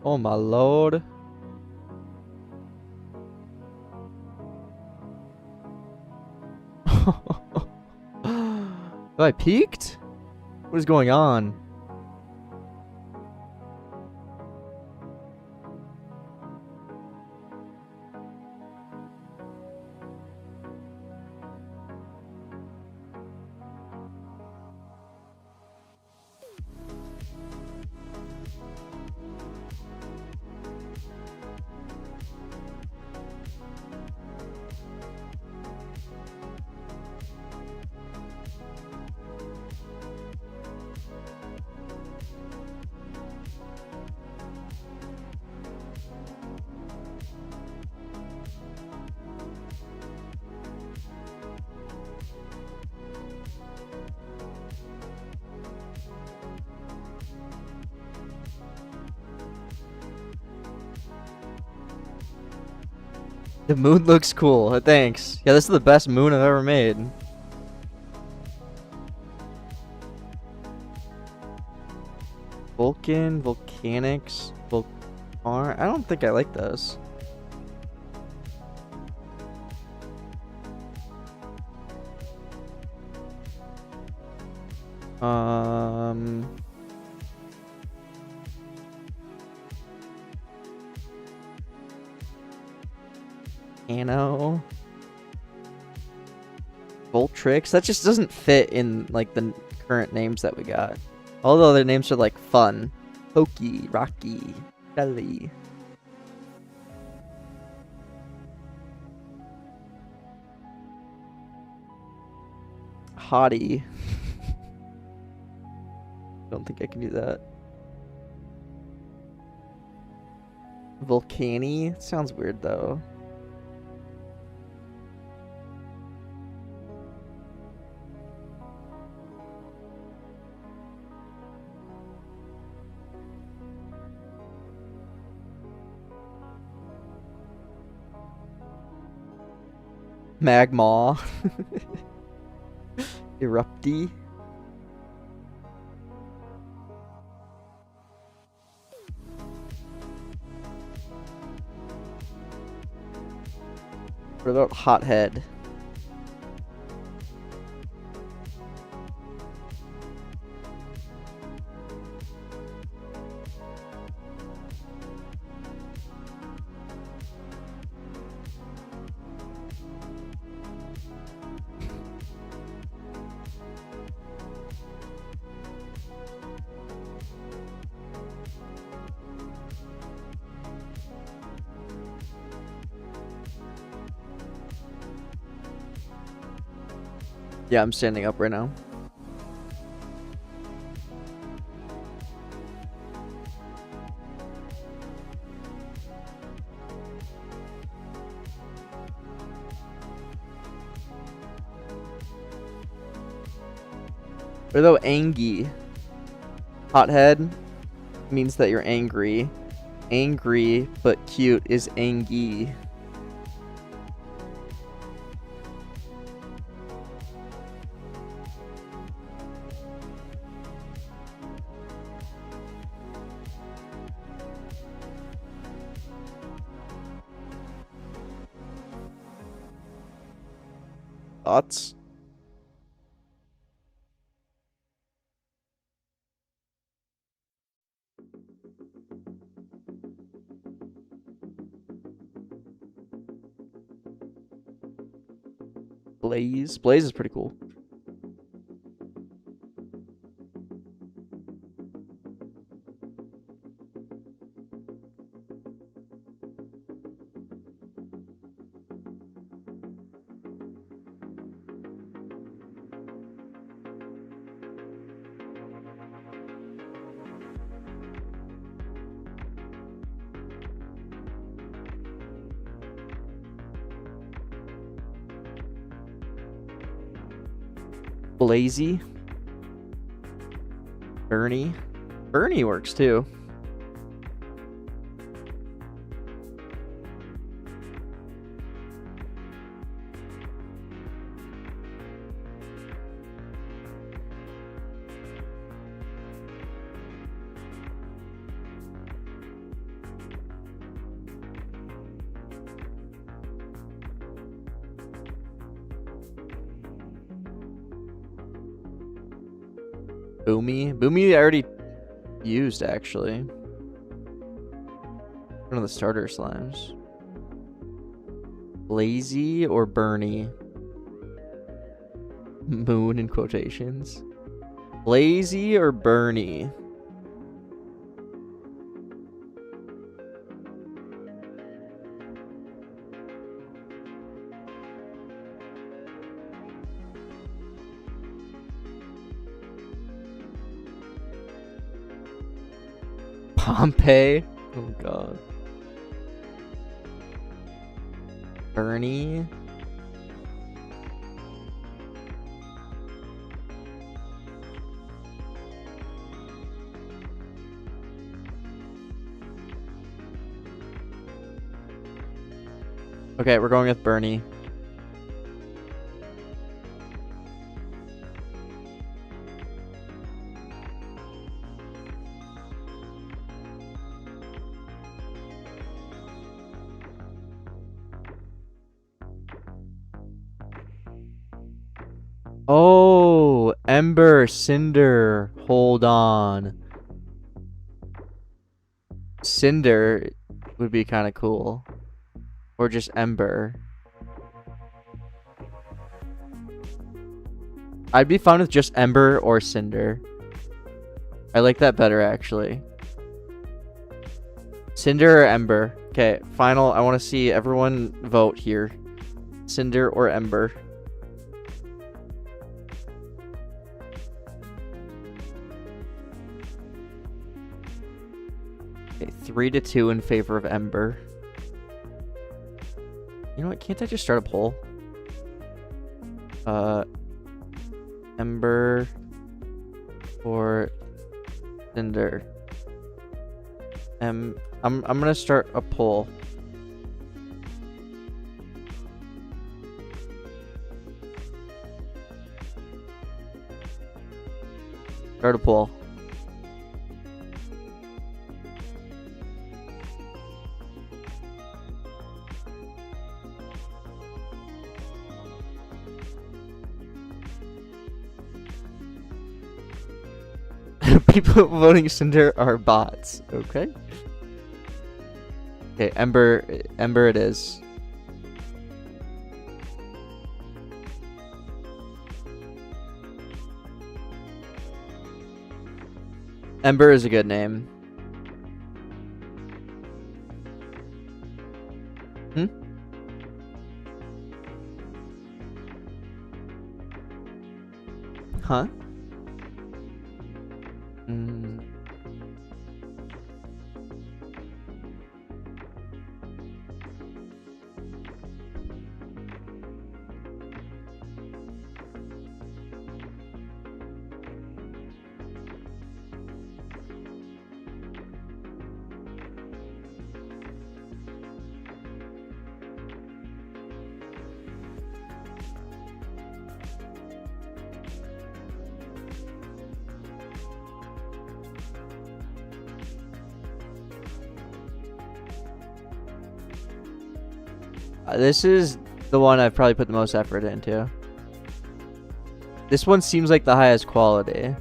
Speaker 1: Oh my lord. Have I peaked? What is going on? The moon looks cool. Thanks. Yeah, this is the best moon I've ever made. Vulcan, Volcanics, I don't think I like this. Volcano. Voltrix. That just doesn't fit in like the current names that we got. All the other names are like fun. Pokey, Rocky, Belly. Hottie. Don't think I can do that. Volcani? Sounds weird though. Magma. Erupty. What about Hothead? Yeah, I'm standing up right now. What about Angie? Hothead means that you're angry. Angry but cute is Angie. Thoughts? Blaze. Blaze is pretty cool. Blazy. Bernie. Bernie works too. Boomy. Boomy I already used, actually. One of the starter slimes. Lazy or Bernie? Moon in quotations. Lazy or Bernie? Pompeii. Oh god. Bernie. Okay, we're going with Bernie. Oh, Ember, Cinder. Hold on. Cinder would be kind of cool. Or just Ember. I'd be fine with just Ember or Cinder. I like that better, actually. Cinder or Ember? Okay, final. I want to see everyone vote here. Cinder or Ember? Okay, 3-2 in favor of Ember. You know what? Can't I just start a poll? Ember or Cinder? I'm gonna start a poll. Start a poll. People voting Cinder are bots. Okay. Okay, Ember it is. Ember is a good name. Huh? This is the one I've probably put the most effort into. This one seems like the highest quality.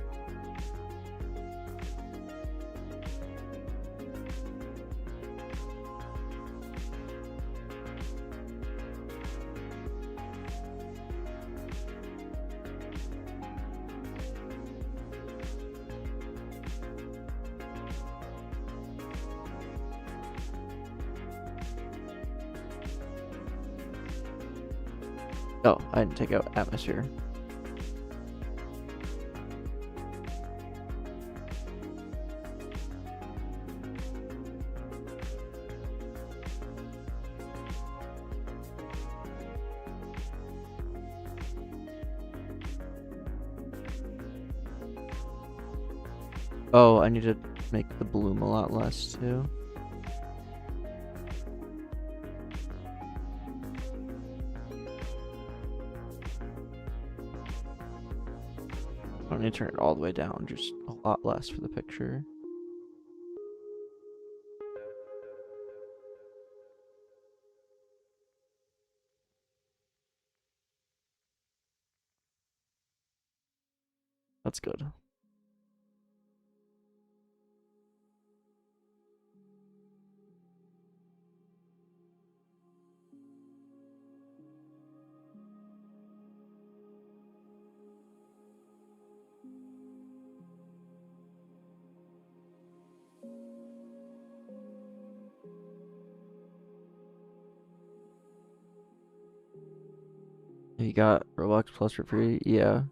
Speaker 1: Oh, I didn't take out atmosphere. Oh, I need to make the bloom a lot less too. I don't need to turn it all the way down, just a lot less for the picture. That's good. You got Roblox Plus for free? Yeah.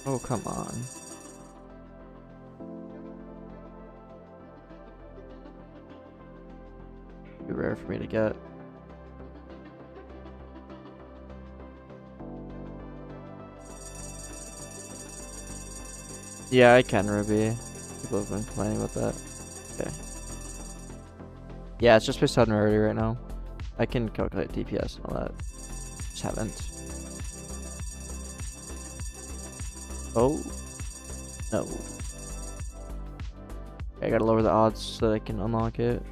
Speaker 1: Oh, come on. Too rare for me to get. Yeah, I can, Ruby. People have been complaining about that. Okay. Yeah, it's just based on rarity right now. I can calculate DPS and all that. Just haven't. Oh. No. I gotta lower the odds so that I can unlock it.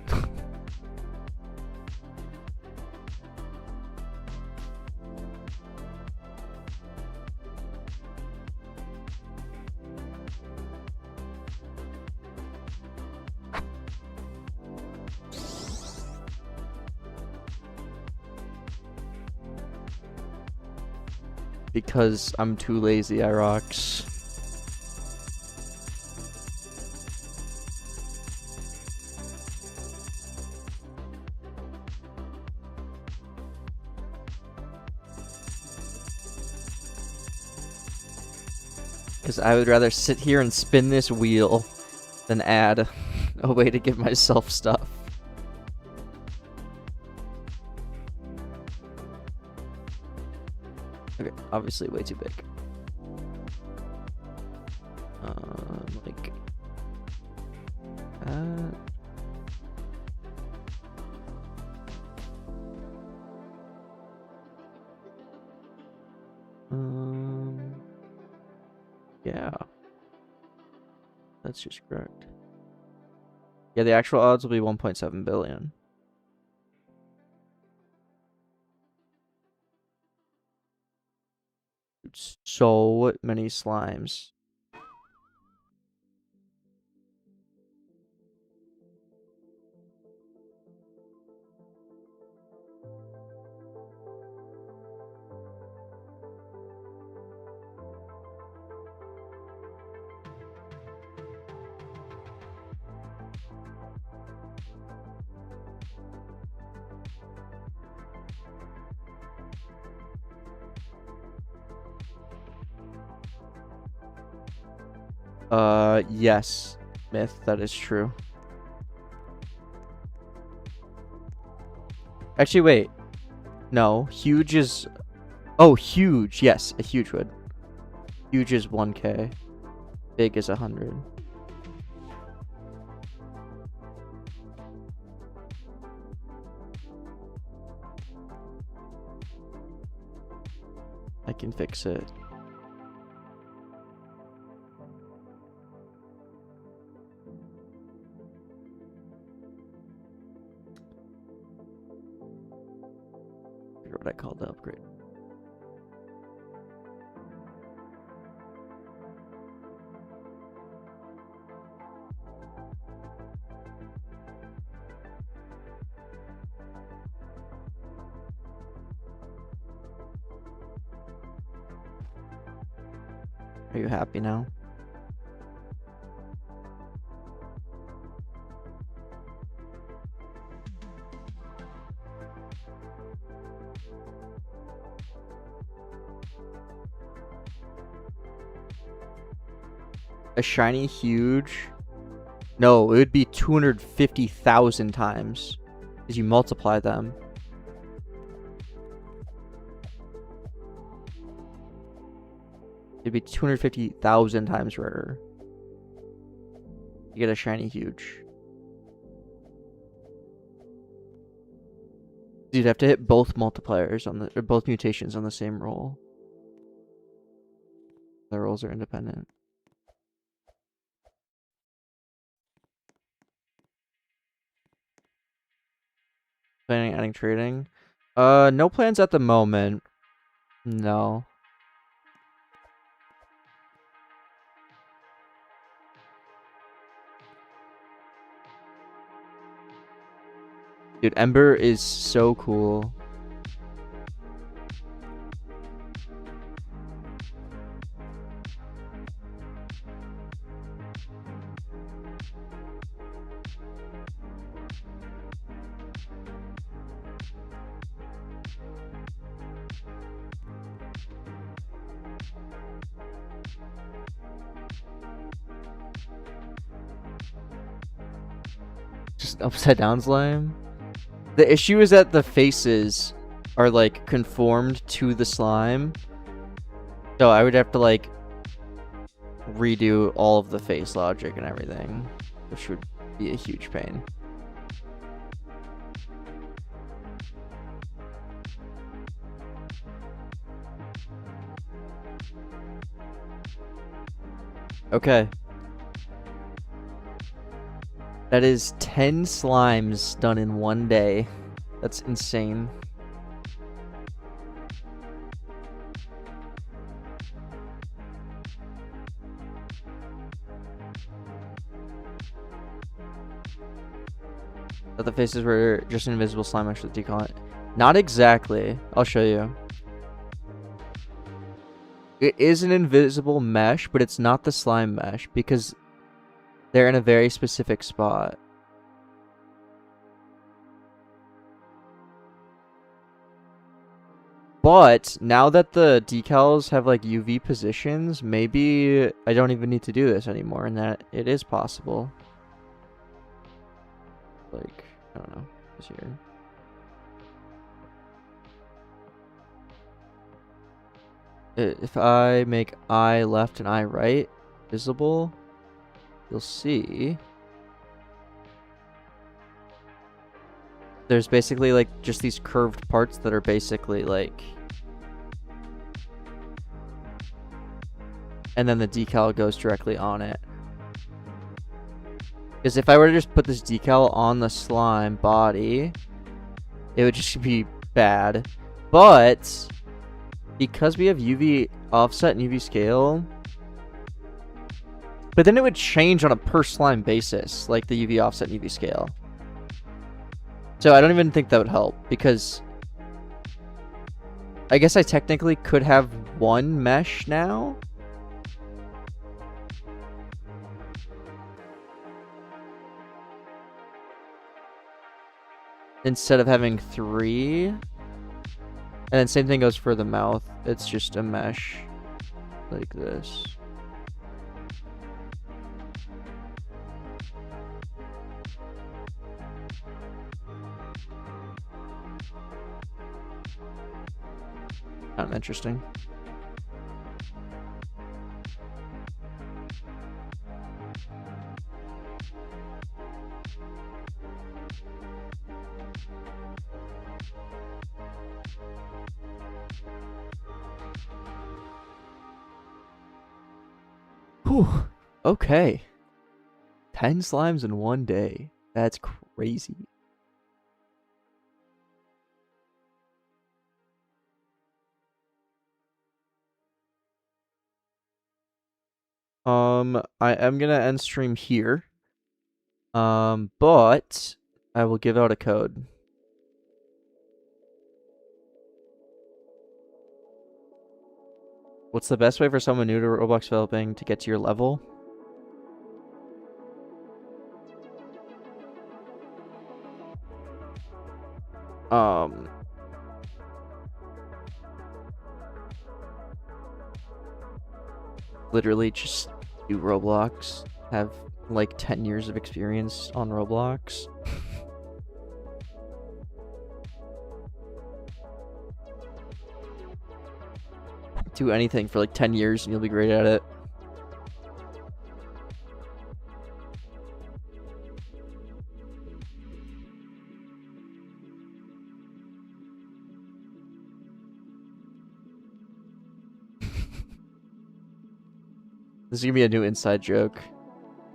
Speaker 1: because I'm too lazy, I rocks. Because I would rather sit here and spin this wheel than add a way to give myself stuff. Okay, obviously way too big. Like that. Yeah. That's just correct. Yeah, the actual odds will be 1.7 billion. So many slimes. Yes, Myth, that is true. Actually, wait. No, huge is... Oh, huge. Yes, a huge would. Huge is 1K. Big is 100. I can fix it. What I call the upgrade. Are you happy now? A shiny huge? No, it would be 250,000 times. Because you multiply them. It'd be 250,000 times rarer. You get a shiny huge. You'd have to hit both multipliers on the, or both mutations on the same roll. The rolls are independent. Planning on adding trading? No plans at the moment. No. Dude, Ember is so cool. Just upside down slime. The issue is that the faces are like conformed to the slime. So I would have to like redo all of the face logic and everything, which would be a huge pain. Okay. That is 10 slimes done in one day. That's insane. But the faces were just an invisible slime, actually, decon. Not exactly. I'll show you. It is an invisible mesh, but it's not the slime mesh because they're in a very specific spot. But now that the decals have like UV positions, maybe I don't even need to do this anymore, and that it is possible. Like, I don't know, what's here? If I make eye left and eye right visible, you'll see there's basically like just these curved parts that are basically like, and then the decal goes directly on it. Because if I were to just put this decal on the slime body, it would just be bad. But because we have UV offset and UV scale, but then it would change on a per slime basis, like the UV offset and UV scale. So I don't even think that would help, because I guess I technically could have one mesh now. Instead of having 3. And then same thing goes for the mouth. It's just a mesh like this. Kind of interesting. Whew. Okay. 10 slimes in one day. That's crazy. I am gonna end stream here. But I will give out a code. What's the best way for someone new to Roblox developing to get to your level? Literally just do Roblox. Have like 10 years of experience on Roblox. Do anything for like 10 years and you'll be great at it. This is gonna be a new inside joke.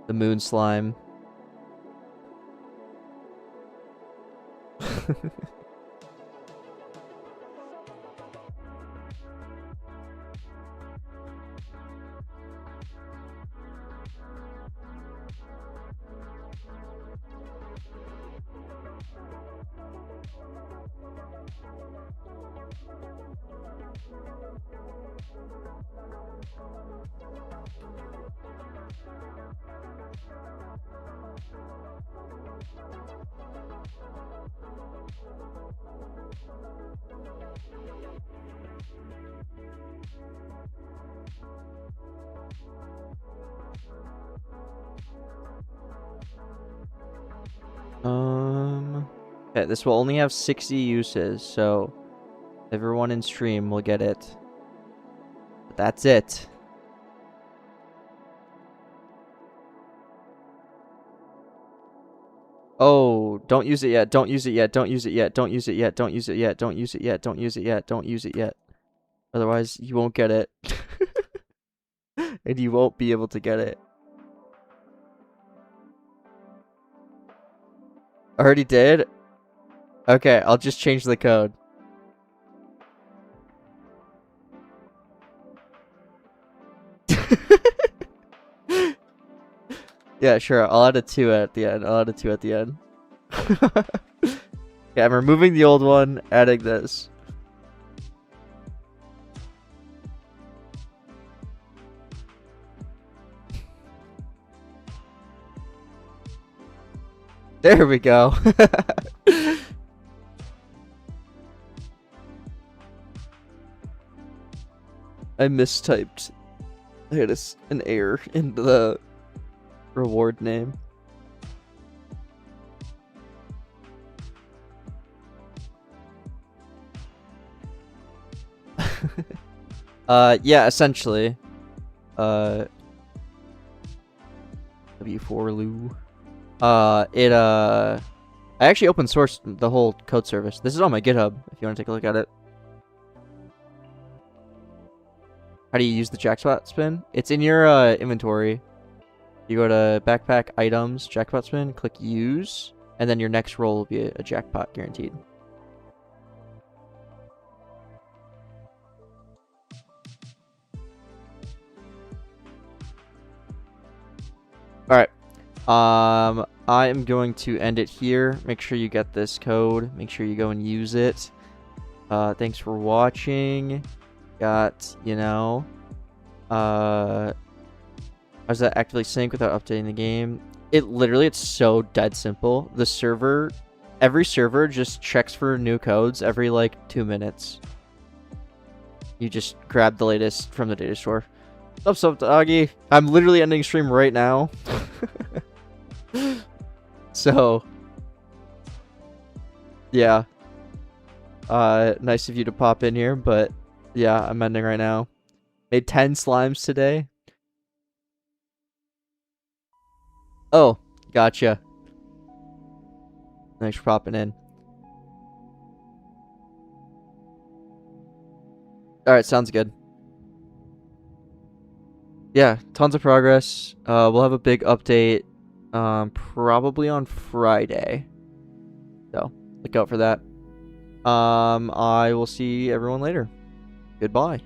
Speaker 1: The moon slime. Okay, this will only have 60 uses, so everyone in stream will get it. But that's it. Oh, don't use it yet, don't use it yet, don't use it yet, don't use it yet, don't use it yet, don't use it yet, don't use it yet, don't use it yet. Otherwise, you won't get it. And you won't be able to get it. Already did? Okay, I'll just change the code. Yeah, sure. I'll add a 2 at the end. I'll add a 2 at the end. Yeah, I'm removing the old one, adding this. There we go. I mistyped. I had an error in the reward name. Yeah, essentially. W4Lu. I actually open sourced the whole code service. This is on my GitHub if you want to take a look at it. How do you use the jackpot spin? It's in your inventory. You go to backpack items, jackpot spin, click use, and then your next roll will be a jackpot guaranteed. Alright. I am going to end it here. Make sure you get this code. Make sure you go and use it. Thanks for watching. Got, you know, how's that actively sync without updating the game? It's so dead simple. The server, every server just checks for new codes every like 2 minutes. You just grab the latest from the data store. What's up, Doggy? I'm literally ending stream right now. So, yeah. Nice of you to pop in here, but yeah, I'm ending right now. Made 10 slimes today. Oh, gotcha. Thanks for popping in. Alright, sounds good. Yeah, tons of progress. We'll have a big update probably on Friday. So, look out for that. I will see everyone later. Goodbye.